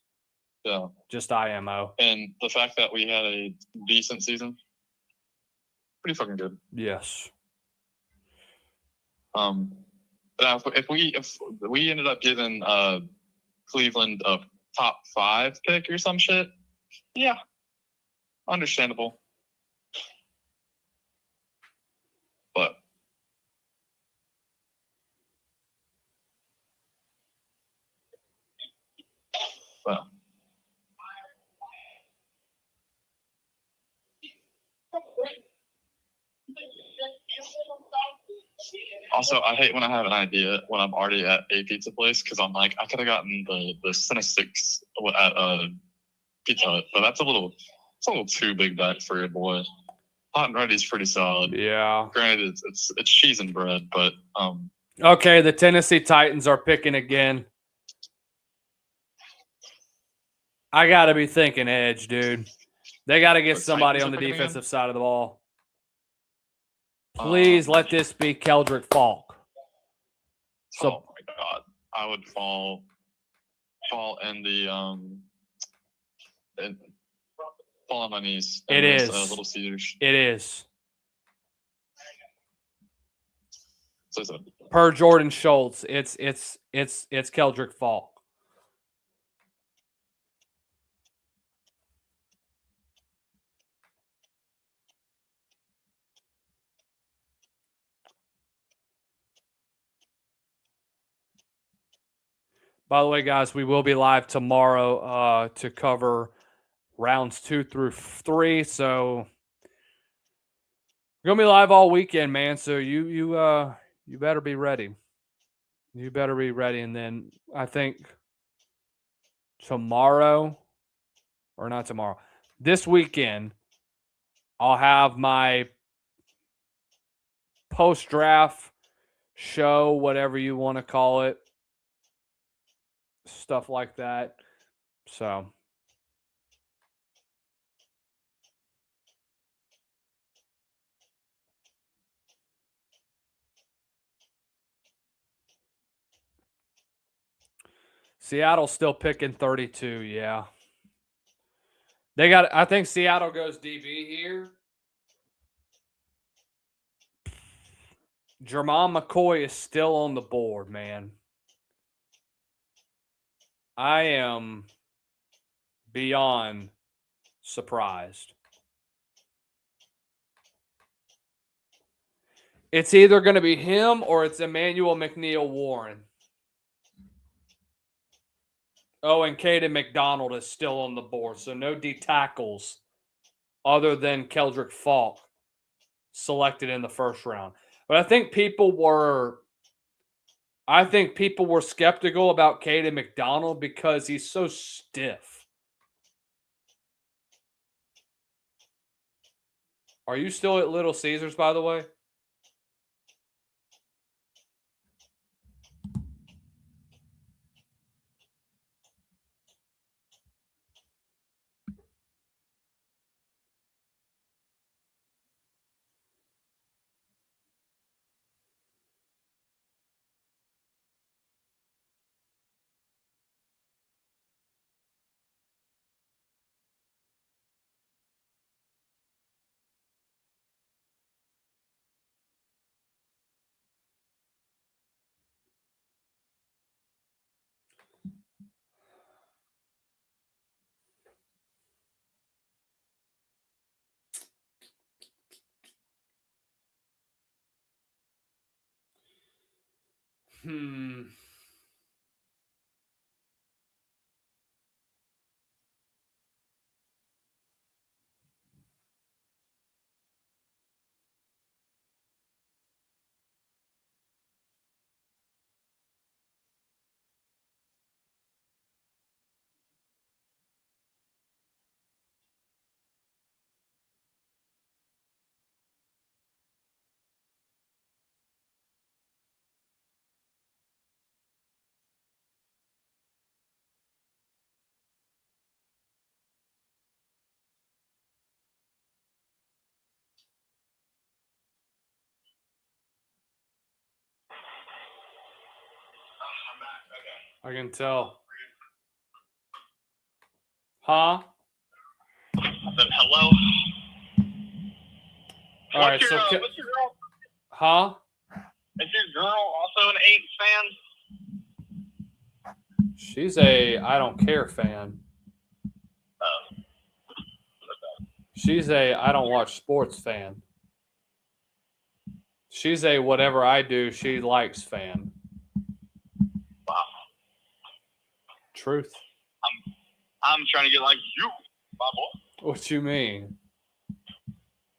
Yeah.
Just IMO.
And the fact that we had a decent season, pretty fucking good.
Yes.
But if we ended up giving Cleveland a top 5 pick or some shit, yeah, understandable. But well. Also, I hate when I have an idea when I'm already at a pizza place because I'm like, I could have gotten the Cine Six at Pizza Hut, but it's a little too big back for a boy. Hot and Ready's pretty solid.
Yeah.
Granted, it's cheese and bread, but
Okay, the Tennessee Titans are picking again. I got to be thinking edge, dude. They got to get
The
somebody
Titans
on
are
the
picking
defensive
again?
side of the ball. Please let this be Keldrick Falk. So,
oh my god, I would fall in the fall on my knees.
It
and miss,
is.
Little Caesars.
it is.
So,
Per Jordan Schultz, it's Keldrick Falk. By the way, guys, we will be live tomorrow to cover rounds 2 through 3. So we're gonna be live all weekend, man. So you better be ready. You better be ready. And then I think tomorrow, or not tomorrow, this weekend, I'll have my post-draft show, whatever you want to call it. stuff like that. So. Seattle's still picking 32, yeah. I think Seattle goes DB here. Jermon McCoy is still on the board, man. I am beyond surprised. It's either going to be him or it's Emmanuel McNeil Warren. Oh, and Caden McDonald is still on the board, so no D tackles other than Keldrick Falk selected in the first round. But I think people were skeptical about Caden McDonald because he's so stiff. Are you still at Little Caesars, by the way? I can tell. Huh?
I said hello.
All right,
What's
so
your girl?
huh?
Is your girl also an Aints fan?
She's a I don't care fan.
Oh.
She's a I don't watch sports fan. She's a whatever I do, she likes fan.
Wow.
Truth.
I'm trying to get like you, my boy.
What you mean?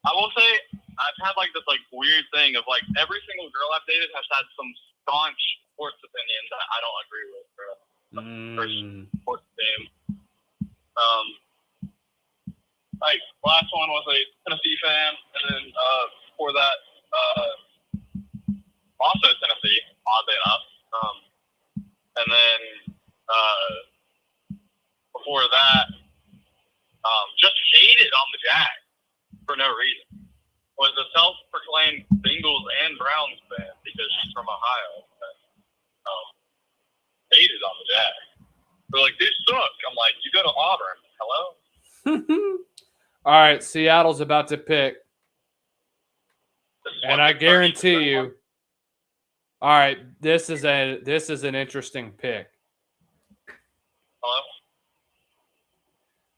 I will say I've had like this like weird thing of like every single girl I've dated has had some staunch sports opinions that I don't agree with for sports team. Like last one was a Tennessee fan, and then before that, also Tennessee, oddly enough. And then before that, just hated on the Jags for no reason. Was a self-proclaimed Bengals and Browns fan because she's from Ohio. Hated on the Jags. They're like, they suck. I'm like, you go to Auburn. Hello?
All right, Seattle's about to pick. And I guarantee you, all right, this is an interesting pick.
Hello?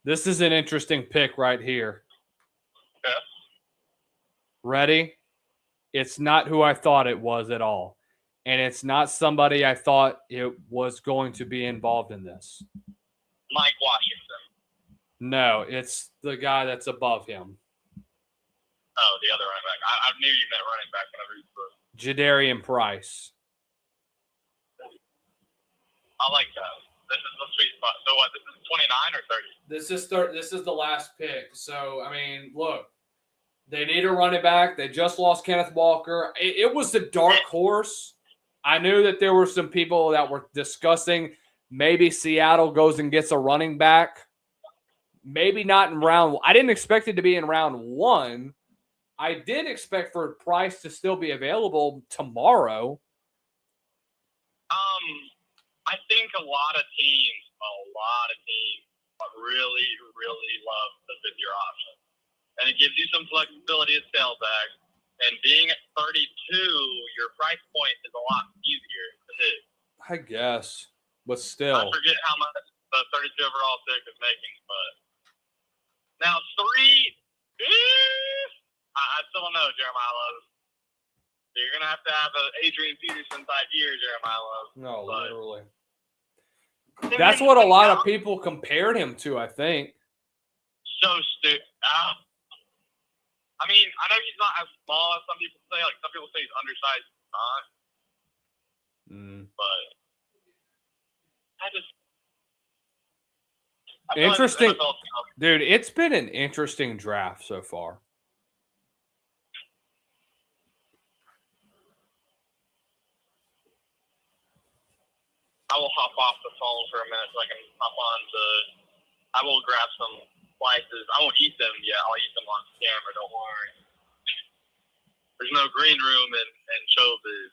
This is an interesting pick right here.
Okay.
Ready? It's not who I thought it was at all. And it's not somebody I thought it was going to be involved in this.
Mike Washington.
No, it's the guy that's above him.
Oh, the other running back. I knew you meant running back whenever you spoke.
Jadarian Price.
I like that. This is the sweet spot. So what? This is 29 or 30?
This is the last pick. So, I mean, look, they need a running back. They just lost Kenneth Walker. It was the dark horse. I knew that there were some people that were discussing Maybe Seattle goes and gets a running back. Maybe not in round. I didn't expect it to be in round 1. I did expect for Price to still be available tomorrow.
I think a lot of teams really, really love the 5th-year option. And it gives you some flexibility at sailbag. And being at 32, your price point is a lot easier to hit.
I guess, but
I
still.
forget how much the 32 overall pick is making, but now 3, I still don't know, Jeremiah Love. You're gonna have an Adrian Peterson type year, Jeremiah Love.
No,
But
literally. That's what a lot of people compared him to, I think.
So stupid. I mean, I know he's not as small as some people say. Like some people say he's undersized. He's not. But I feel like this
Interesting.
NFL team-
Dude, it's been an interesting draft so far.
I will hop off the phone for a minute so I can hop on I will grab some slices. I won't eat them yet. I'll eat them on camera. Don't worry. There's no green room in showbiz.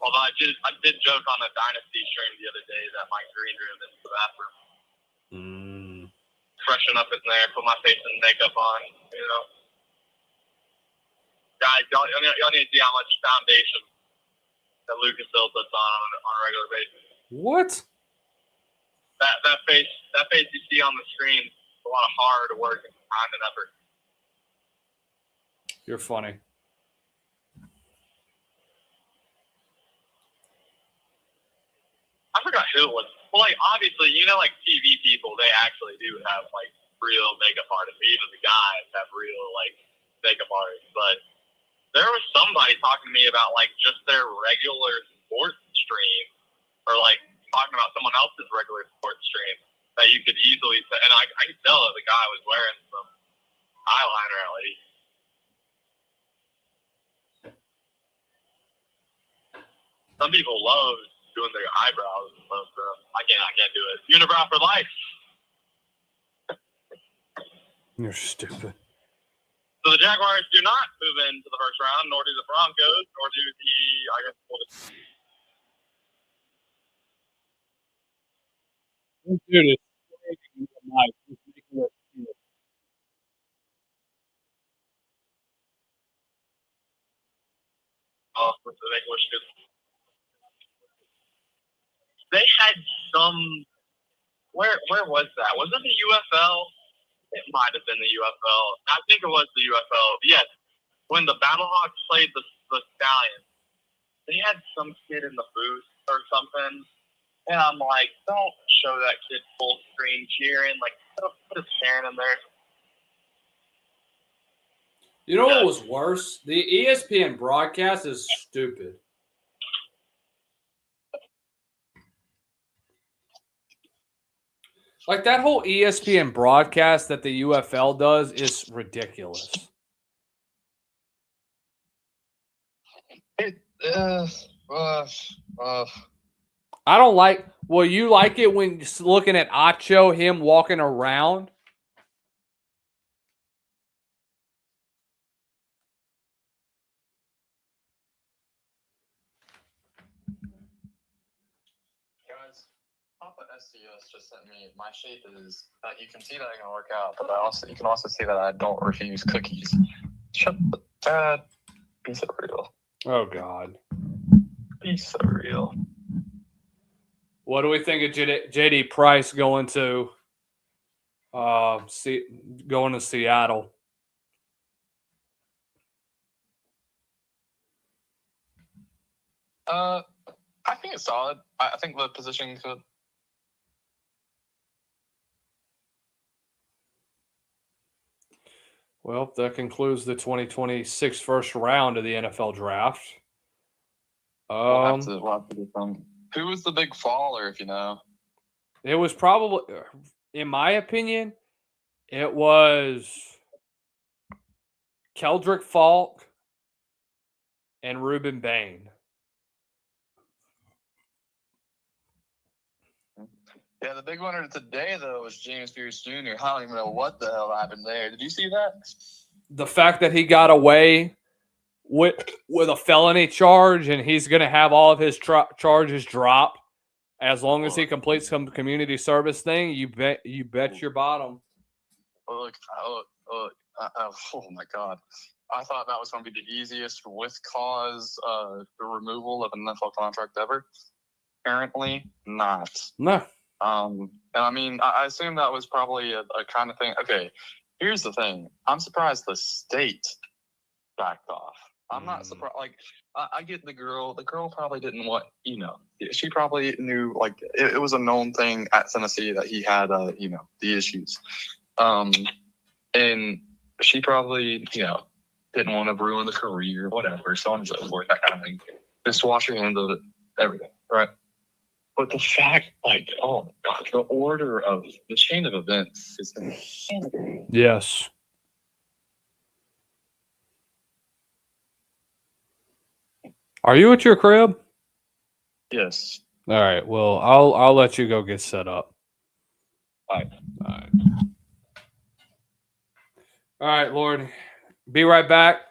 Although I did joke on a Dynasty stream the other day that my green room is the bathroom. Freshen up in there, put my face and makeup on, Guys, y'all need to see how much foundation that Lucas Hill puts on a regular basis.
What?
That face you see on the screen is a lot of hard work and time and effort.
You're funny.
I forgot who it was. Well, like obviously, like TV people, they actually do have like real makeup artists. Even the guys have real like makeup artists. But there was somebody talking to me about like just their regular sports stream, or like talking about someone else's regular sports stream that you could easily. And I could tell that the guy was wearing some eyeliner at least. Some people love doing their eyebrows and stuff. So I can't do it. Unibrow for life.
You're stupid.
So the Jaguars do not move into the first round, nor do the Broncos, nor do
Dude,
they had some. Where was that? Was it the UFL? It might have been the UFL. I think it was the UFL. Yes, when the Battlehawks played the Stallions, they had some kid in the booth or something, and I'm like, don't show that kid full screen cheering. Like, put his parent in there.
You know what was worse? The ESPN broadcast is stupid. Like that whole ESPN broadcast that the UFL does is ridiculous. I don't like. Well, you like it when you're looking at Acho, him walking around.
Guys, Papa SCS just sent me my shape is that you can see that I can work out, but you can also see that I don't refuse cookies. Shut the bad. Be so real.
Oh God.
Be so real.
What do we think of JD Price going to Seattle?
I think it's solid. I think the position could.
Well, that concludes the 2026 first round of the NFL draft.
We'll have to get some. Who was the big faller, if you know?
It was probably, in my opinion, it was Keldrick Falk and Ruben Bain.
Yeah, the big winner today, though, was James Pierce Jr. I don't even know what the hell happened there. Did you see that?
The fact that he got away with a felony charge and he's going to have all of his charges drop as long as he completes some community service thing, you bet your bottom.
Oh my God. I thought that was going to be the easiest with cause the removal of an NFL contract ever. Apparently not.
No.
And I mean, I assume that was probably a kind of thing. Okay, here's the thing. I'm surprised the state backed off. I'm not surprised. Like, I get the girl. The girl probably didn't want, she probably knew, like, it was a known thing at Tennessee that he had, the issues. And she probably, didn't want to ruin the career, whatever, so on and so forth, that kind of thing. Just wash your hands of it, everything, right? But the fact, like, oh my God, the order of the chain of events is insanity.
Yes. Are you at your crib?
Yes.
All right. Well, I'll let you go get set up.
All right.
All right, Lord. Be right back.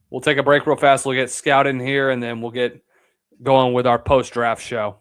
We'll take a break real fast. We'll get Scout in here, and then we'll get going with our post-draft show.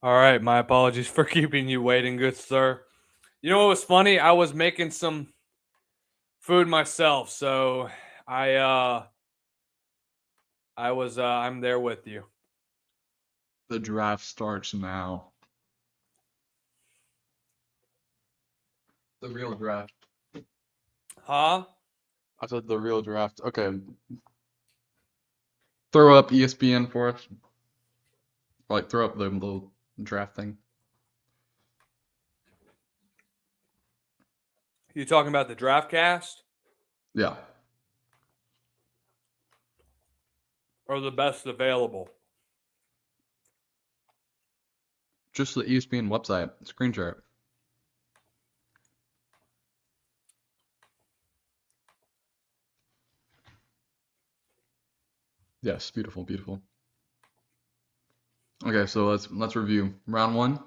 All right, my apologies for keeping you waiting, good sir. You know what was funny? I was making some food myself, so I'm there with you.
The draft starts now. The real draft.
Huh?
I said the real draft. Okay. Throw up ESPN for us. Like, throw up the little draft thing.
You talking about the draft cast
Yeah.
or the best available?
Just the ESPN website. Screen share it. Yes, beautiful, beautiful. Okay, so let's review. Round one.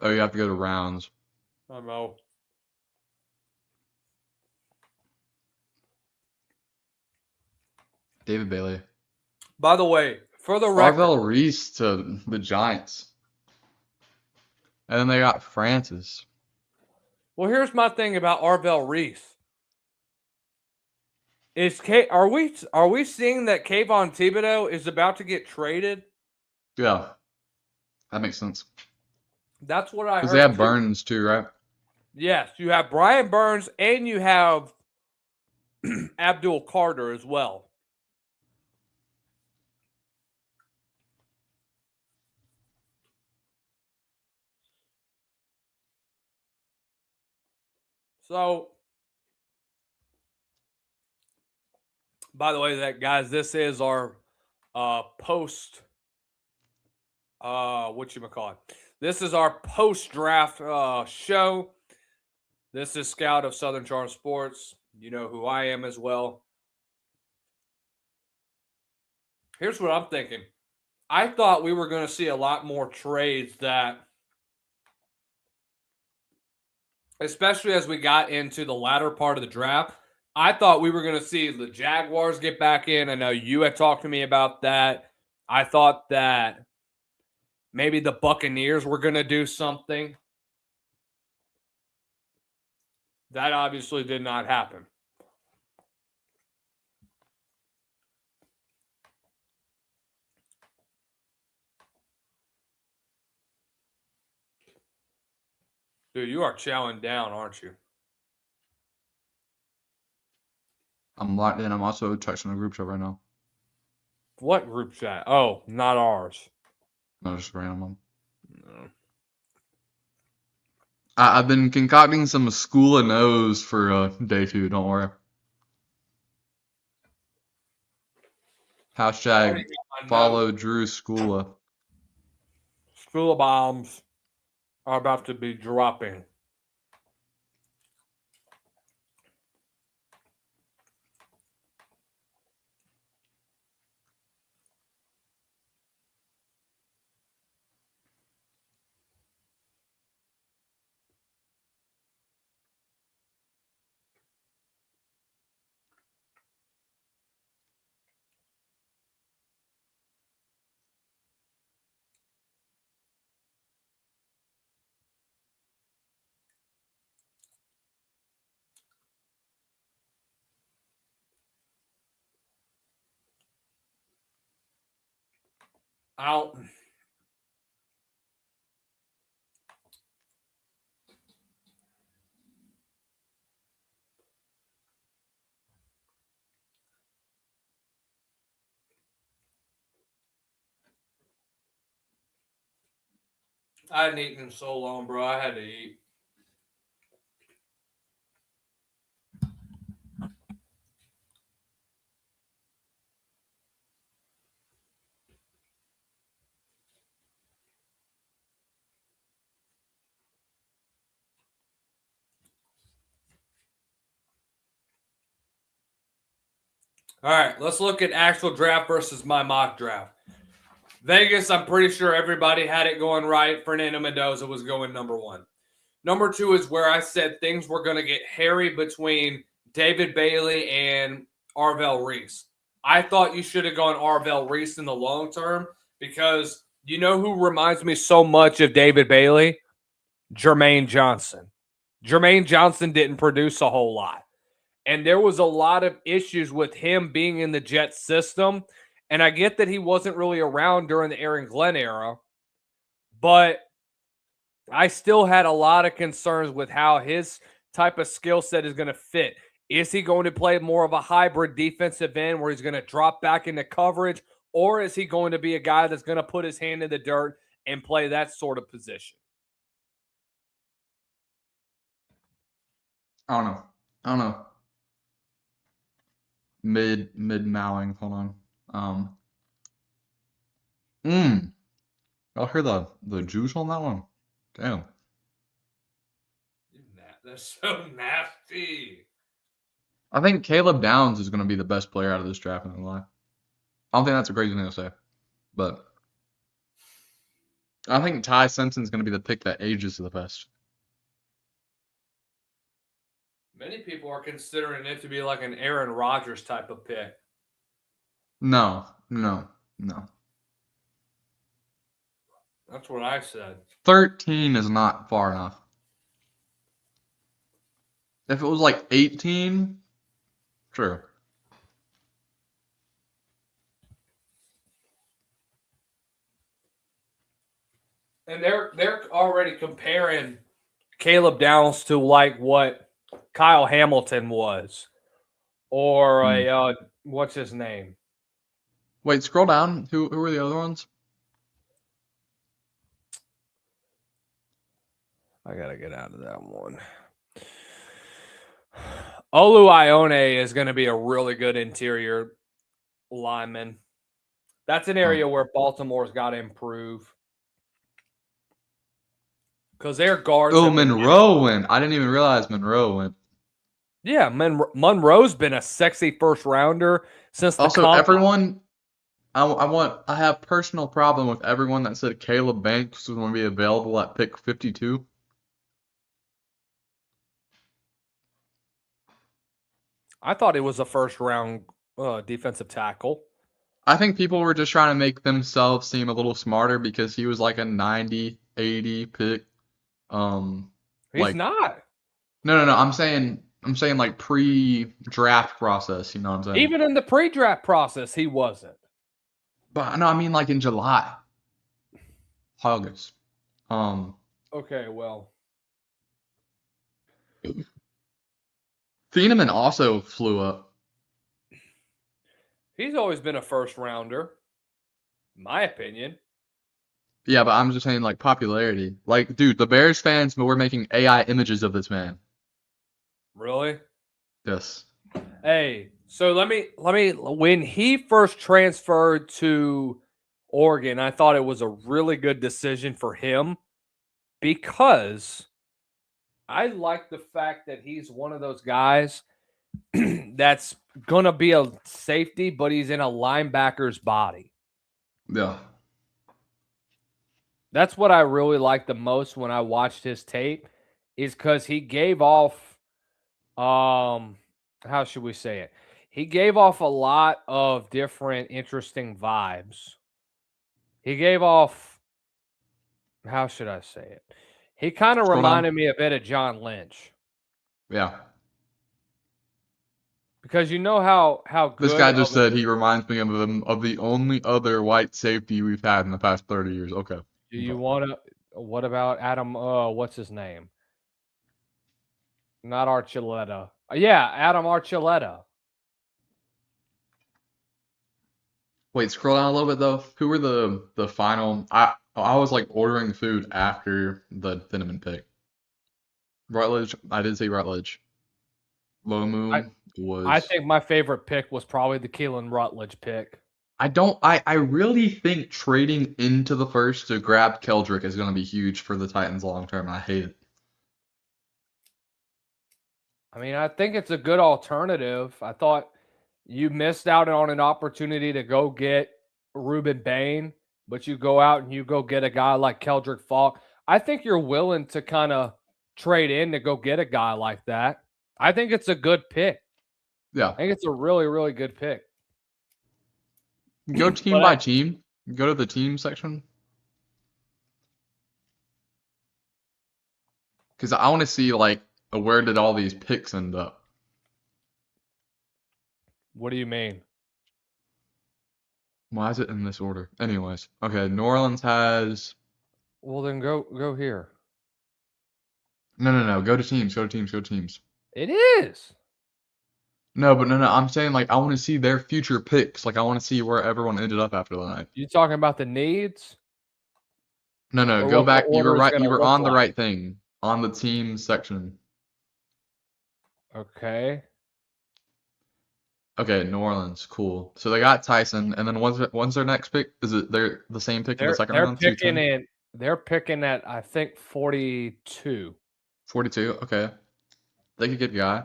Oh, you have to go to rounds.
I don't know.
David Bailey.
By the way, for the record,
Arvell Reese to the Giants. And then they got Francis.
well, here's my thing about Arvell Reese. Are we seeing that Kayvon Thibodeau is about to get traded?
Yeah. That makes sense.
That's what I heard.
Because they have
too.
Burns too, right?
Yes, you have Brian Burns and you have Abdul Carter as well. So, by the way, guys, this is our post. Whatchamacallit? This is our post draft show. This is Scout of Southern Charm Sports. You know who I am as well. Here's what I'm thinking. I thought we were going to see a lot more trades that, especially as we got into the latter part of the draft, I thought we were going to see the Jaguars get back in. I know you had talked to me about that. I thought that maybe the Buccaneers were going to do something. That obviously did not happen. Dude, you are chowing down, aren't you?
I'm locked in. I'm also texting the group chat right now.
What group chat? Oh, not ours.
No, just random one.
No.
I've been concocting some School of No's for day 2. Don't worry. Hashtag follow Drew Skula.
School of bombs are about to be dropping. Out. I hadn't eaten in so long, bro. I had to eat. All right, let's look at actual draft versus my mock draft. Vegas, I'm pretty sure everybody had it going right. Fernando Mendoza was going number 1. Number 2 is where I said things were going to get hairy between David Bailey and Arvell Reese. I thought you should have gone Arvell Reese in the long term because you know who reminds me so much of David Bailey? Jermaine Johnson. Jermaine Johnson didn't produce a whole lot. And there was a lot of issues with him being in the Jets system. And I get that he wasn't really around during the Aaron Glenn era, but I still had a lot of concerns with how his type of skill set is going to fit. Is he going to play more of a hybrid defensive end where he's going to drop back into coverage, or is he going to be a guy that's going to put his hand in the dirt and play that sort of position?
I don't know. Mid-mowing. Hold on. Y'all hear the juice on that one? Damn.
That's so nasty.
I think Caleb Downs is going to be the best player out of this draft, in life. I don't think that's a crazy thing to say, but I think Ty Simpson's going to be the pick that ages the best.
Many people are considering it to be like an Aaron Rodgers type of pick.
No.
That's what I said.
13 is not far enough. If it was like 18, sure.
And they're already comparing Caleb Downs to like what Kyle Hamilton was, or a what's his name?
Wait, scroll down. Who were the other ones?
I gotta get out of that one. Olu Ione is going to be a really good interior lineman. That's an area where Baltimore's got to improve. Because their guards.
Oh, Monroe went. I didn't even realize Monroe went.
Yeah, Monroe's been a sexy first rounder since the
Also, everyone. I have personal problem with everyone that said Caleb Banks was going to be available at pick 52.
I thought it was a first round defensive tackle.
I think people were just trying to make themselves seem a little smarter because he was like a 90, 80 pick.
He's not.
No. I'm saying like pre-draft process. You know what I'm saying?
Even in the pre-draft process, he wasn't.
But no, I mean like in July, August.
Okay, well.
Thieneman also flew up.
He's always been a first rounder, in my opinion.
Yeah, but I'm just saying like popularity. Like, dude, the Bears fans were making AI images of this man.
Really?
Yes.
Hey, so let me when he first transferred to Oregon, I thought it was a really good decision for him because I like the fact that he's one of those guys that's going to be a safety, but he's in a linebacker's body.
Yeah.
That's what I really like the most when I watched his tape is because he gave off, how should we say it? He gave off a lot of different interesting vibes. He gave off, how should I say it? He kind of reminded me a bit of John Lynch.
Yeah.
Because you know how good
this guy just said he reminds me of the only other white safety we've had in the past 30 years. Okay.
Do you want to? What about Adam? What's his name? Not Archuleta. Yeah, Adam Archuleta.
Wait, scroll down a little bit though. Who were the final? I was like ordering food after the Thieneman pick. Rutledge. I did say Rutledge. Lomu was.
I think my favorite pick was probably the Keelan Rutledge pick.
I really think trading into the first to grab Keldrick is going to be huge for the Titans long term. I hate it.
I mean, I think it's a good alternative. I thought you missed out on an opportunity to go get Ruben Bain, but you go out and you go get a guy like Keldrick Falk. I think you're willing to kind of trade in to go get a guy like that. I think it's a good pick.
Yeah.
I think it's a really, really good pick.
Go team
But
by
I-
team. Go to the team section. Because I want to see like where did all these picks end up.
What do you mean?
Why is it in this order? Anyways, okay. New Orleans has
Well, then go here.
no. Go to teams. Go to teams. Go to teams.
It is.
No, but no. I'm saying like I want to see their future picks. Like I want to see where everyone ended up after the night.
You talking about the needs?
No,
Or
go
what the
back. You were
order's
right.
gonna
You were
look
on the
like.
right thing. On the team section.
Okay.
Okay, New Orleans, cool. So they got Tyson, and then when's their next pick? Is it they're the same pick in the second
They're
round?
picking
210?
in. They're picking at I think 42.
42. Okay, they could get a guy.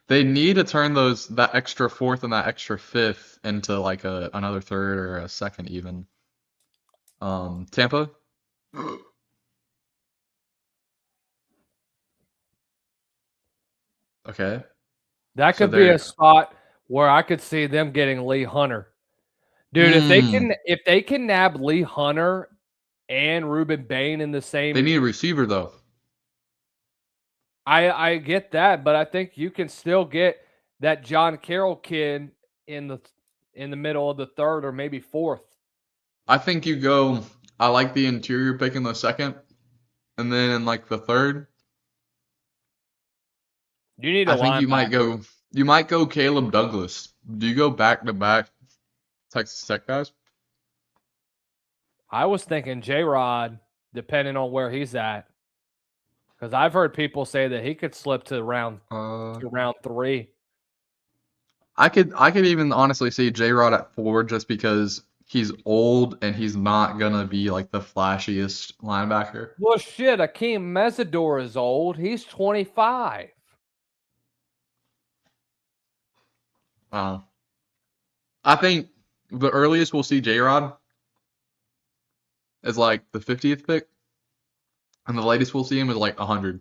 They need to turn that extra fourth and that extra fifth into like another third or a second even. Tampa. Okay.
That
So
could be
they're
a spot where I could see them getting Lee Hunter. Dude, if they can nab Lee Hunter and Ruben Bain in the same,
they need a receiver though.
I get that, but I think you can still get that John Carroll kid in the middle of the third or maybe fourth.
I think you go. I like the interior pick in the second, and then in like the third.
You need a
I think you might
linebacker.
go Caleb Douglas. Do you go back to back Texas Tech guys?
I was thinking J-Rod, depending on where he's at. Because I've heard people say that he could slip to round 3.
I could even honestly see J-Rod at 4 just because he's old and he's not gonna be like the flashiest linebacker.
Well, shit, Akeem Mesidor is old. He's 25.
I think the earliest we'll see J-Rod is like the 50th pick, and the latest we'll see him is like 100.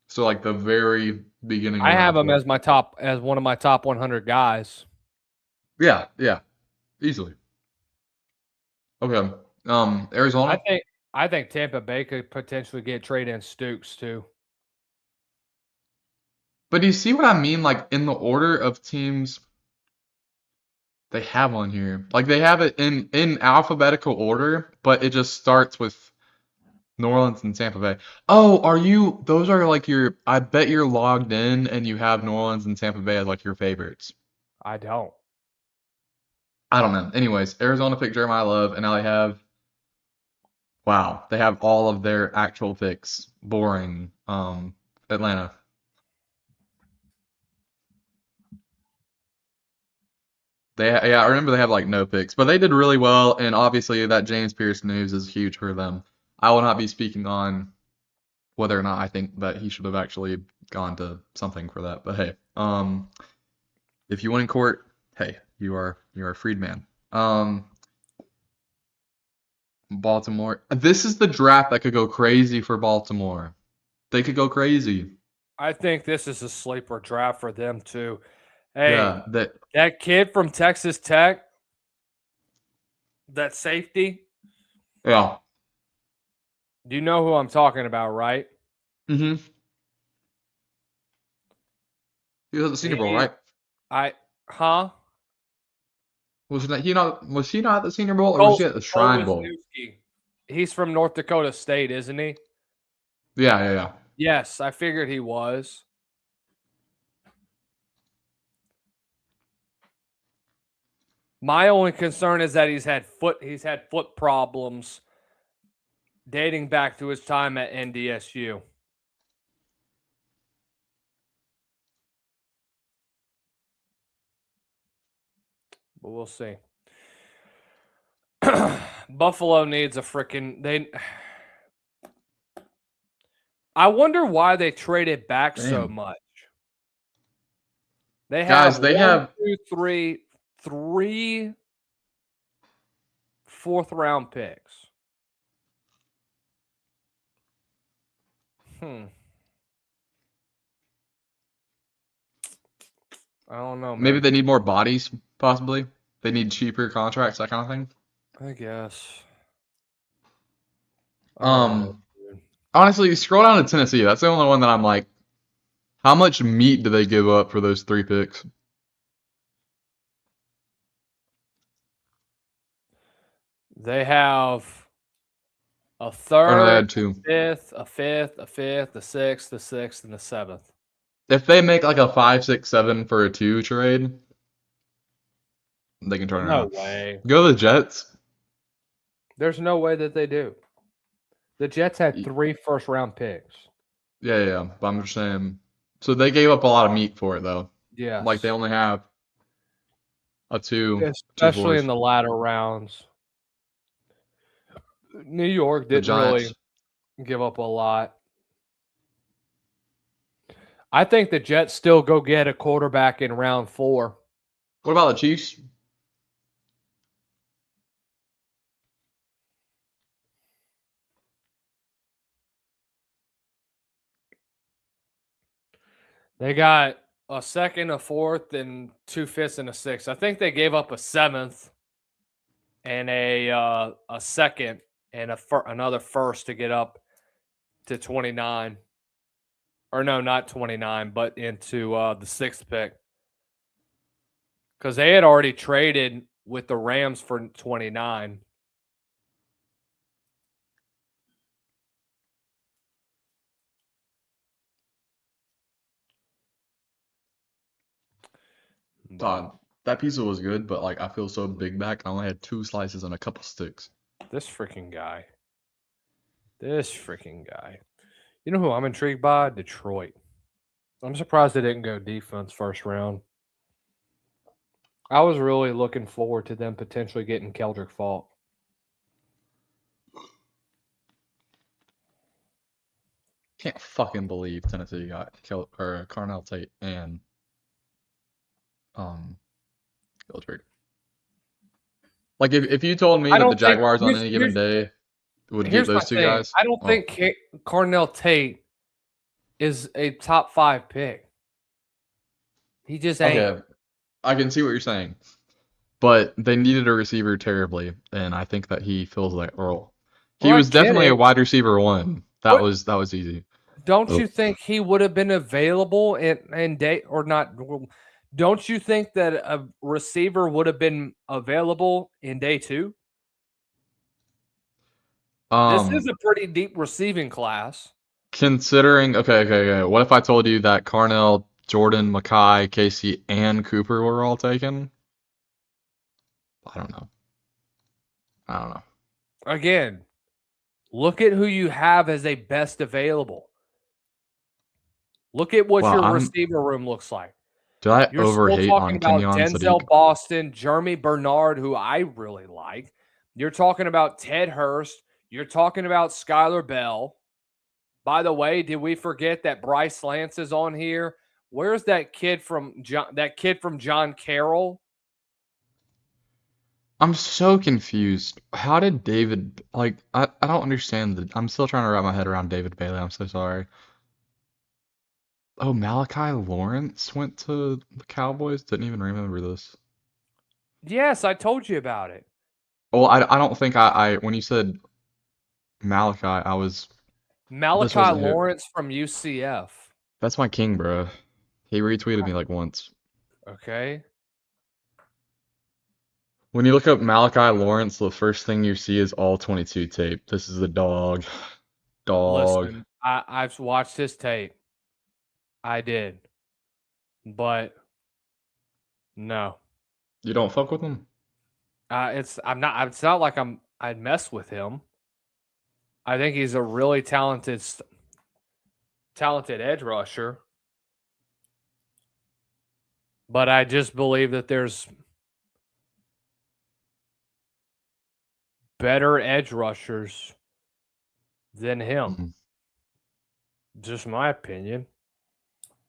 So like the very beginning.
I have
round
him
four.
as one of my top 100 guys.
Yeah, easily. Okay. Arizona.
I think Tampa Bay could potentially get trade in Stooks too.
But do you see what I mean? Like in the order of teams they have on here. Like they have it in alphabetical order, but it just starts with New Orleans and Tampa Bay. Oh, those are like I bet you're logged in and you have New Orleans and Tampa Bay as like your favorites.
I don't.
I don't know. Anyways, Arizona picked Jeremiah Love, and now they have all of their actual picks. Boring. Atlanta. I remember they have like no picks, but they did really well, and obviously that James Pierce news is huge for them. I will not be speaking on whether or not I think that he should have actually gone to something for that, but hey, if you win in court, hey, you are a freed man. Baltimore. This is the draft that could go crazy for Baltimore. They could go crazy.
I think this is a sleeper draft for them too. Hey,
Yeah,
that kid from Texas Tech, that safety,
yeah.
do you know who I'm talking about, right?
Mm-hmm. He was at the Senior Bowl, right? Was he not at the Senior Bowl, or was he at the Shrine Bowl?
Wisniewski. He's from North Dakota State, isn't he?
Yeah.
Yes, I figured he was. My only concern is that he's had foot problems dating back to his time at NDSU. But we'll see. Buffalo needs a freaking I wonder why they traded back so
Damn.
much. They
Guys,
have
they have
3 fourth-round picks. I don't know, man.
Maybe they need more bodies possibly. They need cheaper contracts, that kind of thing.
I guess.
Honestly, scroll down to Tennessee. That's the only one that I'm like, how much meat do they give up for those 3 picks?
They have a
Or no, they
third,
had 2.
fifth, a fifth, a fifth, a sixth, and the 7th.
If they make like a 5, 6, 7 for a 2 trade, they can turn it
No
around.
way.
Go to the Jets.
There's no way that they do. The Jets had
Ye-
3 first-round picks.
Yeah. But I'm just saying. So they gave up a lot of meat for it, though.
Yeah.
Like they only have a 2,
Especially
2
in the latter rounds. New York
The
didn't really
Giants.
give up a lot. I think the Jets still go get a quarterback in round 4.
What about the Chiefs?
They got a second, a fourth, and 2 fifths and a sixth. I think they gave up a 7th and a second and another first to get up to 29. Or no, not 29, but into the 6th pick. Because they had already traded with the Rams for 29.
That pizza was good, but like I feel so big back. I only had 2 slices and a couple sticks.
This freaking guy. You know who I'm intrigued by? Detroit. I'm surprised they didn't go defense first round. I was really looking forward to them potentially getting Keldrick Falk.
Can't fucking believe Tennessee got Carnell Tate and Keldrick. Like if you told me
I
that the
don't think-
Jaguars on
here's-
any given day would get
Here's my
those 2
thing.
guys,
I don't think Carnell Tate is a top 5 pick. He just ain't.
okay, I can see what you're saying, but they needed a receiver terribly, and I think that he fills that role. He
Well, I
was
get
definitely
it.
a wide receiver 1. That
What-
was easy.
Don't
Oh.
you think he would have been available in day or not? Don't you think that a receiver would have been available in day 2? This is a pretty deep receiving class.
Considering, okay. What if I told you that Carnell, Jordan, Mackay, Casey, and Cooper were all taken? I don't know.
Again, look at who you have as a best available. Look at what
Well,
your receiver room looks like.
Did I
You're still
overhate
talking
on
about
Kenyon
Denzel
Sadiq?
Boston, Jeremy Bernard, who I really like. You're talking about Ted Hurst. You're talking about Skylar Bell. By the way, did we forget that Bryce Lance is on here? Where's that kid from John Carroll?
I'm so confused. How did David I don't understand I'm still trying to wrap my head around David Bailey. I'm so sorry. Oh, Malachi Lawrence went to the Cowboys? Didn't even remember this.
Yes, I told you about it.
Well, I don't think I when you said Malachi, I was
Malachi
wasn't who-
Lawrence from UCF.
That's my king, bro. He retweeted me like once.
Okay.
When you look up Malachi Lawrence, the first thing you see is all 22 tape. This is the dog.
Listen, I've watched his tape. I did. But no.
You don't fuck with him?
It's not like I'd mess with him. I think he's a really talented edge rusher. But I just believe that there's better edge rushers than him.
Mhm.
Just my opinion.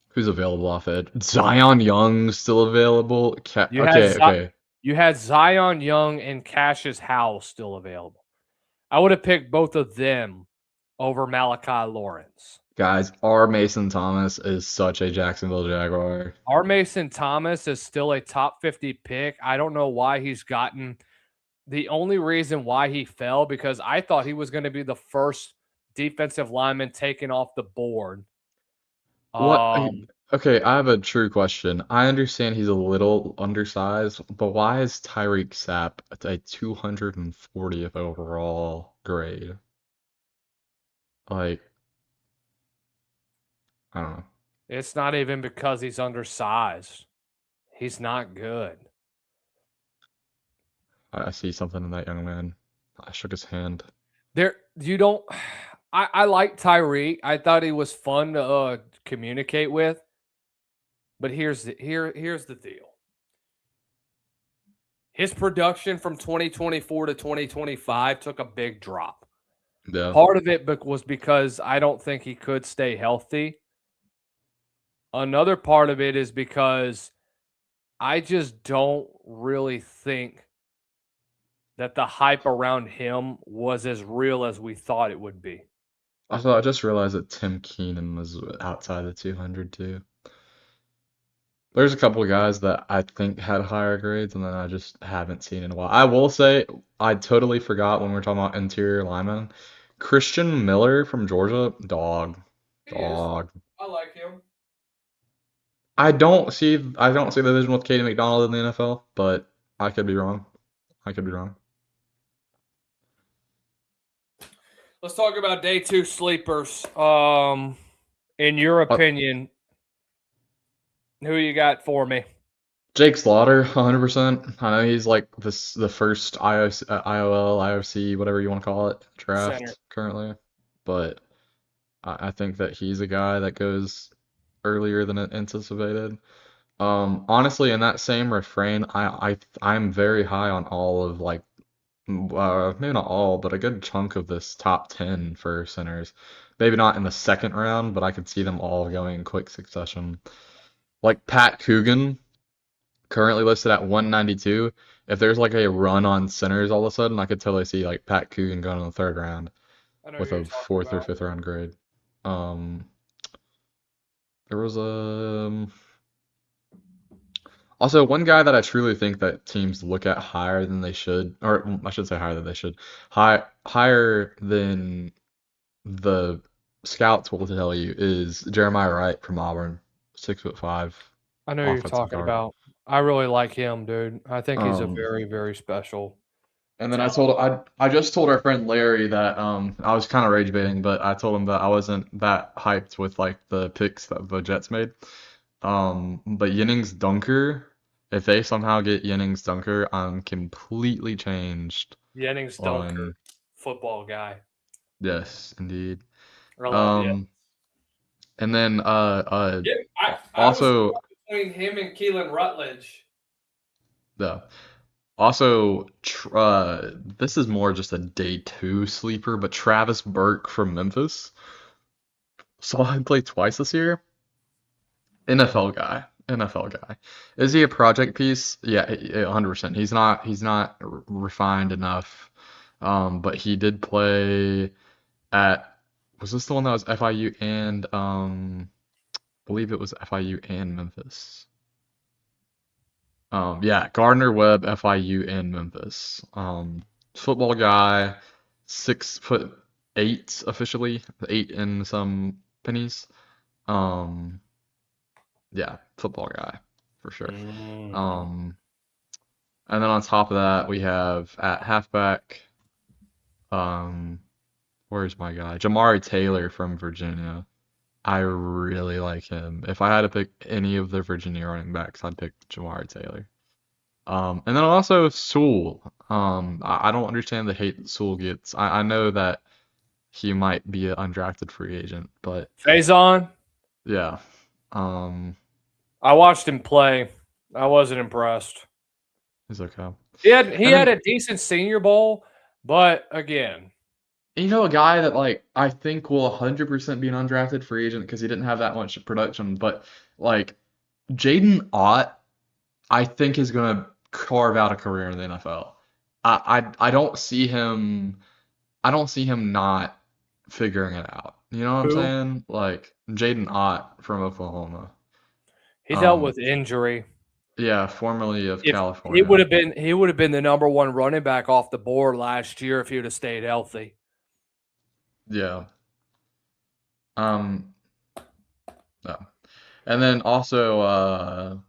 Who's available off edge? Zion Young still available?
You had
Okay.
You had Zion Young and Cassius Howell still available. I would have picked both of them over Malachi Lawrence.
Guys, our Mason Thomas is such a Jacksonville Jaguar.
Our Mason Thomas is still a top 50 pick. I don't know why he's gotten the only reason why he fell because I thought he was going to be the first defensive lineman taken off the board.
What? Okay, I have a true question. I understand he's a little undersized, but why is Tyreek Sapp a 240th overall grade? Like, I don't know.
It's not even because he's undersized. He's not good.
I see something in that young man. I shook his hand.
There, you don't. I like Tyreek. I thought he was fun to communicate with. But here's the deal. His production from 2024 to 2025 took a big drop.
Yeah.
Part of it was because I don't think he could stay healthy. Another part of it is because I just don't really think that the hype around him was as real as we thought it would be.
Also, I just realized that Tim Keenan was outside the 200 too. There's a couple of guys that I think had higher grades, and then I just haven't seen in a while. I will say, I totally forgot when we were talking about interior linemen. Christian Miller from Georgia, dog.
I like him.
I don't see the division with Katie McDonald in the NFL, but I could be wrong.
Let's talk about day 2 sleepers. In your opinion, who you got for me?
Jake Slaughter, 100%. I know he's like the first IOC, IOL, IOC, whatever you want to call it, draft
Center.
currently, but I think that he's a guy that goes earlier than anticipated. Honestly, in that same refrain, I'm very high on all of like maybe not all, but a good chunk of this top 10 for centers. Maybe not in the second round, but I could see them all going in quick succession. Like Pat Coogan, currently listed at 192. If there's like a run on centers all of a sudden, I could totally see like Pat Coogan going in the third round with a fourth or fifth round grade. There was also one guy that I truly think that teams look at higher than they should, or I should say higher than they should, higher than the scouts will tell you is Jeremiah Wright from Auburn, 6'5".
I know who you're
offensive
talking
guard.
about. I really like him, dude. I think he's a
Um,
very, very special.
And then I just told our friend Larry that I was kind of rage baiting, but I told him that I wasn't that hyped with like the picks that the Jets made. But Jennings Dunker, if they somehow get Jennings Dunker, I'm completely changed
Jennings
on
Dunker, football guy.
yes, indeed.
I love him.
And then
I
also
was between him and Keelan Rutledge.
the also this is more just a day 2 sleeper, but Travis Burke from Memphis. Saw him play twice this year. NFL guy. Is he a project piece? Yeah, 100%. He's not refined enough. But he did play at, was this the one that was FIU and I believe it was FIU and Memphis. Yeah, Gardner Webb, FIU and Memphis. Football guy, 6'8" officially, 8 in some pennies. Yeah, football guy for sure. And then on top of that, we have at halfback, where's my guy? Jamari Taylor from Virginia. I really like him. If I had to pick any of the Virginia running backs, I'd pick Jamari Taylor. And then also Sewell. I don't understand the hate that Sewell gets. I know that he might be an undrafted free agent, but
Faison,
yeah.
I watched him play. I wasn't impressed.
He's okay.
He had a decent Senior Bowl, but again,
You know, a guy that like I think will 100% be an undrafted free agent because he didn't have that much production, but like Jaden Ott, I think is gonna carve out a career in the NFL. I don't see him not figuring it out. You know what I'm
Who?
saying? Like Jaden Ott from Oklahoma.
He dealt
Um,
with injury.
yeah, formerly of
If
California.
he would have been the number one running back off the board last year if he would have stayed healthy.
Yeah. Um, no. And then also,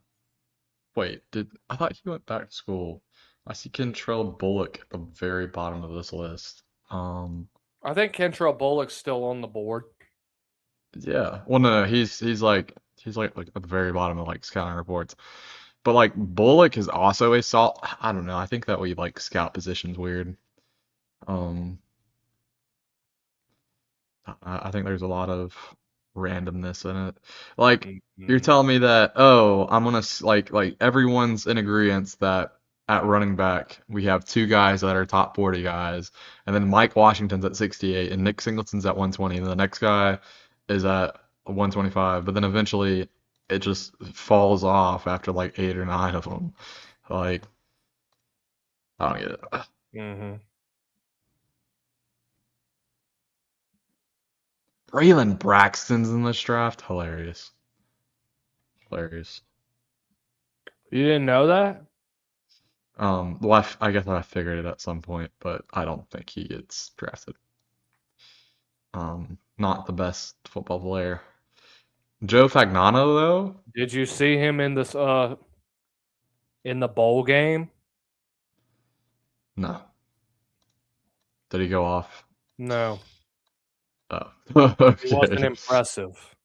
wait, I thought he went back to school. I see Kentrell Bullock at the very bottom of this list.
I think Kentrell Bullock's still on the board.
Yeah. Well, no, he's like at the very bottom of like scouting reports. But like Bullock is also a salt. I don't know. I think that we like scout positions weird. Um, I think there's a lot of randomness in it. Like you're
Mhm.
telling me that, I'm gonna like everyone's in agreement that at running back we have two guys that are top 40 guys, and then Mike Washington's at 68 and Nick Singleton's at 120, and the next guy is at 125, but then eventually it just falls off after like 8 or 9 of them. Like I don't get it.
Mhm.
Braylon Braxton's in this draft. Hilarious. Hilarious.
You didn't know that?
Well, I guess I figured it at some point, but I don't think he gets drafted. Not the best football player. Joe Fagnano, though?
Did you see him in this in the bowl game?
No. Did he go off?
No.
Oh.
He wasn't
Okay.
impressive.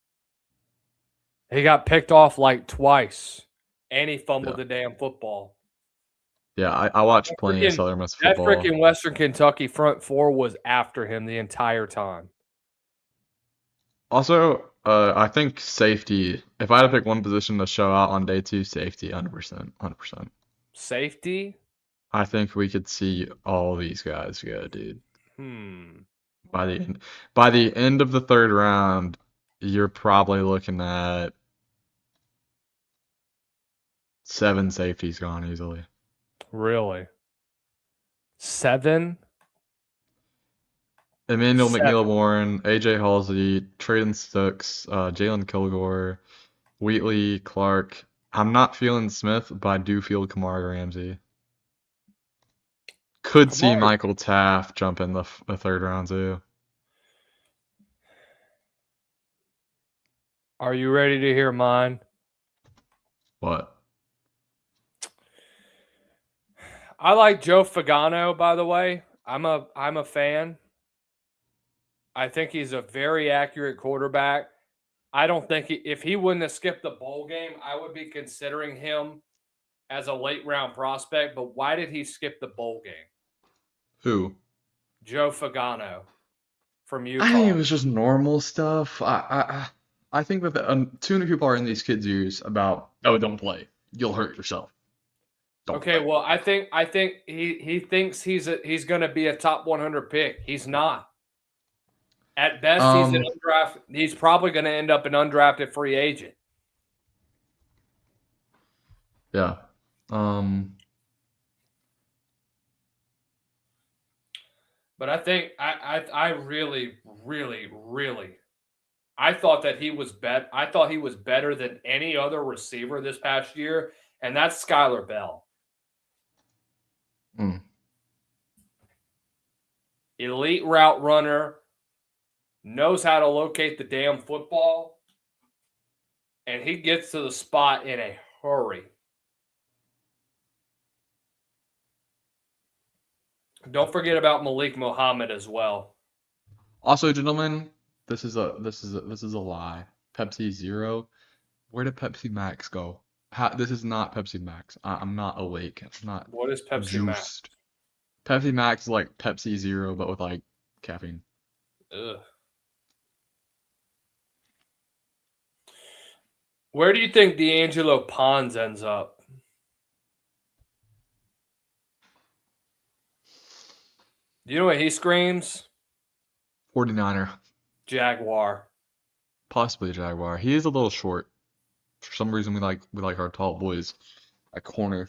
He got picked off like twice, and he fumbled
Yeah.
the damn football.
Yeah, I watched plenty of
freaking-
Southern Miss
That
football.
freaking Western Kentucky front four was after him the entire time.
Also, I think safety, if I had to pick one position to show out on day 2, safety, 100%. 100%.
Safety?
I think we could see all these guys go, dude. By the end of the 3rd round, you're probably looking at 7 safeties gone easily.
Really? 7?
Emmanuel
7.
McNeil Warren, AJ Halsey, Traden Stooks, Jalen Kilgore, Wheatley, Clark. I'm not feeling Smith, but I do feel Kamari Ramsey. Could see
Kamari-
Michael Taft jump in the 3rd round too.
Are you ready to hear mine?
What?
I like Joe Fagano, by the way. I'm a fan. I think he's a very accurate quarterback. I don't think if he wouldn't have skipped the bowl game, I would be considering him as a late round prospect. But why did he skip the bowl game?
Who?
Joe Fagano from UConn.
I think it was just normal stuff. I think that too many people are in these kids' ears about, don't play. You'll hurt yourself. Don't
Okay,
play.
well, I think he thinks he's going to be a top 100 pick. He's not. At best, he's an undrafted. He's probably going to end up an undrafted free agent.
Yeah.
But I think I really I thought that he was I thought he was better than any other receiver this past year, and that's Skylar Bell. Elite route runner, knows how to locate the damn football, and he gets to the spot in a hurry. Don't forget about Malik Muhammad as well.
Also, gentlemen, this is a lie. Pepsi Zero. Where did Pepsi Max go? This is not Pepsi Max. I'm not awake. I'm not
What is Pepsi Max?
juiced. Pepsi Max is like Pepsi Zero, but with like caffeine.
Ugh. Where do you think D'Angelo Pons ends up? Do you know what he screams?
49er.
Jaguar.
Possibly a Jaguar. He is a little short. For some reason, we like our tall boys at corner.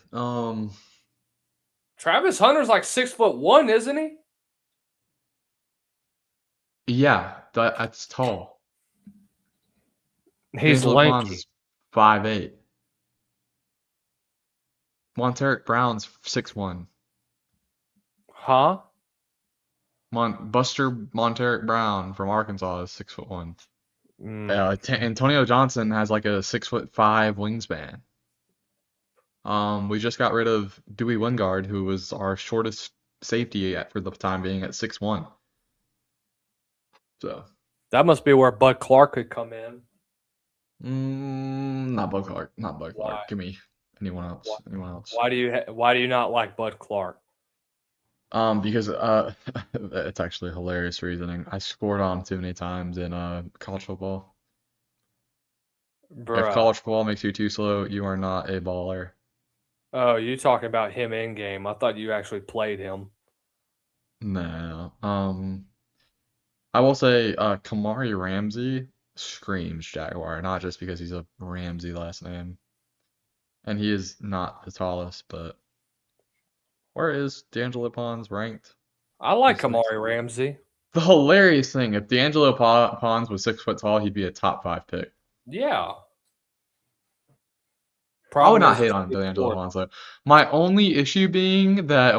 Travis Hunter's like 6'1", isn't he?
Yeah, that's tall.
He's
D'Angelo Pons
lanky.
is 5'8". Monteric Brown's 6'1".
Huh?
Buster Monteric Brown from Arkansas is 6'1".
Mm.
Antonio Johnson has like a 6'5" wingspan. We just got rid of Dewey Wingard, who was our shortest safety for the time being at 6'1". So,
That must be where Bud Clark could come in.
not Bud Clark, not Bud
Why?
Clark. Give me anyone else.
Why?
Anyone else?
Why do you not like Bud Clark?
Because it's actually hilarious reasoning. I scored on him too many times in college football. If
Bruh.
college football makes you too slow, you are not a baller.
Oh, you talking about him in game. I thought you actually played him.
No. I will say Kamari Ramsey screams Jaguar, not just because he's a Ramsey last name. And he is not the tallest, but where is D'Angelo Pons ranked?
I like
He's like-
Kamari Ramsey.
The hilarious thing, if D'Angelo Pons was 6 foot tall, he'd be a top 5 pick.
Yeah.
I would not
is
hate
he's
on
pretty
D'Angelo
short.
Pons though. My only issue being that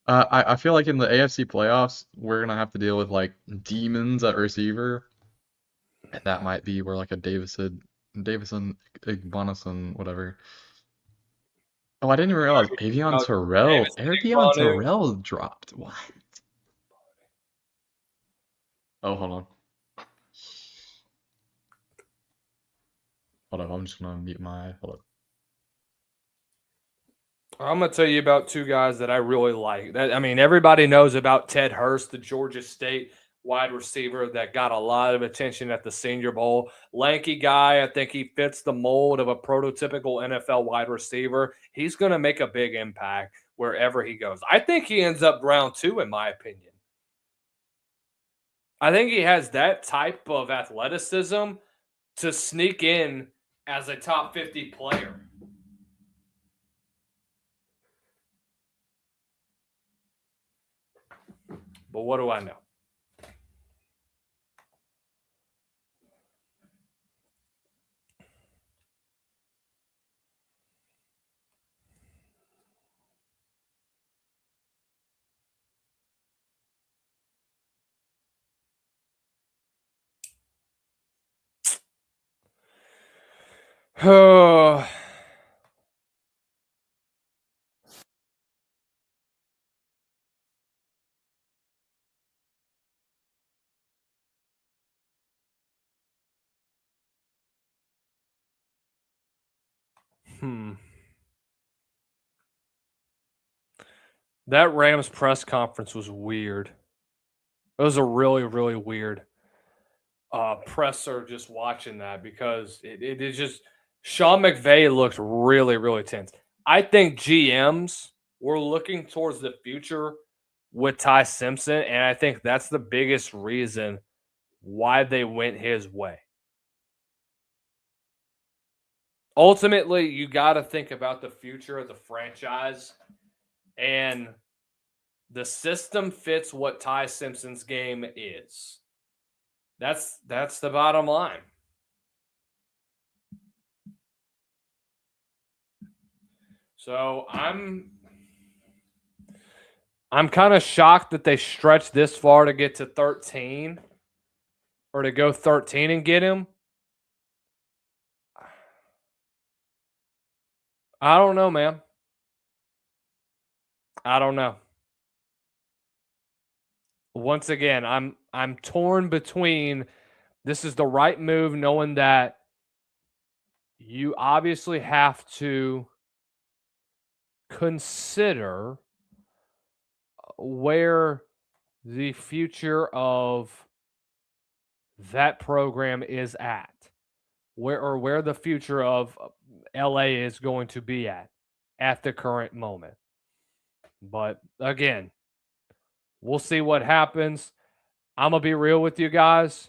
I feel like in the AFC playoffs, we're gonna have to deal with like demons at receiver, and that might be where like a Davison, Igbonason, whatever. Oh, I didn't even realize Avion
Oh,
Terrell.
Davison
Avion
Igbonu.
Terrell dropped. What? Oh, hold on. Hold up, I'm just gonna mute my. Hold up.
I'm gonna tell you about two guys that I really like. Everybody knows about Ted Hurst, the Georgia State wide receiver that got a lot of attention at the Senior Bowl. Lanky guy, I think he fits the mold of a prototypical NFL wide receiver. He's gonna make a big impact wherever he goes. I think he ends up round 2, in my opinion. I think he has that type of athleticism to sneak in as a top 50 player. But what do I know? Oh. That Rams press conference was weird. It was a really, really weird presser just watching that because it is just Sean McVay looked really, really tense. I think GMs were looking towards the future with Ty Simpson, and I think that's the biggest reason why they went his way. Ultimately, you got to think about the future of the franchise, and the system fits what Ty Simpson's game is. That's the bottom line. So I'm kind of shocked that they stretched this far to get to 13 or to go 13 and get him. I don't know, man. I don't know. Once again, I'm torn between this is the right move, knowing that you obviously have to consider where the future of that program is at, where the future of LA is going to be at the current moment. But again, we'll see what happens. I'm going to be real with you guys.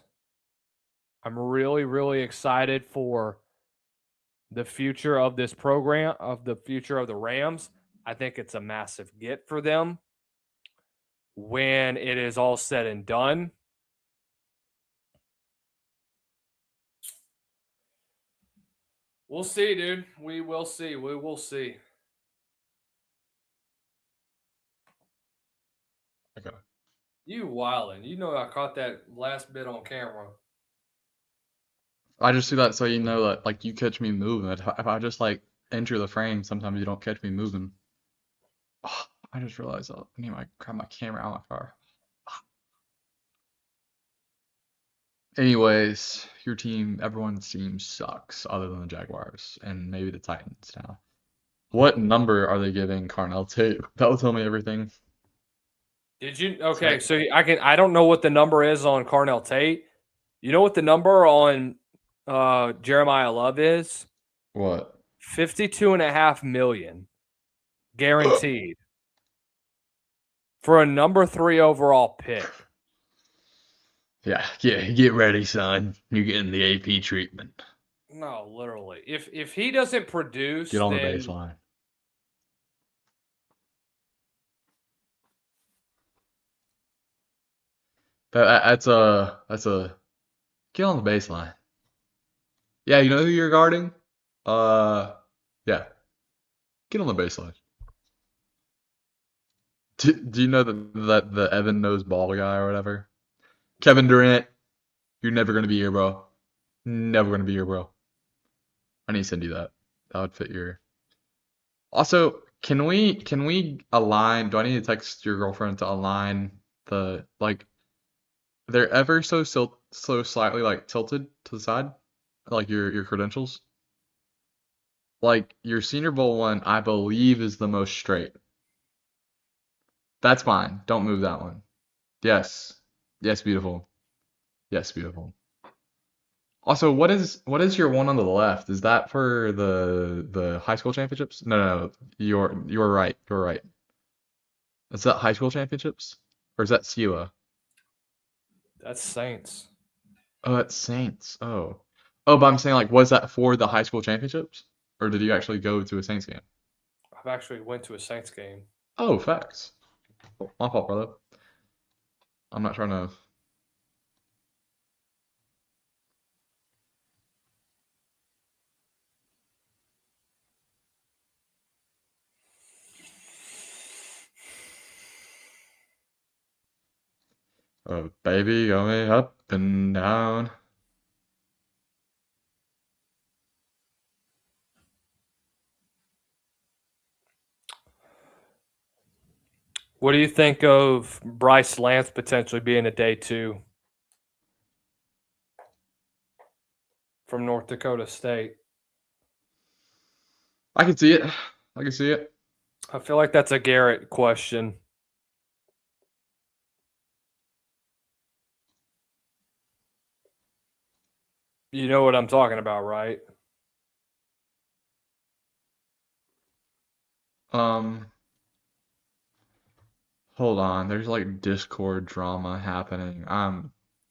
I'm really, really excited for the future of this program, of the future of the Rams. I think it's a massive get for them. when it is all said and done. We'll see, dude. We will see. We will see.
Okay.
You wildin'. You know I caught that last bit on camera.
I just do that so you know that like you catch me moving. If I just like enter the frame, sometimes you don't catch me moving. Oh, I just realized I need to grab my camera out of my car. Anyways, your team, everyone's team sucks other than the Jaguars and maybe the Titans now. What number are they giving Carnell Tate? That will tell me everything.
Did you? Okay, so I don't know what the number is on Carnell Tate. You know what the number on Jeremiah Love is?
What?
52.5 million guaranteed for a number 3 overall pick.
Yeah, get ready, son. You're getting the AP treatment.
No, literally. If he doesn't produce,
Get on the
then
baseline. That's a get on the baseline. Yeah, you know who you're guarding? Yeah. Get on the baseline. Do you know that the Evan knows ball guy or whatever? Kevin Durant, you're never gonna be here, bro. Never gonna be here, bro. I need to send you that. That would fit your. Also, can we align? Do I need to text your girlfriend to align the like? They're ever so slightly like tilted to the side, like your credentials. Like your Senior Bowl one, I believe is the most straight. That's fine. Don't move that one. Yes. Yes, beautiful. Yes, beautiful. Also, what is your one on the left? Is that for the high school championships? No. You're right. You're right. Is that high school championships? Or is that SELA?
that's Saints.
Oh, that's Saints. Oh. Oh, but I'm saying like was that for the high school championships? Or did you actually go to a Saints game?
I've actually went to a Saints game.
Oh, facts. My fault, brother. I'm not trying to. Oh, baby, going up and down.
What do you think of Bryce Lance potentially being a day 2 from North Dakota State?
I can see it. I can see it.
I feel like that's a Garrett question. You know what I'm talking about, right?
Hold on. There's like Discord drama happening.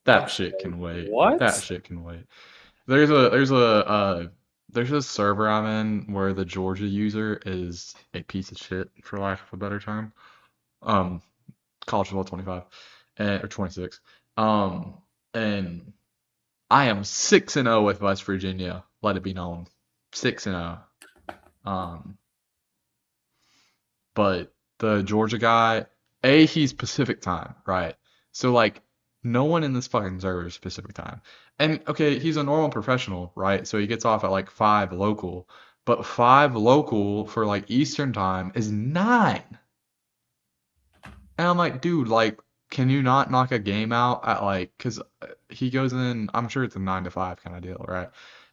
That shit can wait.
What?
That shit can wait. There's a server I'm in where the Georgia user is a piece of shit, for lack of a better term. College football 25 or 26. And I am 6-0 with West Virginia. Let it be known, 6-0. But the Georgia guy, he's Pacific time, right? So like, no one in this fucking server is Pacific time. And okay, he's a normal professional, right? So he gets off at like 5 local, but 5 local for like Eastern time is 9. And I'm like, dude, like, can you not knock a game out at like, because he goes in, I'm sure it's a 9 to 5 kind of deal, right?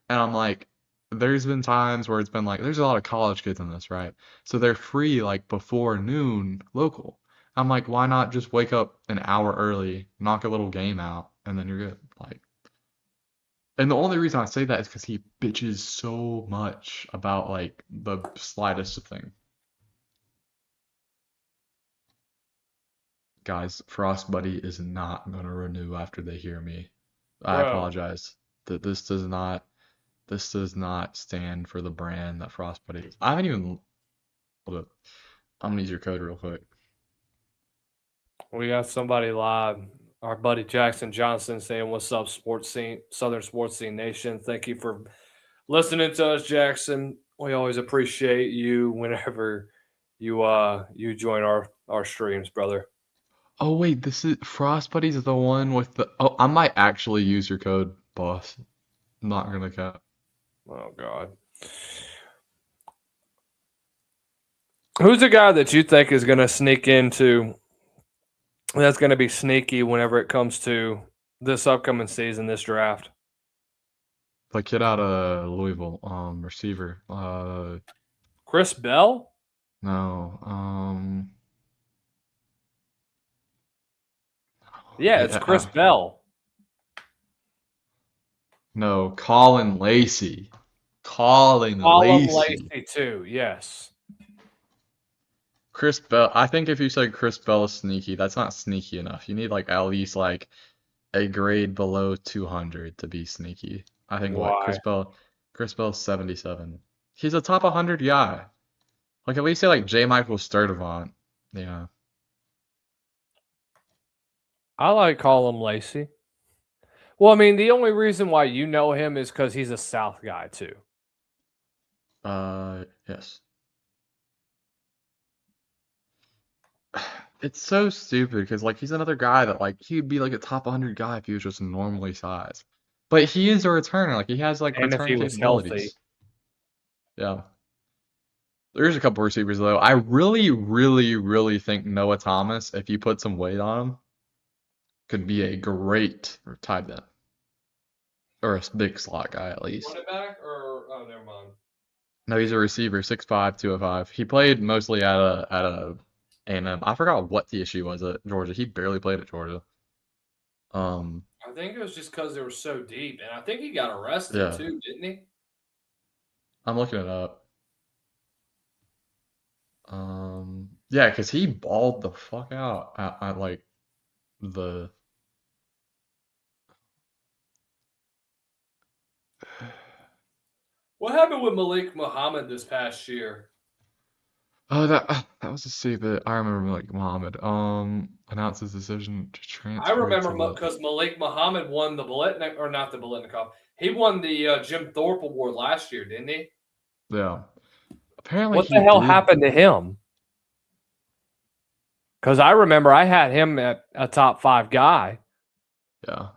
And I'm like, there's been times where it's been like, there's a lot of college kids in this, right? So they're free like before noon local. I'm like, why not just wake up an hour early, knock a little game out, and then you're good? Like, and the only reason I say that is because he bitches so much about like the slightest of thing. Guys, Frost Buddy is not gonna renew after they hear me. I
Bro.
apologize. That this does not stand for the brand that Frost Buddy is. I haven't even hold up. I'm gonna use your code real quick.
We got somebody live. Our buddy Jackson Johnson saying, "What's up, sports scene, Southern Sports Scene Nation?" Thank you for listening to us, Jackson. We always appreciate you whenever you join our streams, brother.
Oh wait, this is Frost Buddies is the one with the. Oh, I might actually use your code, boss. I'm not gonna cap.
Oh God. Who's the guy that you think is going to sneak into? That's going to be sneaky whenever it comes to this upcoming season, this draft.
The kid out of Louisville, receiver.
Chris Bell?
No,
Yeah, it's Chris Bell.
no, Colin Lacey. Colin
Colin
Lacey.
Lacey too. Yes.
Chris Bell. I think if you said Chris Bell is sneaky, that's not sneaky enough. You need like at least like a grade below 200 to be sneaky. I think what
Why?
Chris Bell's 77. He's a top 100 guy. Like at least say like J. Michael Sturdivant. Yeah.
I like Colin Lacey. Well, I mean, the only reason why you know him is because he's a South guy too.
Yes. It's so stupid because like he's another guy that like he'd be like a top 100 guy if he was just normally sized. But he is a returner. Like he has like
And if
return
he was healthy.
capabilities. Yeah. There's a couple receivers though. I really, really, really think Noah Thomas, if you put some weight on him, could be a great tight end. Or a big slot guy at least.
Running back or never mind.
No, he's a receiver, 6'5", 205. He played mostly at a A&M. I forgot what the issue was at Georgia. He barely played at Georgia.
I think it was just because they were so deep, and I think he got arrested
Yeah.
too, didn't he?
I'm looking it up. Yeah, because he balled the fuck out at like the.
What happened with Malik Muhammad this past year?
Oh, that was a stupid. I remember Malik Muhammad. Announced his decision to transfer.
I remember
to the-
because Malik Muhammad won the Biletnikoff, or not the Biletnikoff. He won the Jim Thorpe Award last year, didn't he?
Yeah. Apparently,
What
he
the hell
did-
happened to him? Because I remember I had him at a top 5 guy.
Yeah.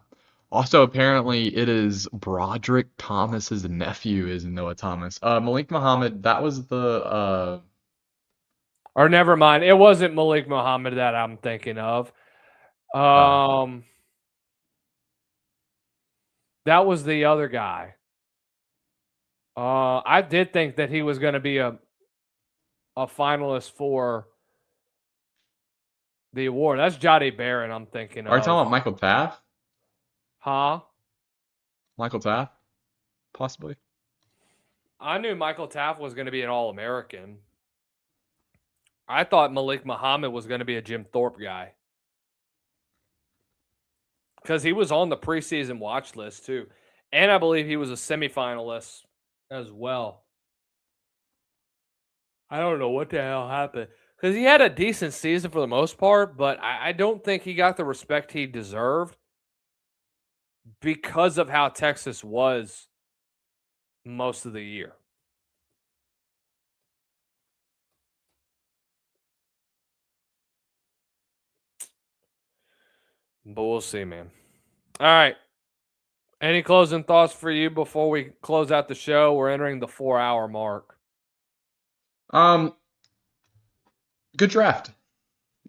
Also, apparently, it is Broderick Thomas's nephew is Noah Thomas. Malik Muhammad, that was the
Or never mind, it wasn't Malik Muhammad that I'm thinking of. That was the other guy. I did think that he was going to be a finalist for the award. That's Jahdae Barron I'm thinking
Are you
of.
talking about Michael Taft?
Huh?
Michael Taft? Possibly.
I knew Michael Taft was going to be an All-American. I thought Malik Muhammad was going to be a Jim Thorpe guy. Because he was on the preseason watch list, too. And I believe he was a semifinalist as well. I don't know what the hell happened. Because he had a decent season for the most part, but I don't think he got the respect he deserved because of how Texas was most of the year. But we'll see, man. All right. Any closing thoughts for you before we close out the show? We're entering the 4-hour mark.
Good draft.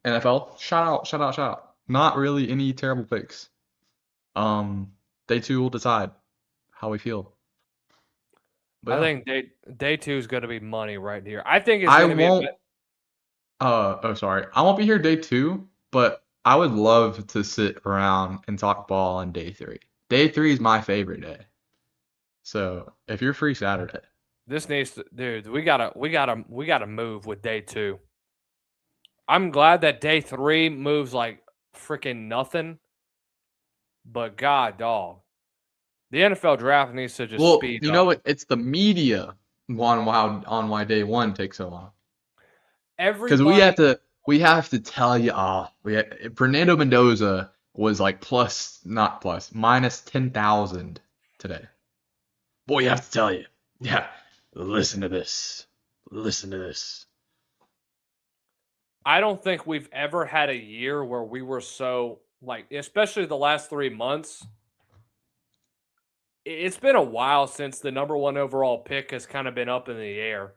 NFL. Shout out. Not really any terrible picks. Day 2 will decide how we feel. But
I
yeah.
think day 2 is going to be money right here. I think it's
I
going to be.
won't. Sorry. I won't be here day 2, but I would love to sit around and talk ball on day 3. Day 3 is my favorite day. So if you're free Saturday,
This needs to, dude. We gotta move with day 2. I'm glad that day 3 moves like freaking nothing. But God, dog, the NFL draft needs to just
well,
speed
you
up.
know what? It's the media on why day 1 takes so long. Because
Everybody,
we have to tell you all. Fernando Mendoza was like minus 10,000 today. Boy, you have to tell you. Yeah, listen to this. Listen to this.
I don't think we've ever had a year where we were so like, especially the last 3 months. It's been a while since the number one overall pick has kind of been up in the air.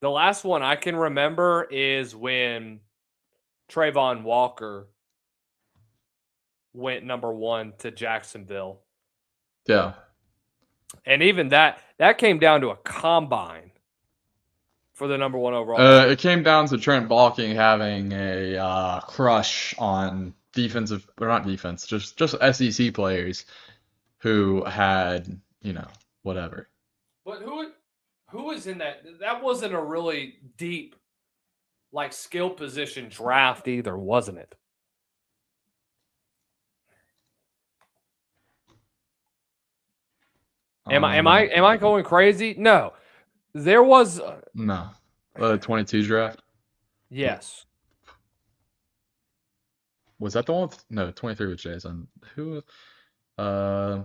The last one I can remember is when Trayvon Walker went number one to Jacksonville.
Yeah.
And even that came down to a combine for the number one overall.
It came down to Trent Baalke having a crush on defensive, or not defense, just SEC players who had, whatever.
But who was in that? That wasn't a really deep, like, skill position draft either, wasn't it? Am I going crazy? No. There was
No. 22 draft?
yes.
Was that the one with, no, 23 was Jason. Who
That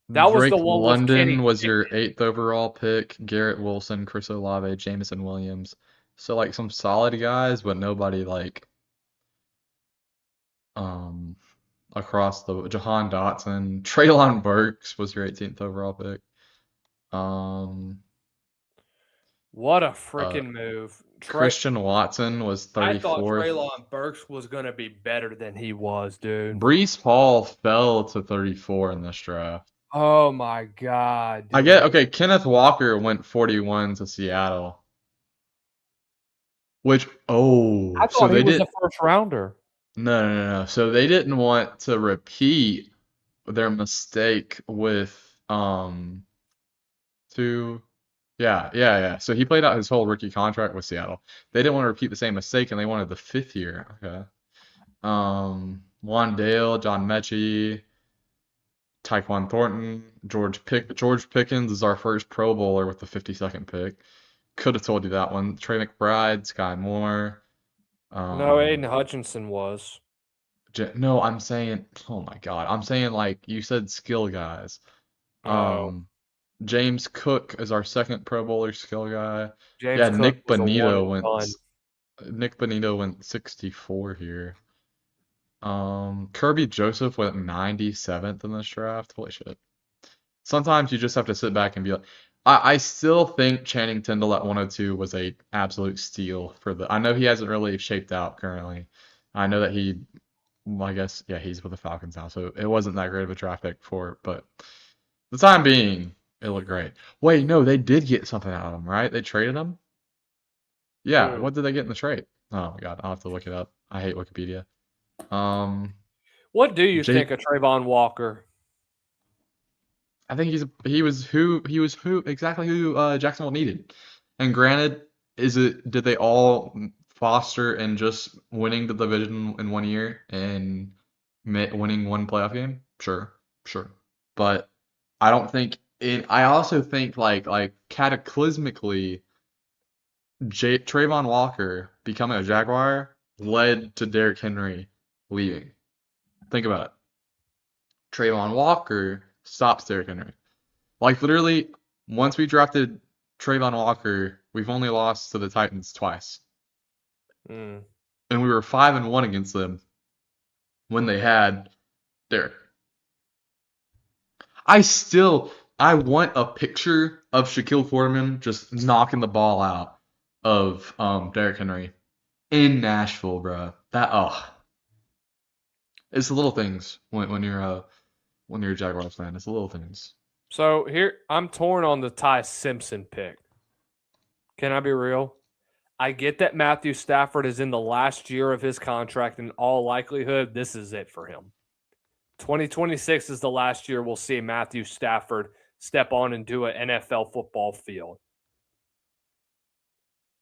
was
Drake
the one with
London
Kenny
was your
Pickett.
8th overall pick. Garrett Wilson, Chris Olave, Jameson Williams. So like some solid guys, but nobody like across the Jahan Dotson. Treylon Burks was your 18th overall pick.
What a freaking move.
Christian Watson was
I thought
34th.
Treylon Burks was going to be better than he was, dude.
Brees Hall fell to 34 in this draft.
Oh my god.
I get okay. Kenneth Walker went 41 to Seattle, which
I thought he was a first rounder.
No. So they didn't want to repeat their mistake with yeah. So he played out his whole rookie contract with Seattle. They didn't want to repeat the same mistake, and they wanted the 5th year. Okay. Wandale, John Mechie, Tyquan Thornton, George Pickens is our first Pro Bowler with the 52nd pick. Could have told you that one. Trey McBride, Sky Moore.
No, Aiden Hutchinson was.
No, I'm saying, oh my God, I'm saying like you said, skill guys.
Oh.
James Cook is our second Pro Bowler skill guy.
James
Yeah,
Cook
Nick
was a
Bonito
one and done.
Nick Bonito went 64 here. Kirby Joseph went 97th in this draft. Holy shit. Sometimes you just have to sit back and be like, I still think Channing Tindall at 102 was a absolute steal I know he hasn't really shaped out currently. I know that I guess, yeah, he's with the Falcons now, so it wasn't that great of a draft pick but the time being, it looked great. Wait, no, they did get something out of him, right? They traded him? Yeah, what did they get in the trade? Oh my God, I'll have to look it up. I hate Wikipedia.
What do you think of Trayvon Walker?
I think he was who exactly who Jacksonville needed. And granted, did they all foster in just winning the division in 1 year and winning one playoff game? Sure. But I don't think I also think like cataclysmically Trayvon Walker becoming a Jaguar led to Derrick Henry leaving. Think about it. Trayvon Walker stops Derrick Henry. Like literally, once we drafted Trayvon Walker, we've only lost to the Titans twice. And we were 5-1 against them when they had Derrick. I want a picture of Shaquille Foreman just knocking the ball out of Derrick Henry in Nashville, bro. It's the little things when you're a Jaguars fan. It's the little things.
So here, I'm torn on the Ty Simpson pick. Can I be real? I get that Matthew Stafford is in the last year of his contract. In all likelihood, this is it for him. 2026 is the last year we'll see Matthew Stafford step on and do an NFL football field.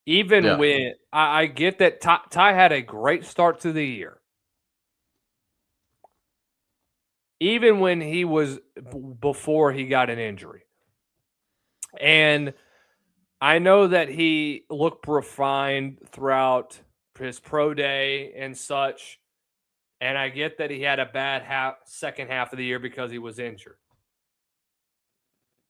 Even when I get that Ty had a great start to the year. Even when before he got an injury. And I know that he looked refined throughout his pro day and such, and I get that he had a bad second half of the year because he was injured.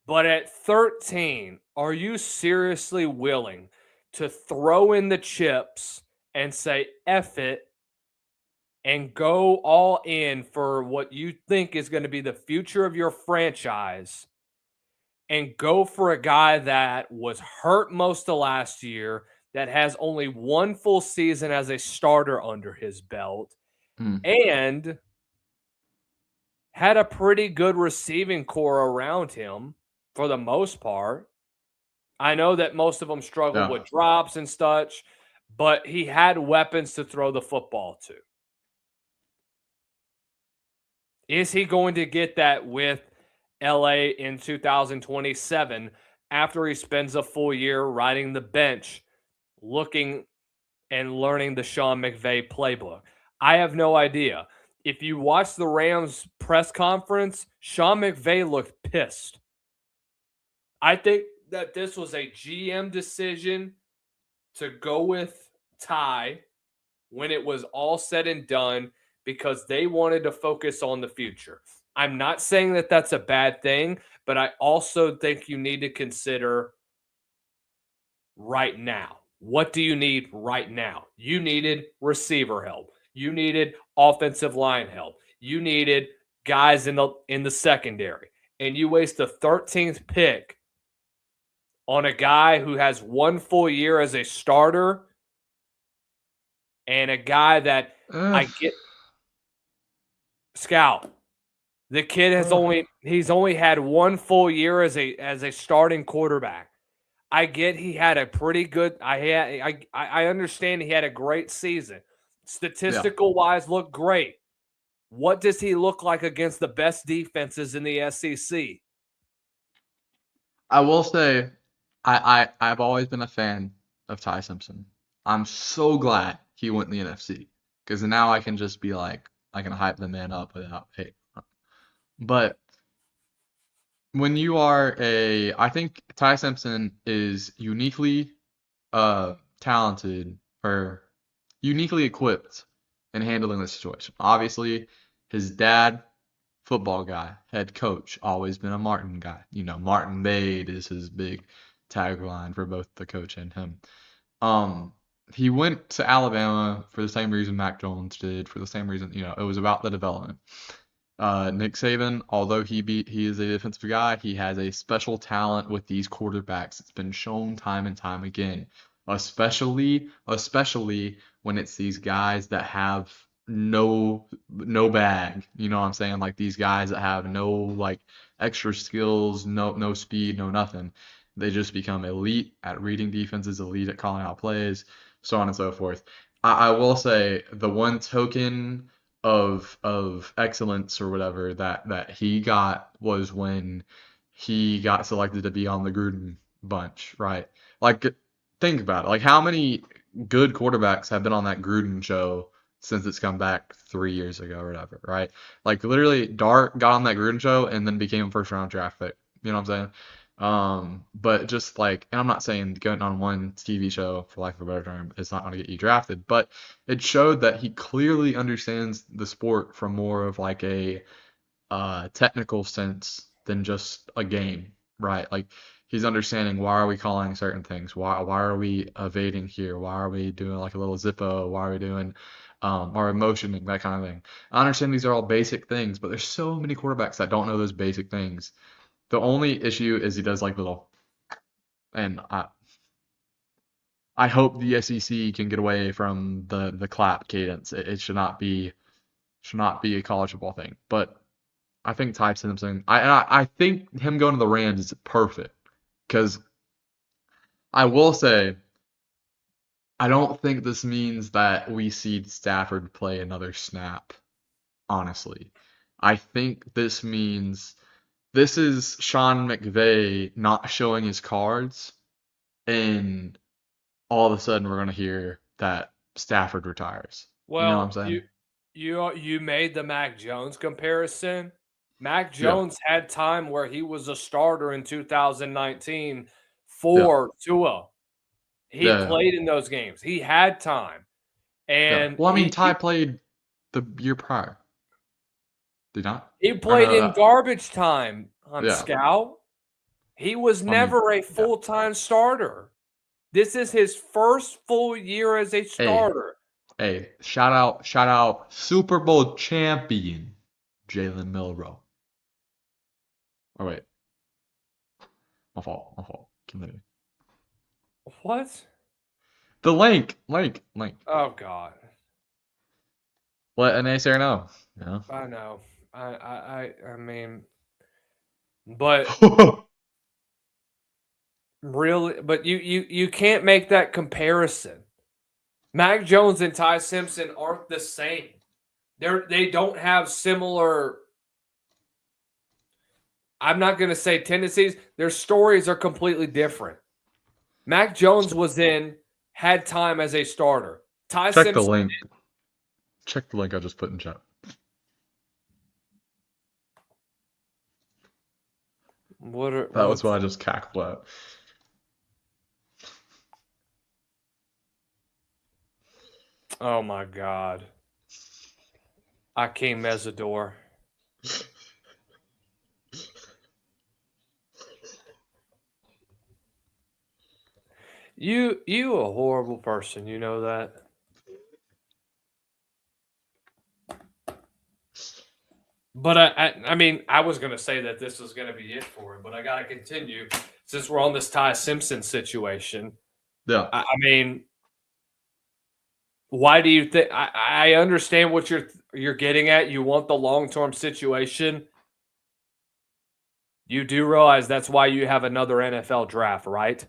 But at 13, are you seriously willing to throw in the chips and say F it and go all in for what you think is going to be the future of your franchise and go for a guy that was hurt most of last year, that has only one full season as a starter under his belt, and had a pretty good receiving core around him for the most part? I know that most of them struggled with drops and such, but he had weapons to throw the football to. Is he going to get that with LA in 2027 after he spends a full year riding the bench, looking and learning the Sean McVay playbook? I have no idea. If you watch the Rams press conference, Sean McVay looked pissed. I think that this was a GM decision to go with Ty when it was all said and done because they wanted to focus on the future. I'm not saying that that's a bad thing, but I also think you need to consider right now. What do you need right now? You needed receiver help. You needed offensive line help. You needed guys in the secondary. And you waste the 13th pick on a guy who has one full year as a starter and a guy that I get Scout. The kid has only had one full year as a starting quarterback. I get he had a pretty good I understand he had a great season. Statistical wise looked great. What does he look like against the best defenses in the SEC?
I will say I've always been a fan of Ty Simpson. I'm so glad he went in the NFC because now I can just be like, I can hype the man up without hate. But when you are I think Ty Simpson is uniquely talented or uniquely equipped in handling the situation. Obviously, his dad, football guy, head coach, always been a Martin guy. You know, Martin made is his big tagline for both the coach and him. He went to Alabama for the same reason Mac Jones did, for the same reason, it was about the development. Nick Saban, although he is a defensive guy, he has a special talent with these quarterbacks. It's been shown time and time again, especially when it's these guys that have no bag. You know what I'm saying? Like these guys that have no like extra skills, no speed, no nothing. They just become elite at reading defenses, elite at calling out plays, so on and so forth. I will say the one token of excellence or whatever that he got was when he got selected to be on the Gruden bunch, right? Like think about it. Like how many good quarterbacks have been on that Gruden show since it's come back 3 years ago or whatever, right? Like literally Dart got on that Gruden show and then became a first round draft pick. You know what I'm saying? But just like, and I'm not saying going on one TV show, for lack of a better term, is not going to get you drafted, but it showed that he clearly understands the sport from more of like a technical sense than just a game, right? Like he's understanding why are we calling certain things? Why are we evading here? Why are we doing like a little Zippo? Why are we doing our motioning, that kind of thing? I understand these are all basic things, but there's so many quarterbacks that don't know those basic things. The only issue is he does like little, and I hope the SEC can get away from the clap cadence. It should not be a college football thing. But I think Ty Simpson, I think him going to the Rams is perfect because I will say I don't think this means that we see Stafford play another snap. Honestly, I think this means. This is Sean McVay not showing his cards, and all of a sudden we're going to hear that Stafford retires.
Well,
you know what I'm saying?
You made the Mac Jones comparison. Mac Jones had time where he was a starter in 2019 for Tua. He
Yeah.
played in those games. He had time.
Yeah.
And
Well, I mean,
he-
Ty played the year prior. Did he not?
he played
no,
in garbage time on
Yeah.
Scout. He was
mean,
never a full-time starter. This is his first full year as a starter.
Hey, shout out Super Bowl champion Jalen Milroe. Oh wait. My fault. Continue.
What?
The link.
Oh God.
Let an naysayer know. Yeah.
I know. I mean, but really, but you can't make that comparison. Mac Jones and Ty Simpson aren't the same. They don't have similar. I'm not going to say tendencies. Their stories are completely different. Mac Jones had time as a starter. Ty
Check
Simpson.
the link. Check the link I just put in chat. That was what I just cackled at.
Oh my God. Akeem Mesidor. You a horrible person, you know that? But I mean, I was gonna say that this was gonna be it for him, but I gotta continue since we're on this Ty Simpson situation.
Yeah.
I mean, why do you think? I understand what you're getting at. You want the long-term situation. You do realize that's why you have another NFL draft, right?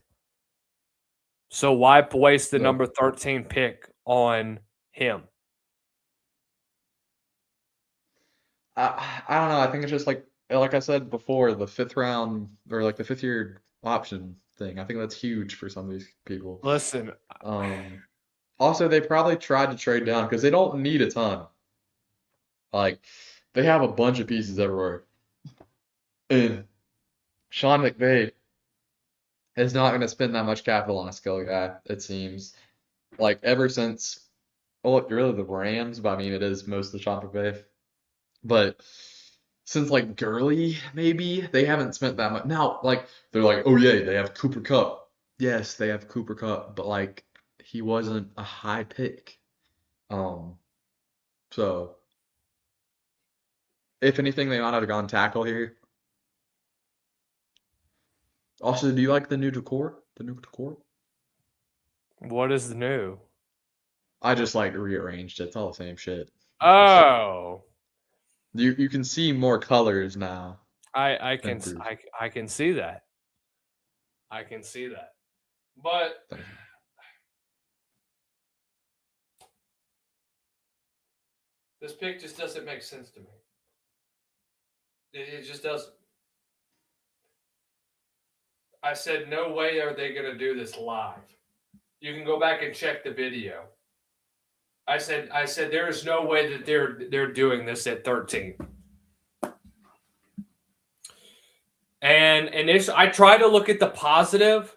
So why waste the
Yeah.
number 13 pick on him?
I don't know. I think it's just like I said before, the fifth round or like the fifth year option thing. I think that's huge for some of these people.
Listen,
Also, they probably tried to trade down because they don't need a ton. Like, they have a bunch of pieces everywhere. And Sean McVay is not going to spend that much capital on a skill guy, it seems. Like, ever since, well, really the Rams, but I mean, it is mostly Sean McVay. But since, like, Gurley, maybe, they haven't spent that much. Now, like, they're like, oh, yeah, they have Cooper Kupp. Yes, they have Cooper Kupp, but, like, he wasn't a high pick. So, if anything, they might have gone tackle here. Also, do you like the new decor? The new decor?
what is new?
I just like rearranged it. It's all the same shit.
Oh,
You can see more colors now.
I can
Improved.
I can see that. I can see that. But
Thank you.
this pick just doesn't make sense to me. It just doesn't. I said, no way are they going to do this live. You can go back and check the video. I said there is no way that they're doing this at 13. And I try to look at the positive,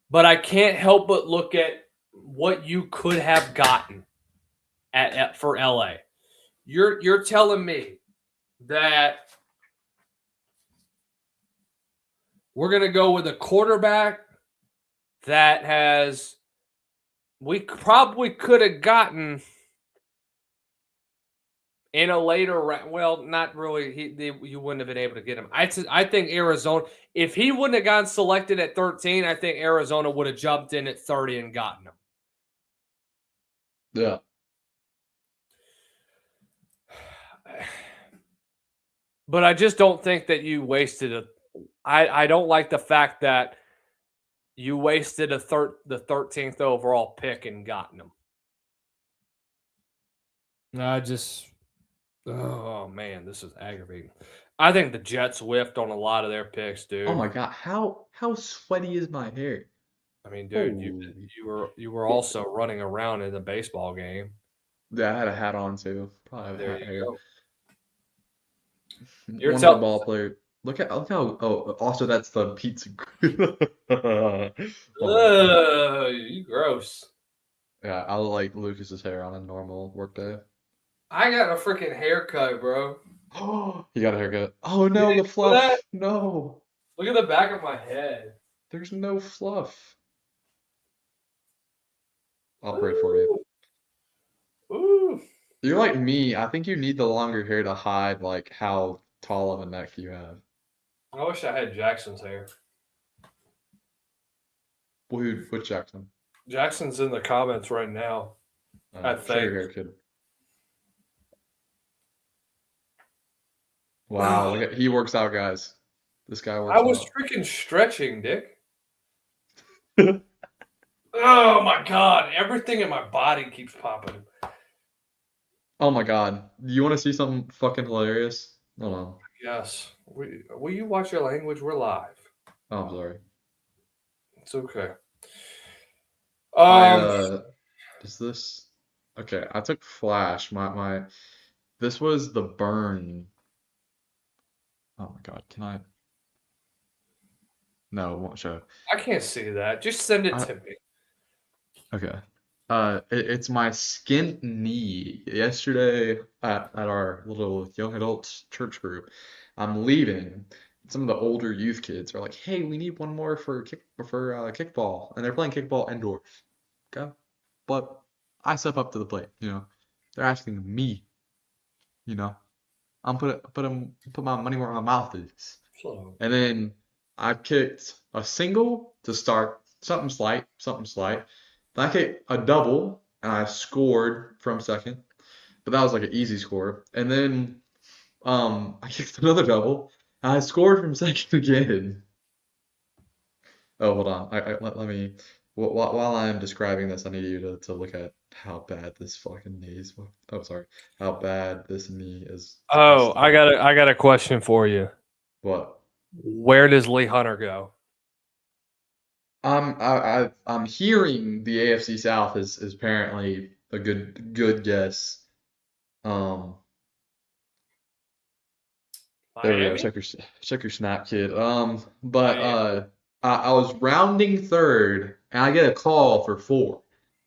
but I can't help but look at what you could have gotten for LA. You're telling me that we're going to go with a quarterback that we probably could have gotten in a later round. Well, not really. You wouldn't have been able to get him. I think Arizona, if he wouldn't have gotten selected at 13, I think Arizona would have jumped in at 30 and gotten him.
Yeah.
But I just don't think that you wasted I don't like the fact that you wasted the 13th overall pick and gotten him. Oh man, this is aggravating. I think the Jets whiffed on a lot of their picks, dude.
Oh my God, how sweaty is my hair?
I mean, dude,
Holy.
you were also running around in the baseball game.
Yeah, I had a hat on too. Probably have
There
hat
you
hair.
go.
One
You're
of
tell-
the ball player. Look how. Oh, also that's the pizza. Oh,
Ugh, you gross.
yeah, I look like Lucas's hair on a normal workday.
I got a freaking haircut, bro.
Oh, he got a haircut. Oh no,
didn't
the
know
fluff.
that?
No,
Look at the back of my head.
there's no fluff. I'll pray for you.
Ooh.
You're like me. I think you need the longer hair to hide like how tall of a neck you have.
I wish I had Jackson's hair.
Which Jackson?
Jackson's in the comments right now. I
Sugar
think.
hair kid. Wow, look at he works out, guys. This guy works
I was
out.
freaking stretching, Dick. Oh my god, everything in my body keeps popping.
Oh my God. You want to see something fucking hilarious? Hold on.
Yes. Will you watch your language? We're live.
Oh, I'm sorry.
It's okay.
Is this okay? I took Flash. This was the burn. Oh my God, can I? No, it won't show.
I can't see that. Just send it
I-
to me.
Okay. It's my skinned knee. Yesterday at our little young adults church group, I'm leaving. Some of the older youth kids are like, "Hey, we need one more for kickball," and they're playing kickball indoors. Okay, but I step up to the plate. They're asking me. I'm put my money where my mouth is.
So,
And then I kicked a single to start, something slight. Then I kicked a double, and I scored from second, but that was like an easy score. And then I kicked another double, and I scored from second again. Oh, hold on. Let me. While I am describing this, I need you to look at how bad this fucking knee is. Oh, sorry. How bad this knee is.
oh, I got a question for you.
What?
Where does Lee Hunter go?
I'm hearing the AFC South is apparently a good guess. There we go.
Miami?
Check your snap, kid. But
Miami.
I was rounding third, and I get a call for 4,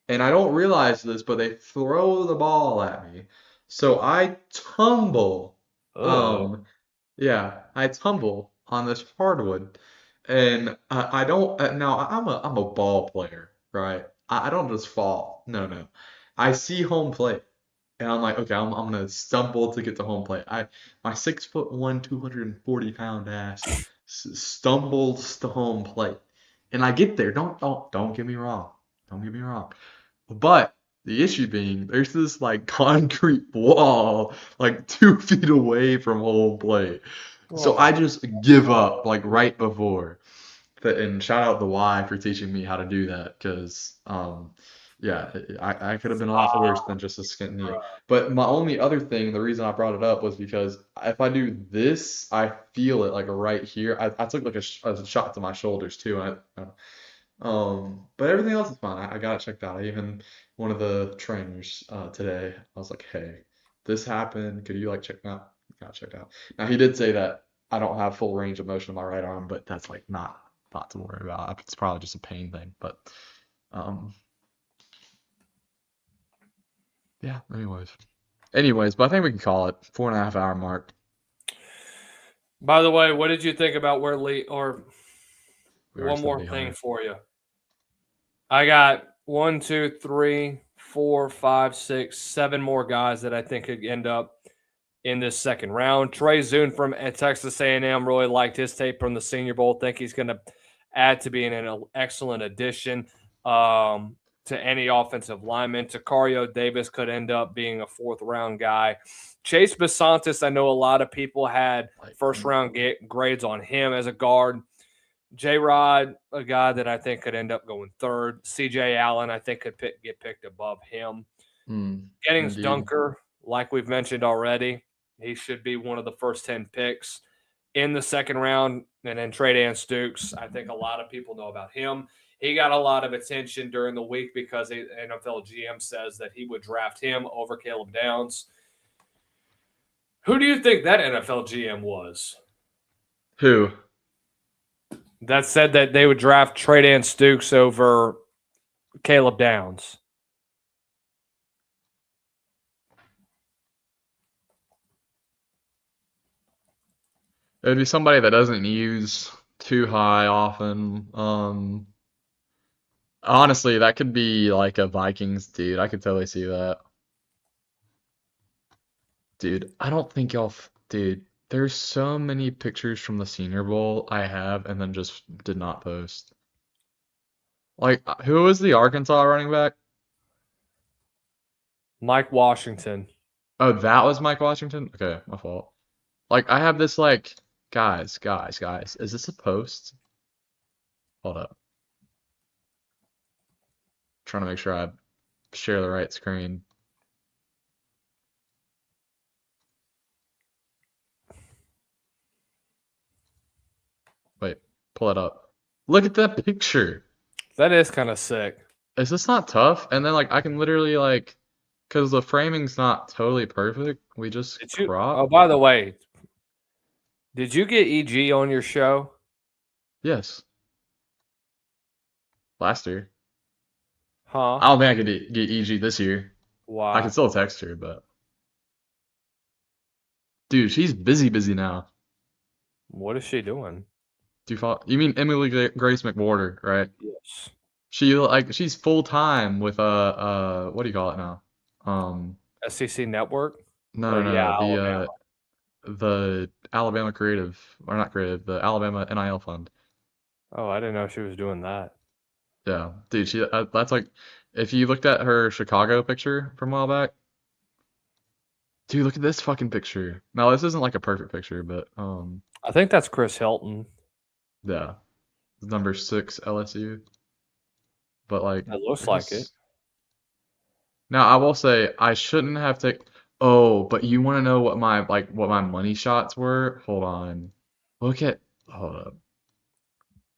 and I don't realize this, but they throw the ball at me, so I tumble.
Oh.
Yeah, I tumble on this hardwood, and I don't. Now I'm a ball player, right? I don't just fall. No. I see home plate, and I'm like, okay, I'm gonna stumble to get to home plate. My 6'1", 240-pound ass stumbles to home plate, and I get there. Don't get me wrong. Don't get me wrong. But the issue being, there's this like concrete wall like 2 feet away from home plate. So I just give up like right before. And shout out the Y for teaching me how to do that because yeah, I could have been a lot worse than just a skint knee. But my only other thing, the reason I brought it up was because if I do this, I feel it like right here. I took like a shot to my shoulders too. But everything else is fine. I got it checked out. I even one of the trainers today, I was like, hey, this happened. Could you like check me out? Got it checked out. Now he did say that I don't have full range of motion in my right arm, but that's like not to worry about. It's probably just a pain thing. But yeah, anyways, but I think we can call it 4.5 hour mark.
By the way, what did you think about where Lee or
We already
one
said
more
Lee
thing
Hunter.
for you? I got 1, 2, 3, 4, 5, 6, 7 more guys that I think could end up in this second round. Trey Zune from Texas A&M really liked his tape from the Senior Bowl. Think he's going to add to being an excellent addition to any offensive lineman. Takario Davis could end up being a 4th-round guy. Chase Besantis, I know a lot of people had first-round grades on him as a guard. J-Rod, a guy that I think could end up going 3rd. C.J. Allen, I think could get picked above him. Jennings
Indeed.
Dunker, like we've mentioned already, he should be one of the first 10 picks in the second round. And then Trey Dan Stukes, I think a lot of people know about him. He got a lot of attention during the week because the NFL GM says that he would draft him over Caleb Downs. Who do you think that NFL GM was?
Who?
that said that they would draft Tre'Davious Stukes over Caleb Downs.
It would be somebody that doesn't use too high often. Honestly, that could be like a Vikings dude. I could totally see that. Dude, I don't think dude, there's so many pictures from the Senior Bowl I have and then just did not post. Like, who was the Arkansas running back?
Mike Washington.
Oh, that was Mike Washington? Okay, my fault. Like, I have this, like, guys, is this a post? Hold up. Trying to make sure I share the right screen. Wait, pull it up. Look at that picture.
That is kind of sick.
Is this not tough? And then, like, I can literally, like, because the framing's not totally perfect, we just
Did you?
crop.
Oh, by the way, did you get EG on your show?
Yes. Last year.
Huh?
I don't think I could get EG this year. I
Why?
can still text her, but dude, she's busy now.
What is she doing?
Do you follow? You mean Emily Grace McWhorter, right?
Yes.
She's full time with what do you call it now?
SEC Network.
No,
Or,
no,
yeah,
no,
Alabama.
the Alabama Creative, or not Creative, the Alabama NIL Fund.
Oh, I didn't know she was doing that.
Yeah, dude, that's like, if you looked at her Chicago picture from a while back, dude, look at this fucking picture. Now, this isn't like a perfect picture, but
I think that's Chris Hilton.
yeah, number 6 LSU. But like,
It looks like it.
now I will say I shouldn't have taken. Oh, but you want to know what my money shots were? Hold on. Hold up.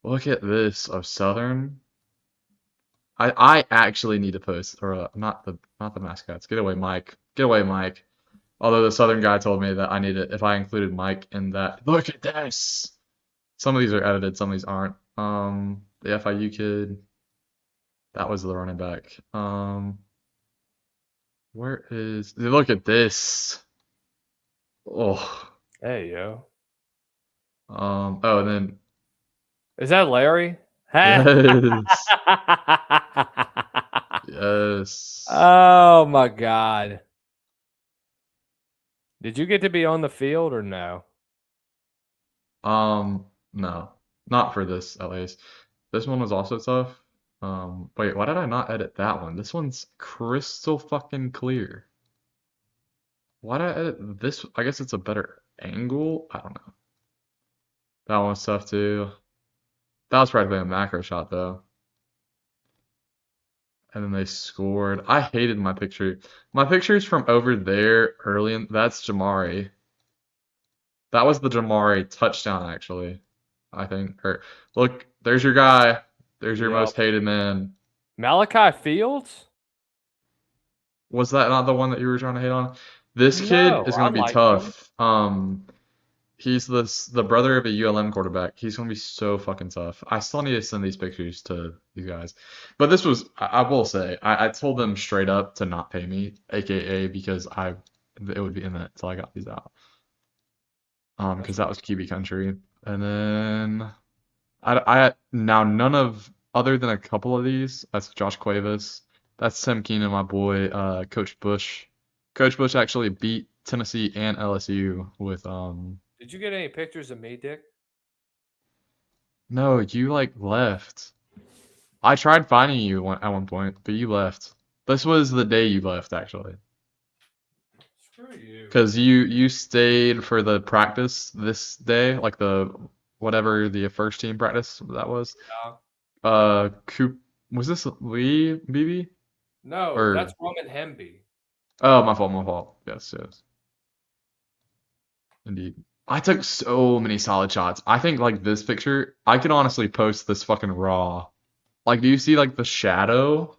Look at this of Southern. I actually need to post, or not the mascots. Get away, Mike. Get away, Mike. Although the Southern guy told me that I need it if I included Mike in that. Look at this. Some of these are edited, some of these aren't. The FIU kid. That was the running back. Where is? Look at this. Oh.
Hey, yo.
Oh, and then
Is that Larry?
yes, yes.
Oh my God. Did you get to be on the field or no?
No, not for this at least. This one was also tough. Wait, why did I not edit that one? This one's crystal fucking clear. Why did I edit this? I guess it's a better angle. I don't know. That one was tough too. That was practically a macro shot though. And then they scored. I hated my picture. My picture's from over there early in. That's Jamari. That was the Jamari touchdown, actually. I think. Look, there's your guy. There's your
Yep.
most hated man.
Malachi Fields?
Was that not the one that you were trying to hate on? This
No,
kid is
I
going to be
like
tough. He's the brother of a ULM quarterback. He's going to be so fucking tough. I still need to send these pictures to you guys. But this was, I will say, I told them straight up to not pay me, aka because it would be in it until I got these out. Because that was QB country. And then I now none of other than a couple of these. That's Josh Cuevas. That's Tim Keenan, my boy. Coach Bush. Coach Bush actually beat Tennessee and LSU with
Did you get any pictures of me, Dick?
No, you like left. I tried finding you at one point, but you left. This was the day you left, actually.
Screw you.
Because you stayed for the practice this day, like the whatever the first team practice that was.
Yeah.
Was this Lee BB?
No,
Or-
that's Roman Hemby.
Oh, my fault. Yes. Indeed. I took so many solid shots. I think like this picture, I could honestly post this fucking raw. Like, do you see like the shadow?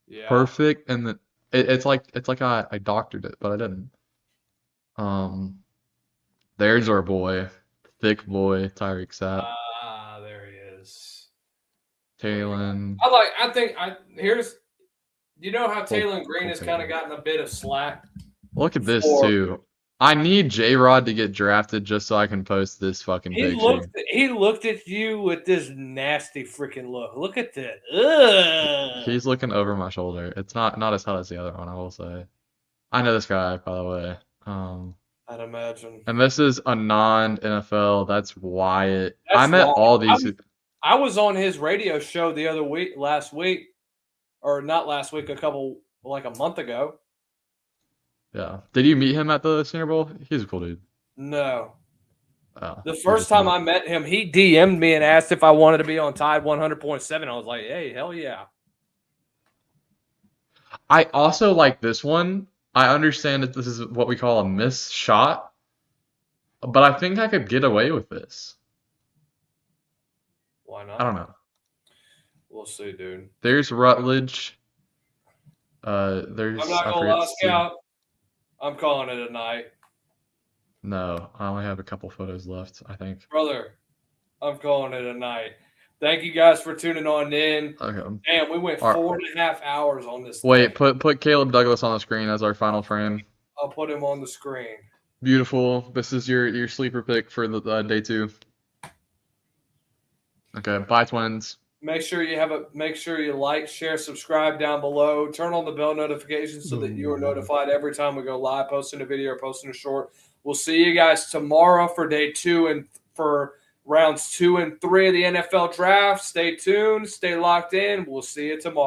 Yeah.
Perfect, and it's like I doctored it, but I didn't. There's our boy, thick boy, Tyreek Sapp.
There he is.
Taylon.
Here's. You know how Taylon Green has kind of gotten a bit of slack.
Look at this
for-
too. I need J-Rod to get drafted just so I can post this fucking picture.
He looked at you with this nasty freaking look. Look at that. Ugh.
He's looking over my shoulder. It's not as hot as the other one, I will say. I know this guy, by the way.
I'd imagine.
And this is a non-NFL. That's Wyatt.
That's
I met
Wyatt.
all these.
I was on his radio show last week, or not last week, like a month ago.
Yeah. Did you meet him at the Senior Bowl? He's a cool dude.
No.
Oh,
The
you
first
just
time
met-
I met him, he DM'd me and asked if I wanted to be on Tide 100.7. I was like, hey, hell yeah.
I also like this one. I understand that this is what we call a missed shot, but I think I could get away with this.
Why not?
I don't know.
We'll see, dude.
There's Rutledge. There's
I'm not
I
going to
forget
lie,
Steve.
Scout. I'm calling it a night.
No, I only have a couple photos left, I think.
Brother, I'm calling it a night. Thank you guys for tuning on in.
Okay.
Damn, we went
All right.
4.5 hours on this.
Wait,
thing.
put Caleb Douglas on the screen as our final frame.
I'll put him on the screen.
Beautiful. This is your sleeper pick for the day 2. Okay, bye Twins.
Make sure you like, share, subscribe down below. Turn on the bell notifications so that you are notified every time we go live, posting a video or posting a short. We'll see you guys tomorrow for day 2 and for rounds 2 and 3 of the NFL draft. Stay tuned, stay locked in. We'll see you tomorrow.